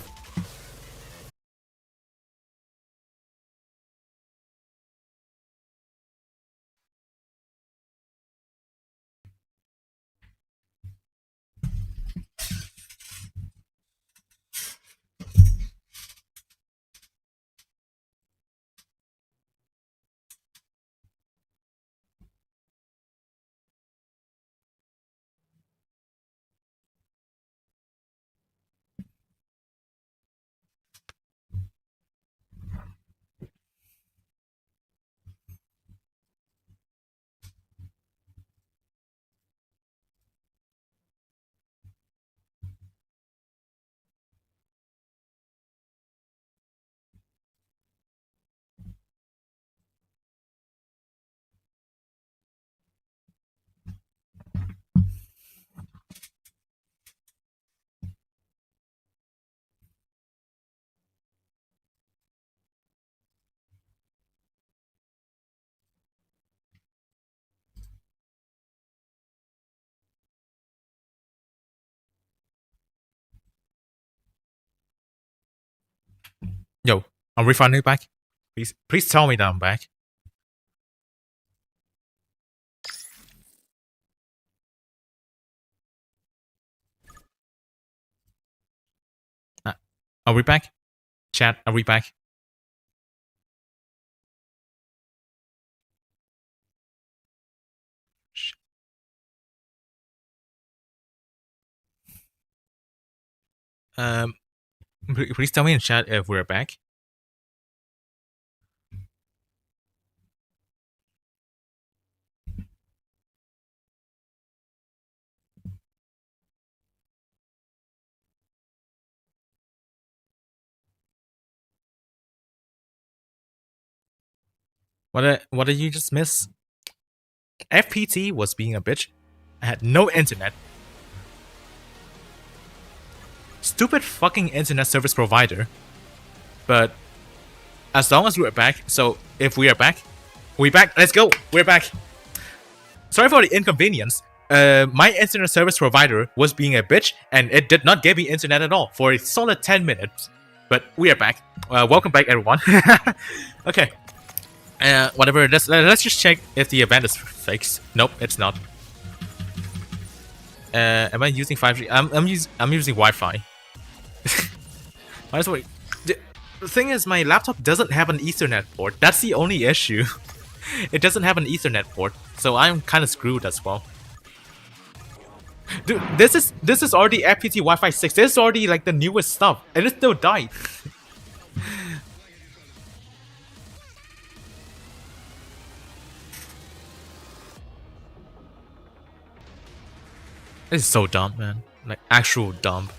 Yo, are we finally back? Please tell me that I'm back. Are we back? Chat, are we back? Please tell me in chat if we're back. What did you just miss? FPT was being a bitch. I had no internet. Stupid fucking internet service provider. But as long as we're back, so if we are back, we're back. Let's go. We're back. Sorry for the inconvenience. My internet service provider was being a bitch, and it did not give me internet at all for a solid 10 minutes. But we are back. Welcome back, everyone. Okay. Whatever. Let's just check if the event is fixed. Nope, it's not. Am I using 5G? I'm using Wi-Fi. The thing is, my laptop doesn't have an Ethernet port. That's the only issue. It doesn't have an Ethernet port, so I'm kind of screwed as well. Dude, this is already FPT Wi-Fi 6. This is already like the newest stuff, and it still died. This is so dumb, man. Like, actual dumb.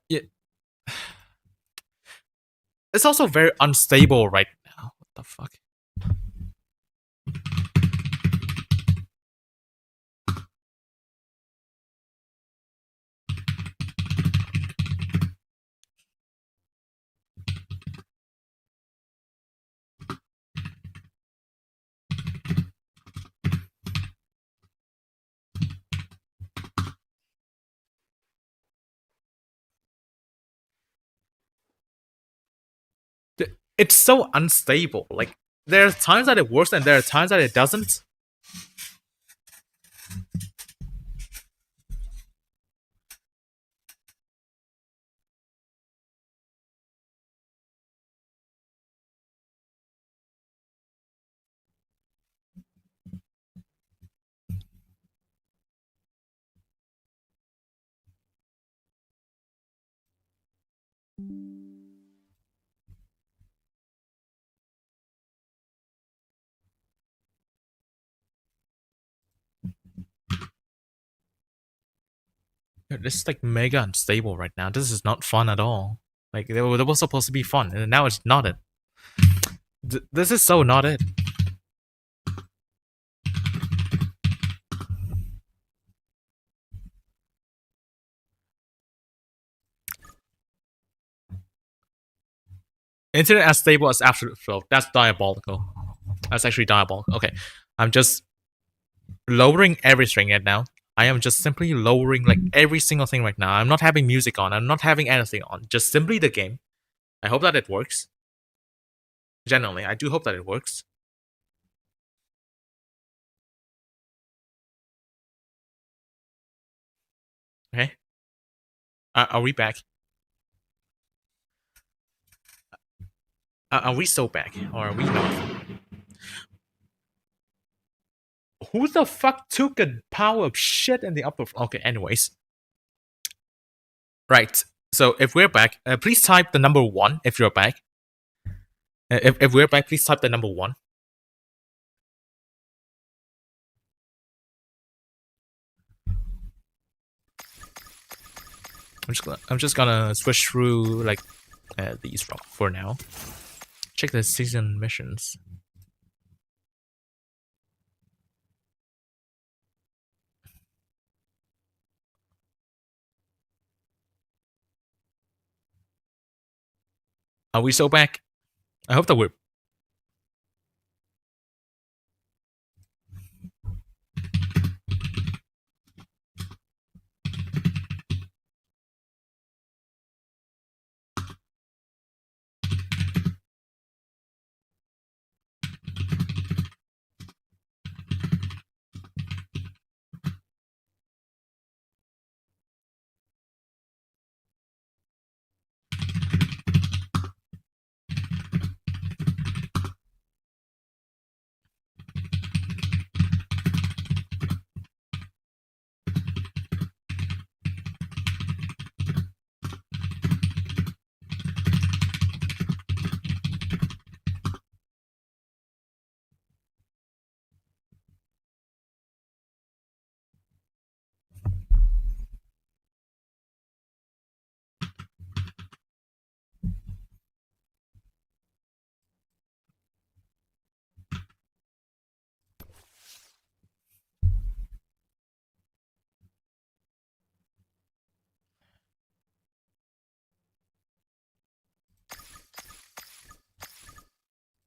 Yeah. It's also very unstable right now. What the fuck? It's so unstable. Like, there are times that it works and there are times that it doesn't. This is like mega unstable right now. This is not fun at all. Like, they were supposed to be fun, and now it's not it. This is so not it. Internet as stable as Absolute Flow. That's diabolical. That's actually diabolical. Okay, I'm just lowering everything right now. I am just simply lowering like every single thing right now. I'm not having music on. I'm not having anything on. Just simply the game. I hope that it works. Genuinely, I do hope that it works. Okay. Are we back? Are we so back? Or are we not? Who the fuck took a pile of shit in the upper... Okay, anyways. Right. So if we're back, please type the number 1 if you're back. If we're back, please type the number 1. I'm just gonna switch through like these for now. Check the season missions. Are we so back? I hope that we're...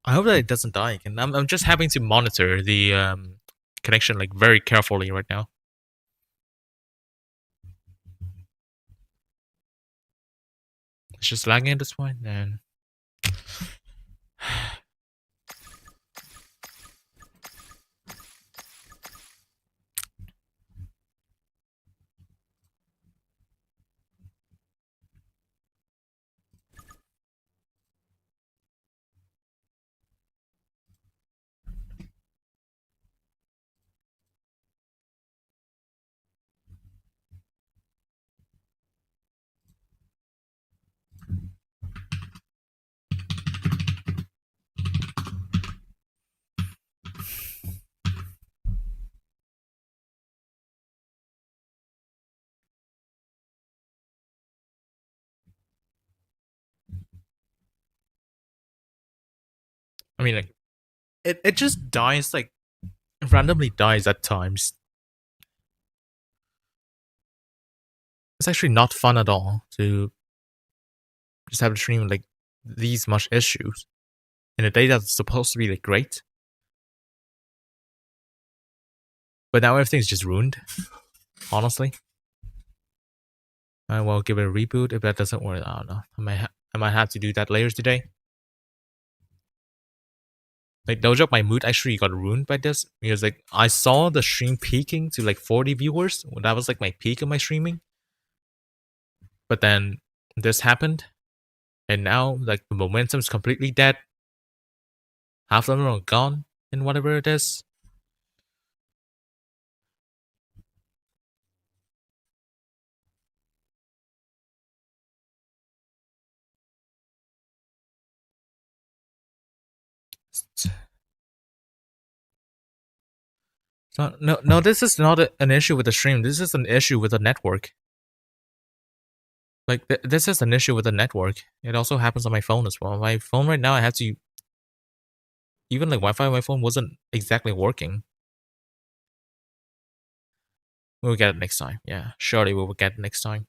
I hope that it doesn't die again. I'm just having to monitor the connection like very carefully right now. It's just lagging at this point, and I mean, like, it just dies, like, randomly dies at times. It's actually not fun at all to just have a stream like these much issues in a day that's supposed to be like great. But now everything's just ruined, honestly. I will give it a reboot if that doesn't work. I don't know. I might have to do that later today. Like, no joke, my mood actually got ruined by this because like I saw the stream peaking to like 40 viewers. That was like my peak of my streaming. But then this happened, and now like the momentum's completely dead. Half of them are gone in whatever it is. No, this is not an issue with the stream. This is an issue with the network. Like, this is an issue with the network. It also happens on my phone as well. My phone right now, I have to... Even, like, Wi-Fi on my phone wasn't exactly working. We'll get it next time. Yeah, surely we will get it next time.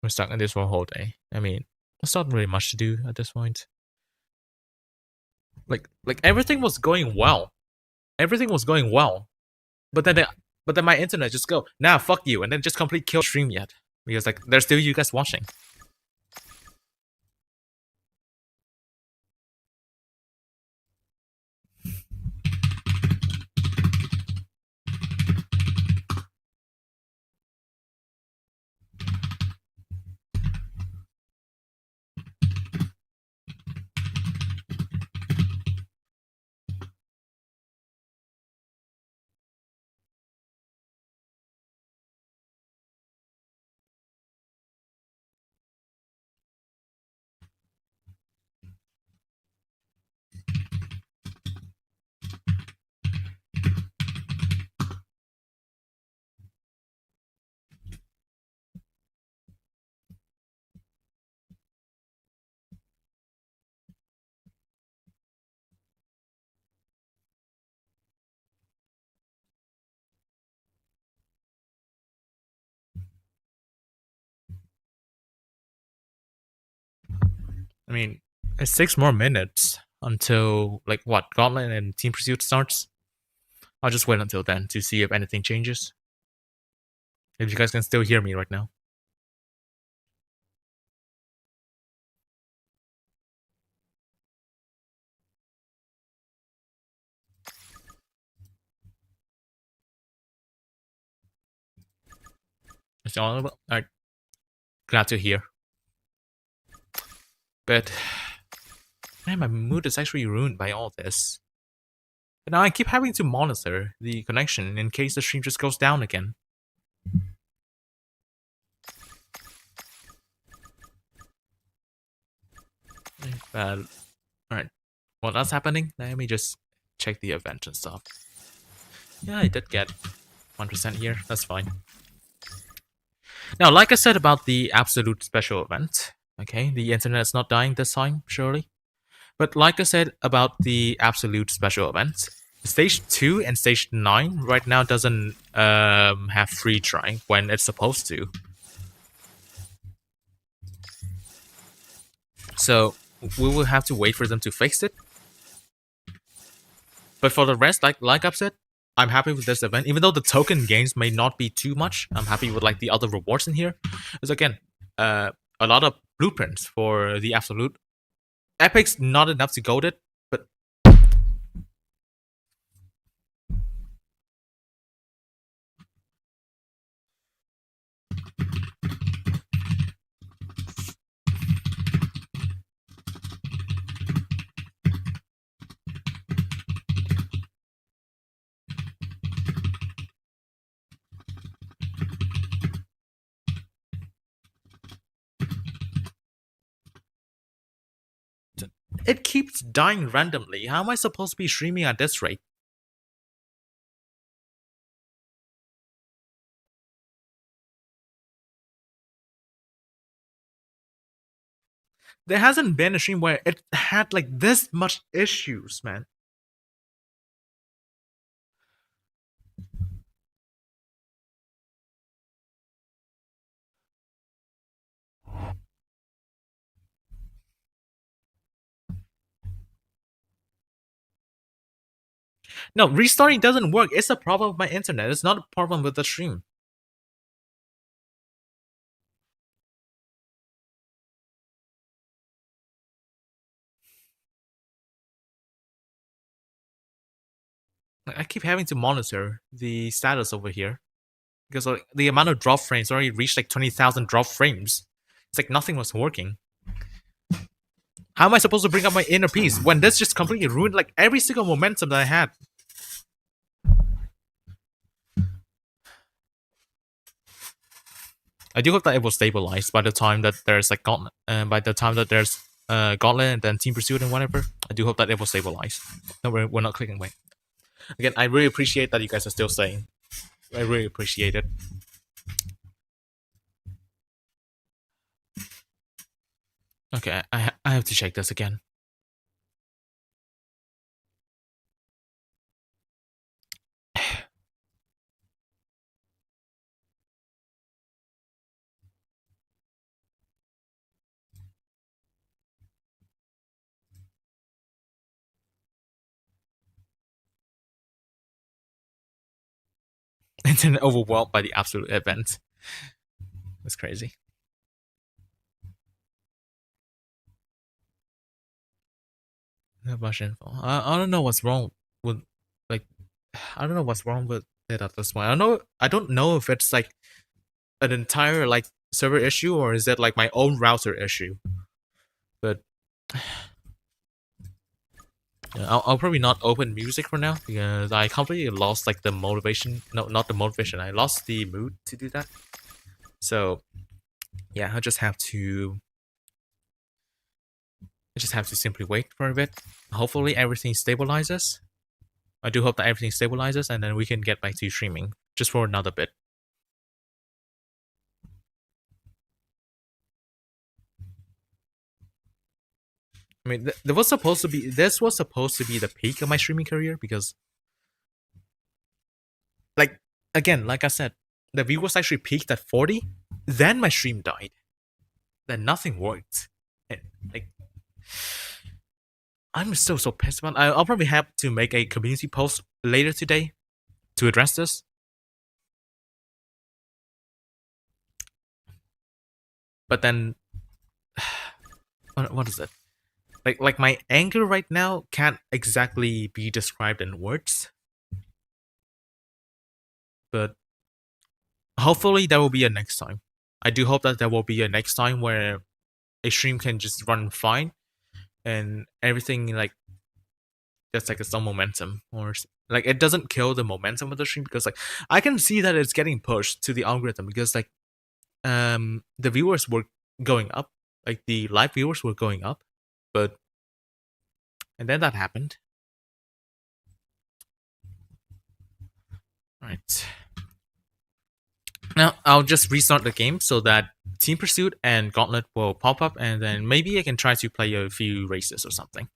We're stuck in this for a whole day. I mean, there's not really much to do at this point. Like everything was going well. Everything was going well. But then my internet just go, nah, fuck you, and then just complete kill stream yet. Because like there's still you guys watching. I mean, it's 6 more minutes until, like, what, Gauntlet and Team Pursuit starts? I'll just wait until then to see if anything changes. If you guys can still hear me right now. It's all about... Alright. Glad to hear. But... man, my mood is actually ruined by all this. And now I keep having to monitor the connection in case the stream just goes down again. Alright. While that's happening, let me just check the event and stuff. Yeah, I did get 1% here. That's fine. Now, like I said about the Absolute special event, okay, the internet's not dying this time, surely. But like I said about the Absolute special event, Stage 2 and Stage 9 right now doesn't have free try when it's supposed to. So we will have to wait for them to fix it. But for the rest, like I've said, I'm happy with this event. Even though the token gains may not be too much, I'm happy with like the other rewards in here. Because again, a lot of blueprints for the Absolute. Epic's not enough to gold it, but it keeps dying randomly. How am I supposed to be streaming at this rate? There hasn't been a stream where it had like this much issues, man. No, restarting doesn't work. It's a problem with my internet. It's not a problem with the stream. I keep having to monitor the status over here because like, the amount of drop frames already reached like 20,000 drop frames. It's like nothing was working. How am I supposed to bring up my inner peace when this just completely ruined like every single momentum that I had? I do hope that it will stabilize by the time that there's like Gauntlet, by the time that there's Gauntlet and then Team Pursuit and whatever. I do hope that it will stabilize. No, we're not clicking away. Again, I really appreciate that you guys are still staying. I really appreciate it. Okay, I have to check this again. And then overwhelmed by the absolute event. That's crazy. Not much info. I don't know what's wrong with like I don't know what's wrong with it at this point. I don't know if it's like an entire like server issue or is it like my own router issue. But yeah, I'll probably not open music for now because I completely lost like the motivation. No, not the motivation. I lost the mood to do that. So yeah, I just have to simply wait for a bit. Hopefully everything stabilizes. I do hope that everything stabilizes and then we can get back to streaming just for another bit. I mean, this was supposed to be the peak of my streaming career because, like, again, like I said, the viewers actually peaked at 40, then my stream died, then nothing worked, and like, I'm still so pissed about. I'll probably have to make a community post later today to address this. But then, what is it? Like my anger right now can't exactly be described in words. But hopefully there will be a next time. I do hope that there will be a next time where a stream can just run fine and everything like just like some momentum or like it doesn't kill the momentum of the stream because like I can see that it's getting pushed to the algorithm because like the viewers were going up, like the live viewers were going up, and then that happened. Right. Now I'll just restart the game so that Team Pursuit and Gauntlet will pop up, and then maybe I can try to play a few races or something.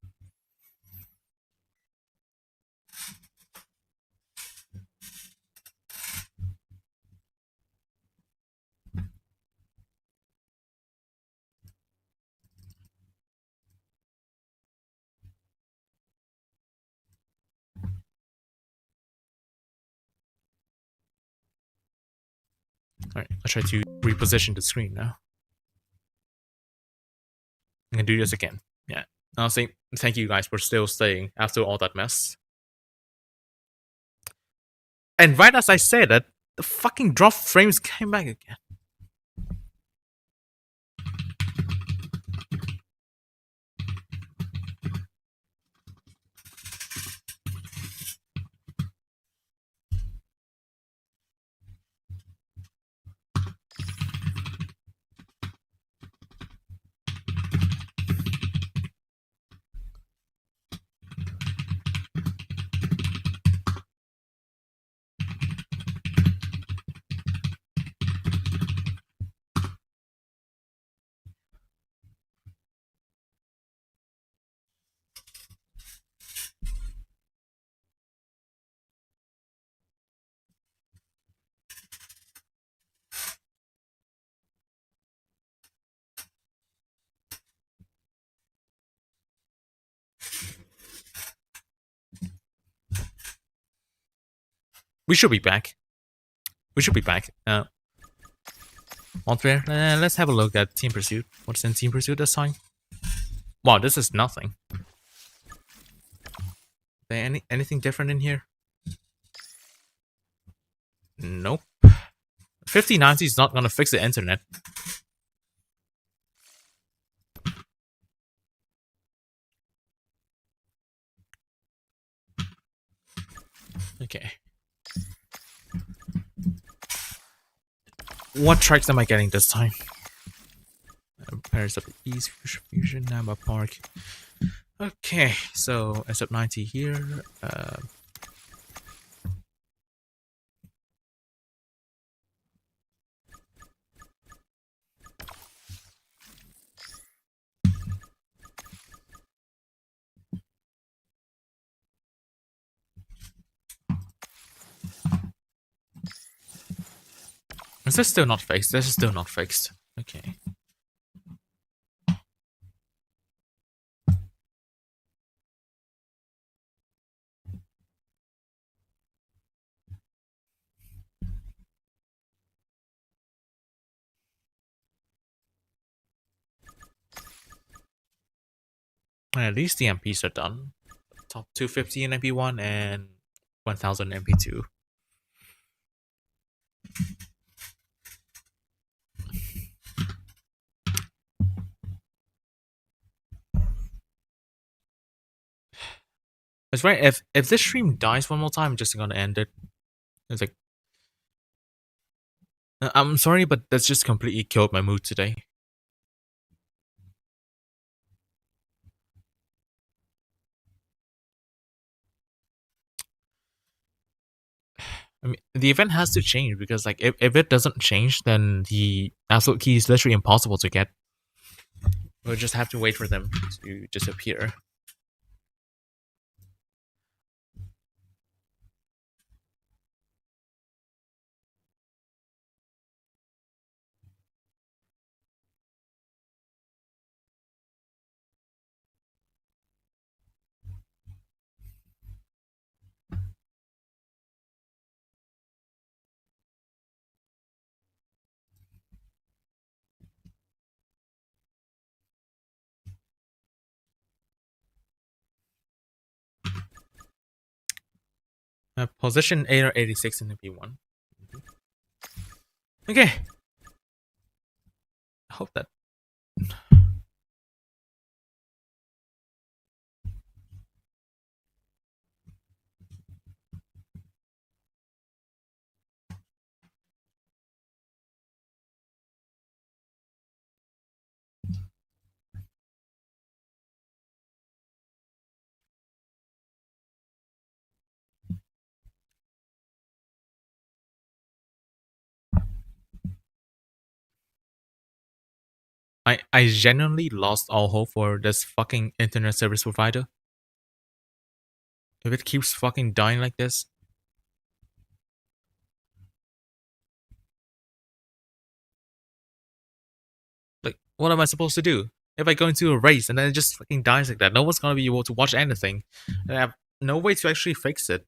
Alright, I'll try to reposition the screen now. I'm gonna do this again. Yeah. I'll say thank you guys for still staying after all that mess. And right as I said that, the fucking drop frames came back again. We should be back. We should be back. Let's have a look at Team Pursuit. What's in Team Pursuit this time? Wow, this is nothing. Is there anything different in here? Nope. 5090 is not gonna fix the internet. Okay. What tracks am I getting this time? Paris of the East, Fusion, Namba Park. Okay, so SF90 here. Is this still not fixed? This is still not fixed. Okay. At least the MPs are done. Top 250 in MP1 and 1000 in MP2. That's right. If this stream dies one more time, I'm just gonna end it. It's like, I'm sorry, but that's just completely killed my mood today. I mean, the event has to change because, like, if it doesn't change, then the absolute key is literally impossible to get. We'll just have to wait for them to disappear. Position 8 or 86 in the P1. Okay. I hope that. I genuinely lost all hope for this fucking internet service provider. If it keeps fucking dying like this. Like, what am I supposed to do? If I go into a race and then it just fucking dies like that, no one's gonna be able to watch anything. And I have no way to actually fix it.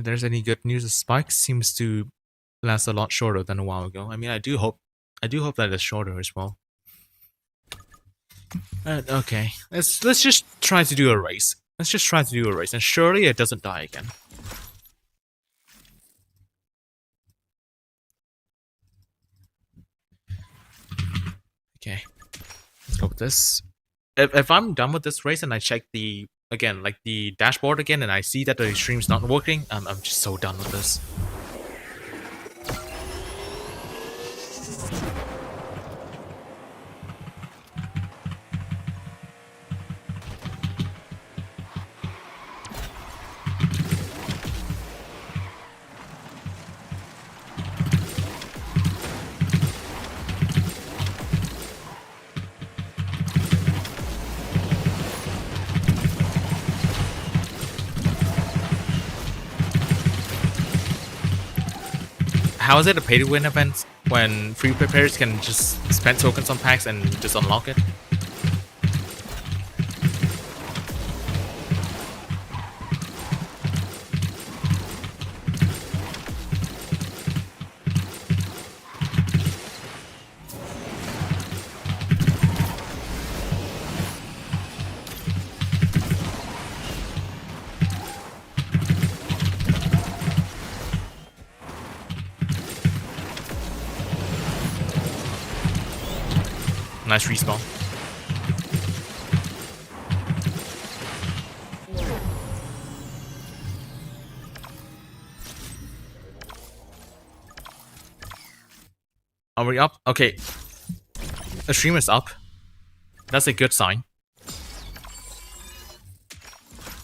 if there's any good news, the spike seems to last a lot shorter than a while ago. I mean, I do hope that it's shorter as well. Okay, let's just try to do a race. Let's just try to do a race, and surely it doesn't die again. Okay, let's go with this. If I'm done with this race and I check the dashboard again, and I see that the stream's not working, I'm just so done with this. How is it a pay-to-win event when free players can just spend tokens on packs and just unlock it? Nice respawn. Are we up? Okay. The stream is up. That's a good sign.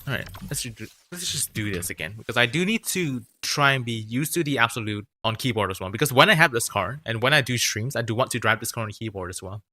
Alright, let's just do this again. Because I do need to try and be used to the Absolute on keyboard as well. Because when I have this card, and when I do streams, I do want to drive this card on keyboard as well.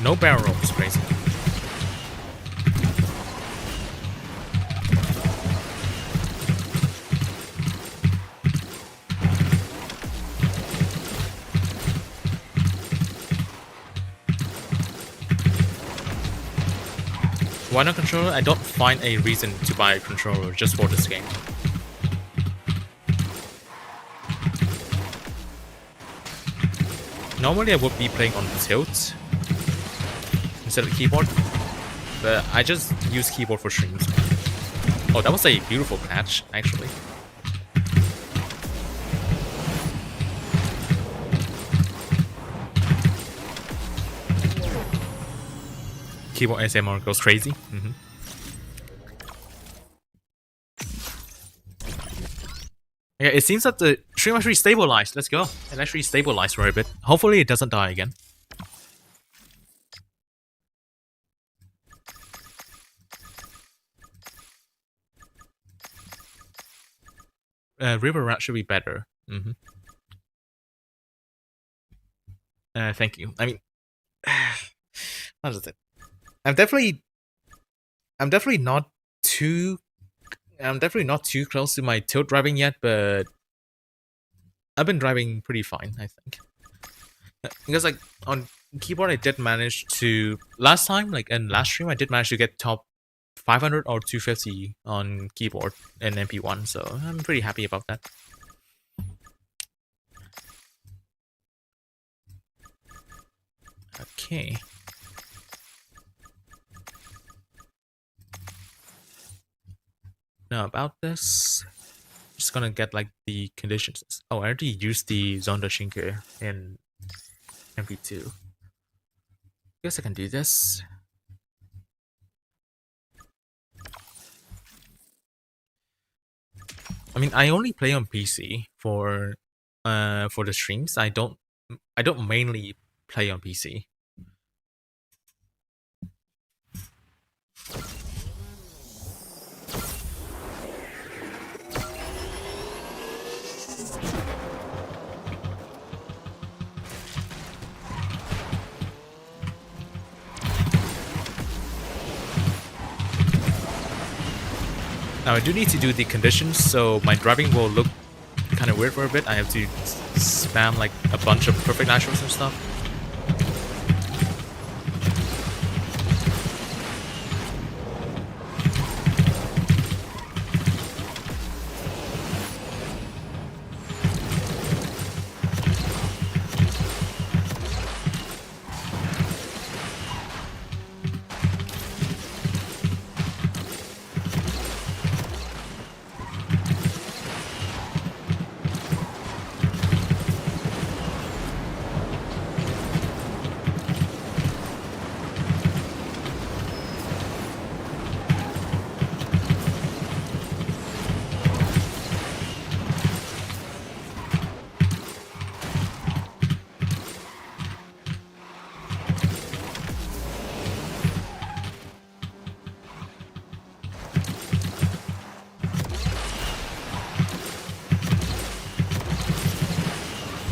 No barrel rolls, crazy. Why not controller? I don't find a reason to buy a controller just for this game. Normally I would be playing on tilt instead of keyboard, but I just use keyboard for streams. Oh, that was a beautiful patch, actually. Keyboard ASMR goes crazy. Yeah, it seems that the stream actually stabilized. Let's go. It actually stabilized for a bit. Hopefully it doesn't die again. River Rat should be better. Thank you. I mean, how is it? I'm definitely not too close to my tilt driving yet, but I've been driving pretty fine, I think. Because like on keyboard I did manage to last time, like in last stream, I did manage to get top 500 or 250 on keyboard in MP1, so I'm pretty happy about that. Okay. Now about this, just gonna get like the conditions. Oh, I already used the Sonderschinke in MP2. Guess I can do this. I mean, I only play on PC for the streams. I don't mainly play on PC. Now I do need to do the conditions, so my driving will look kind of weird for a bit. I have to spam like a bunch of perfect nitros and stuff.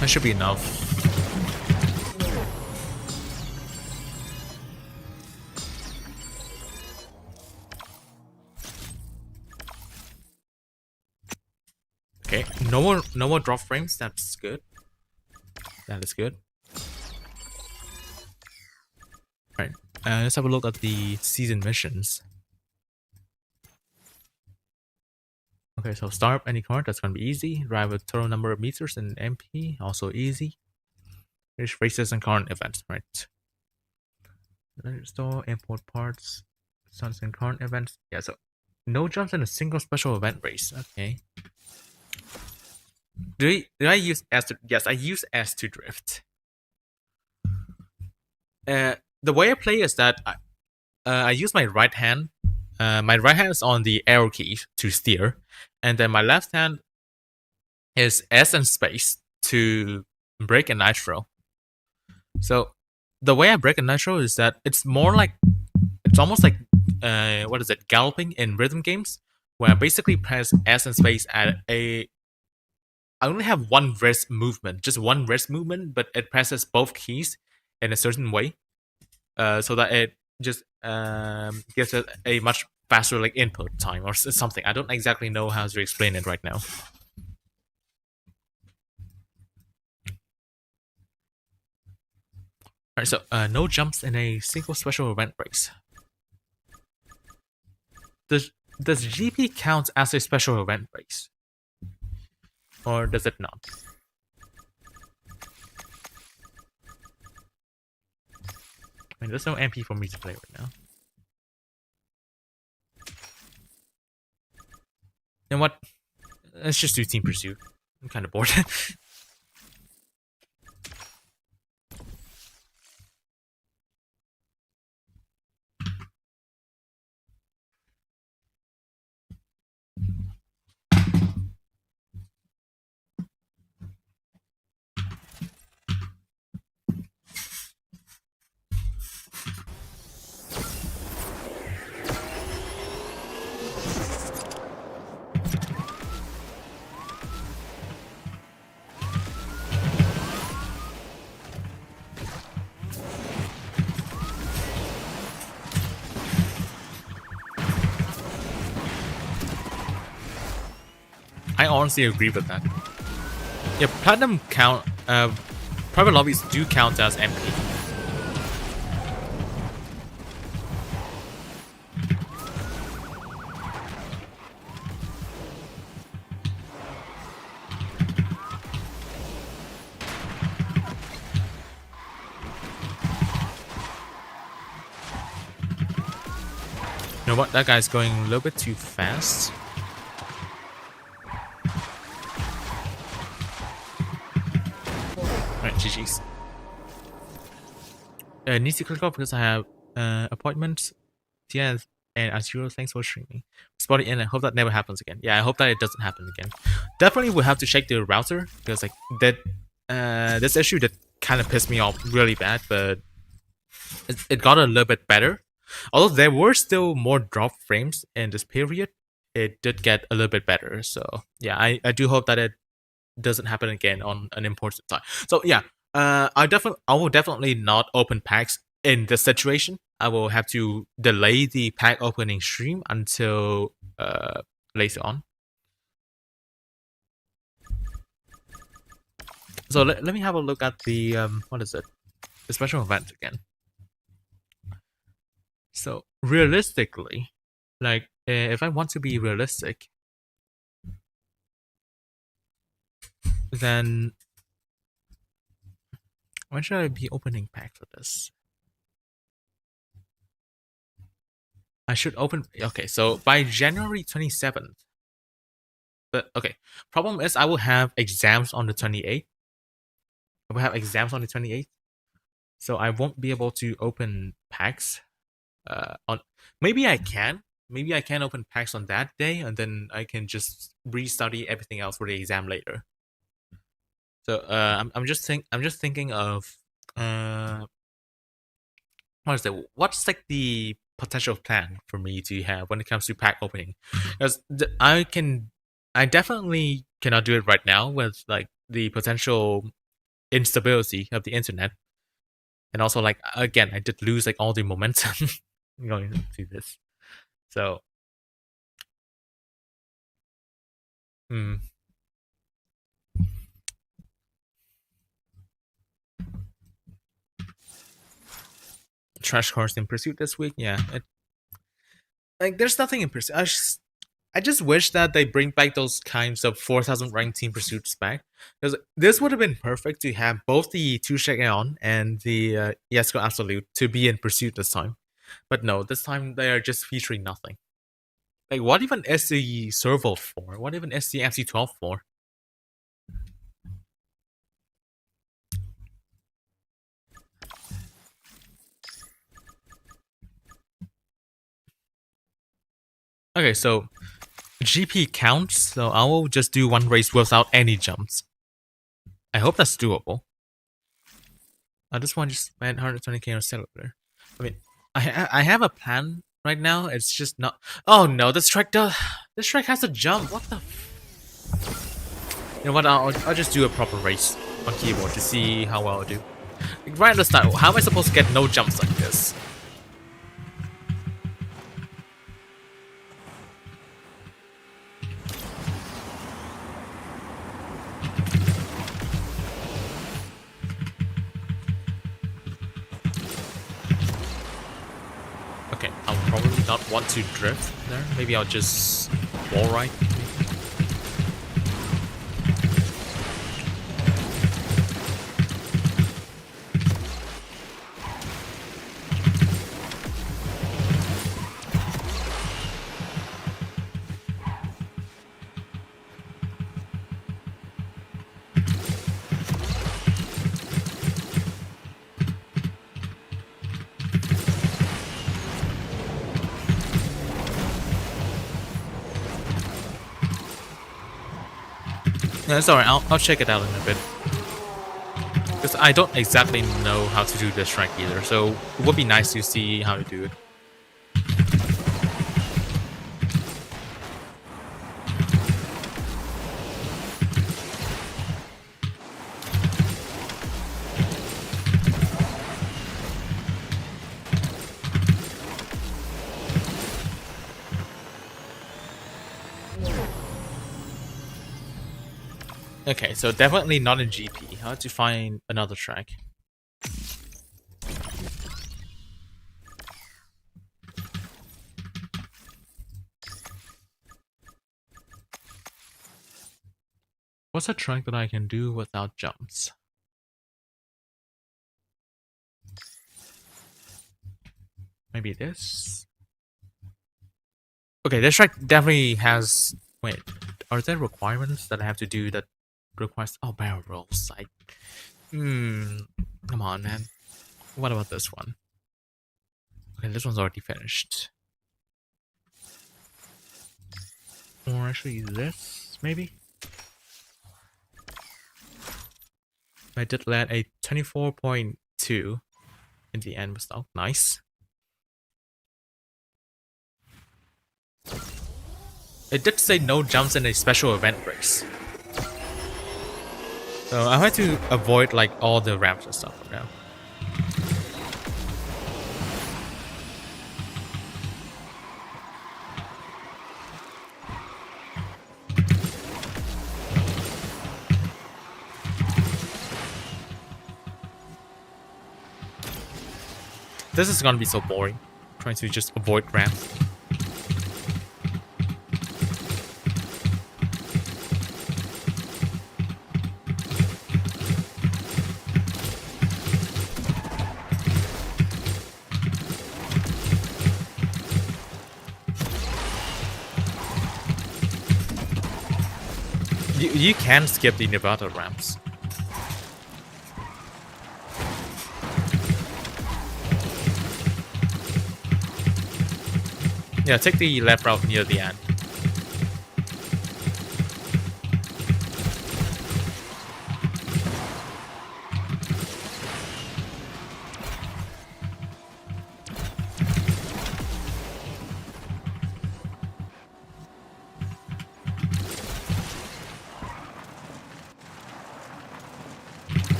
That should be enough. Okay, no more drop frames. That's good. That is good. Alright, let's have a look at the season missions. Okay, so start up any card, that's gonna be easy. Drive a total number of meters in MP, also easy. Finish races and current events, right? Store, import parts, suns and current events. Yeah, so no jumps in a single special event race. Okay. Did I use S to? Yes, I use S to drift. The way I play is that I use my right hand. My right hand is on the arrow key to steer, and then my left hand is S and space to brake and nitro. So the way I brake and nitro is that it's almost like what is it, galloping in rhythm games, where I basically press S and space at I only have one wrist movement, just one wrist movement, but it presses both keys in a certain way, so that it just gives it a much faster like input time or something. I don't exactly know how to explain it right now. Alright, so no jumps in a single special event race. Does GP count as a special event race? Or does it not? I mean, there's no MP for me to play right now. You know what? Let's just do Team Pursuit. I'm kind of bored. I honestly agree with that. Yeah, platinum count. Private lobbies do count as MP. You know what? That guy's going a little bit too fast. GG's. Need to click off because I have appointments. Yeah, and Azure, thanks for streaming. Spotty in. I hope that never happens again. Yeah, I hope that it doesn't happen again. Definitely will have to check the router because like that this issue that kind of pissed me off really bad, but it got a little bit better. Although there were still more drop frames in this period, it did get a little bit better. So yeah, I do hope that it doesn't happen again on an important time. So yeah, I will definitely not open packs in this situation. I will have to delay the pack opening stream until later on. So let me have a look at the what is it? The special event again. So realistically, like if I want to be realistic, then when should I be opening pack for this? I should open. Okay, so by January 27th. But okay, problem is I will have exams on the 28th. I will have exams on the 28th, so I won't be able to open packs. On maybe I can open packs on that day, and then I can just restudy everything else for the exam later. So I'm just thinking of what is it? What's like the potential plan for me to have when it comes to pack opening? Because I definitely cannot do it right now with like the potential instability of the internet, and also like again I did lose like all the momentum going into this. So trash course in Pursuit this week, yeah. Like there's nothing in Pursuit. I just wish that they bring back those kinds of 4,000 ranked team pursuits back, because this would have been perfect to have both the Tushek and the Jesko Absolut to be in Pursuit this time. But no, this time they are just featuring nothing. Like what even is the Servo for? What even is the MC12 for? Okay, so GP counts, so I will just do one race without any jumps. I hope that's doable. I just want to spend 120k on cellular. I mean, I have a plan right now. It's just not. Oh no, this track has a jump. What the? You know what? I'll just do a proper race on keyboard to see how well I do. Like, right at the start, how am I supposed to get no jumps like this? Okay, I'll probably not want to drift there. Maybe I'll just wall ride. No, it's alright, I'll check it out in a bit. Because I don't exactly know how to do this track either, so it would be nice to see how to do it. Okay, so definitely not in GP. How to find another track? What's a track that I can do without jumps? Maybe this? Okay, this track definitely has... Wait, are there requirements that I have to do that requires... Oh, barrel rolls. Come on, man. What about this one? Okay, this one's already finished. Or actually this, maybe? I did land a 24.2 in the end, but nice. It did say no jumps in a special event race. So I had to avoid like all the ramps and stuff for now. This is gonna be so boring. Trying to just avoid ramps. You can skip the Nevada ramps. Yeah, take the left route near the end.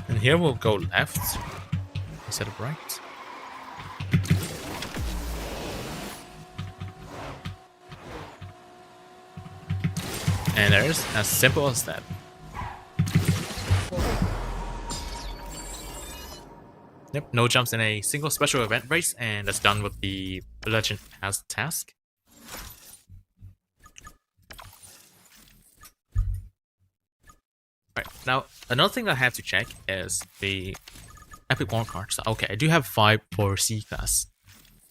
And here we'll go left instead of right. And there's as simple as that. Yep, no jumps in a single special event race, and that's done with the Legend as task. Right, now another thing I have to check is the epic wall cards. Okay, I do have 5 for C class.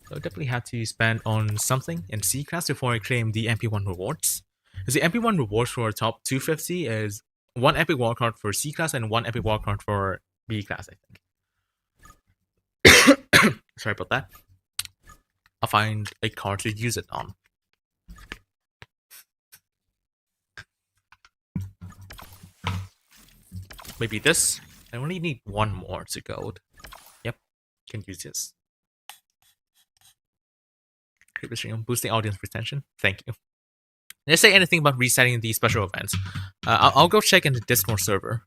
So I definitely have to spend on something in C class before I claim the MP1 rewards. Because the MP1 rewards for top 250 is 1 epic wildcard for C class and 1 epic wildcard for B class, I think. Sorry about that. I'll find a card to use it on. Maybe this. I only need 1 more to gold. Yep, can use this. LIVESTREAM, boosting audience retention. Thank you. Did I say anything about resetting these special events? I'll go check in the Discord server.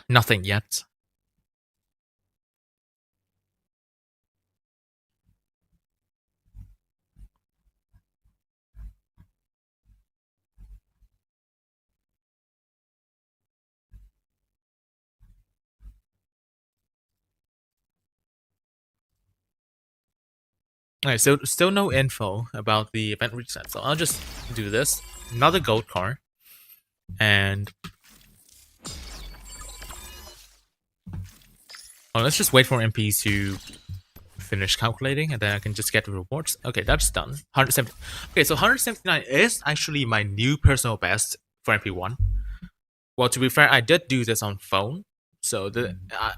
Nothing yet. Alright, so still no info about the event reset, so I'll just do this. Another gold card. And well, let's just wait for MP to finish calculating, and then I can just get the rewards. Okay, that's done. 170. Okay, so 179 is actually my new personal best for MP1. Well, to be fair, I did do this on phone. So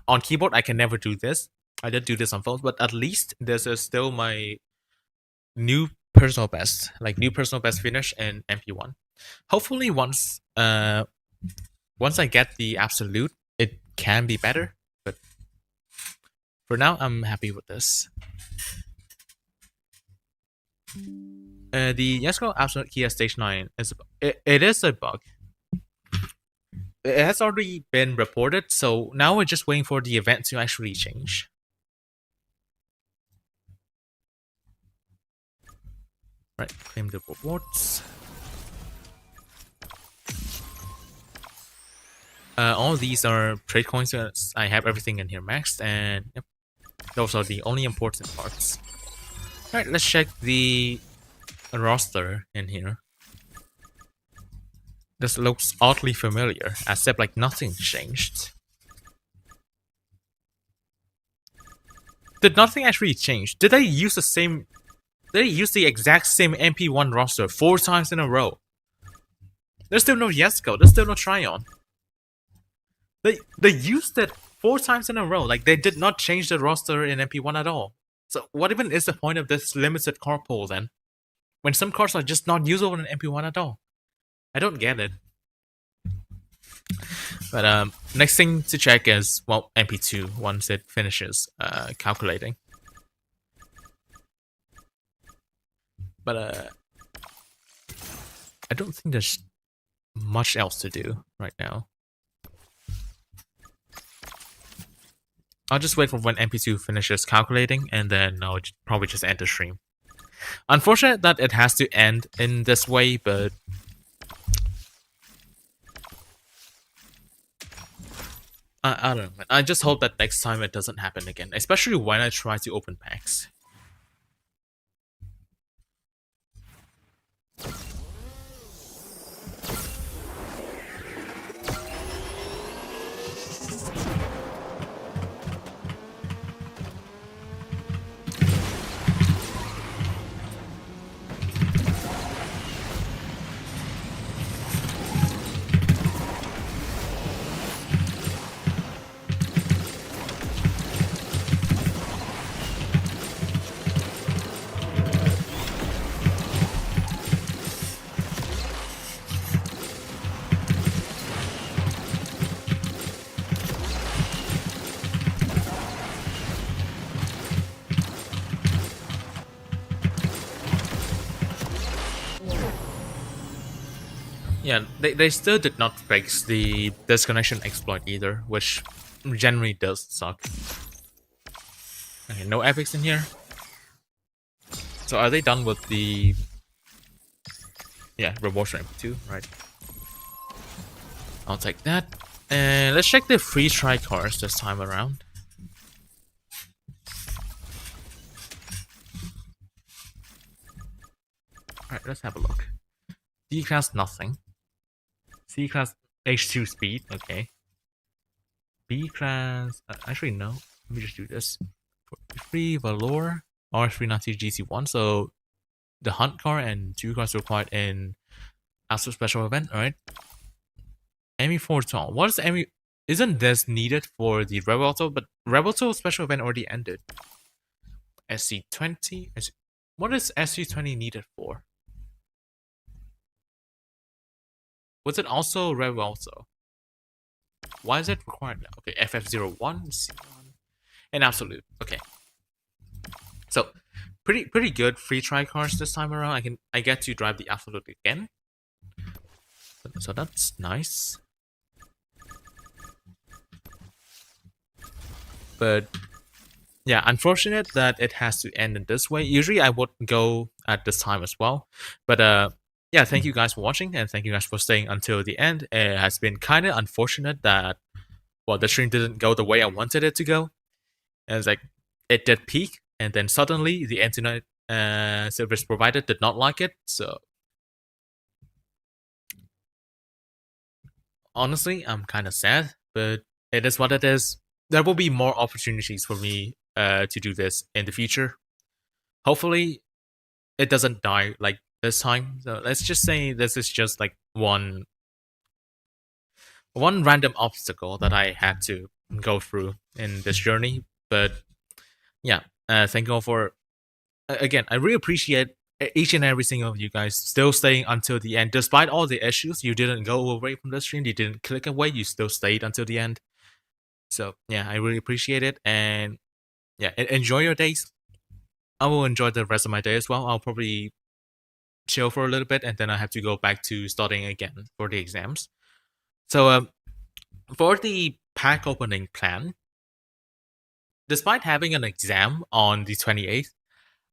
on keyboard, I can never do this. I did do this on phone, but at least this is still my new personal best, like new personal best finish in MP1. Hopefully, once I get the absolute, it can be better. But for now, I'm happy with this. The Jesko Absolut key at stage 9 is it is a bug. It has already been reported, so now we're just waiting for the event to actually change. Right, claim the rewards. All of these are trade coins. So I have everything in here maxed, and yep, those are the only important parts. Alright, let's check the roster in here. This looks oddly familiar, except like nothing changed. Did nothing actually change? Did they use the same... Did they use the exact same MP1 roster 4 times in a row? There's still no Jesko, there's still no Tryon. They used it 4 times in a row, like they did not change the roster in MP1 at all. So what even is the point of this limited card pool then? When some cards are just not usable in MP1 at all. I don't get it. But next thing to check is, well, MP2 once it finishes calculating. But I don't think there's much else to do right now. I'll just wait for when MP2 finishes calculating, and then I'll probably just end the stream. Unfortunate that it has to end in this way, but I don't know, man. I just hope that next time it doesn't happen again, especially when I try to open packs. Yeah, they still did not fix the disconnection exploit either, which generally does suck. Okay, no epics in here. So are they done with the... Yeah, reward stream too, right? I'll take that. And let's check the free try cards this time around. Alright, let's have a look. D class, nothing. C class, H2 speed, okay. B class, actually no. Let me just do this. Free Valor, R390 GC1, so the Hunt card and 2 cards required in Asphalt special event, alright. ME4 Tall. What is ME? Isn't this needed for the Rebel Auto? But Rebel Auto special event already ended. SC20? What is SC20 needed for? Was it also Rebel Auto? Why is it required now? Okay, FF01, C1, and Absolute. Okay. So pretty good free try cards this time around. I get to drive the Absolute again. So that's nice. But yeah, unfortunate that it has to end in this way. Usually I would go at this time as well. But yeah, thank you guys for watching, and thank you guys for staying until the end. It has been kind of unfortunate that, well, the stream didn't go the way I wanted it to go. And it's like, it did peak, and then suddenly the internet service provider did not like it. So honestly, I'm kind of sad, but it is what it is. There will be more opportunities for me to do this in the future. Hopefully, it doesn't die like this time. So let's just say this is just like one random obstacle that I had to go through in this journey. But yeah, thank you all for... Again, I really appreciate each and every single of you guys still staying until the end. Despite all the issues, you didn't go away from the stream, you didn't click away, you still stayed until the end. So yeah, I really appreciate it. And yeah, enjoy your days. I will enjoy the rest of my day as well. I'll probably chill for a little bit, and then I have to go back to studying again for the exams. So for the pack opening plan, despite having an exam on the 28th,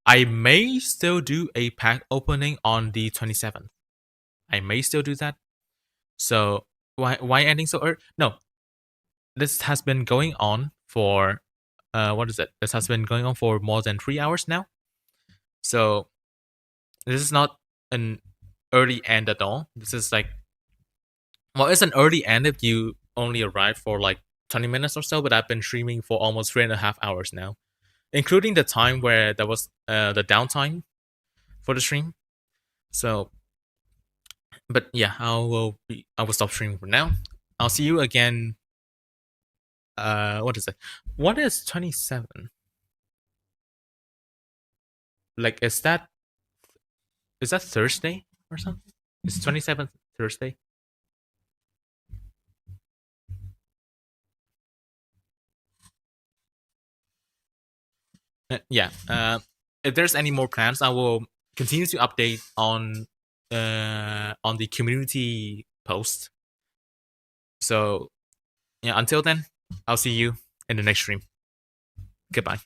I may still do a pack opening on the 27th. I may still do that. So why ending so early? No, this has been going on for what is it? This has been going on for more than 3 hours now. So this is not an early end at all. This is like, well, it's an early end if you only arrive for like 20 minutes or so, but I've been streaming for almost 3.5 hours now, including the time where there was the downtime for the stream. So, but yeah, I will stop streaming for now. I'll see you again. What is it? What is 27? Like, is that Thursday or something? Is 27th Thursday? Yeah. If there's any more plans, I will continue to update on the community post. So yeah, until then, I'll see you in the next stream. Goodbye.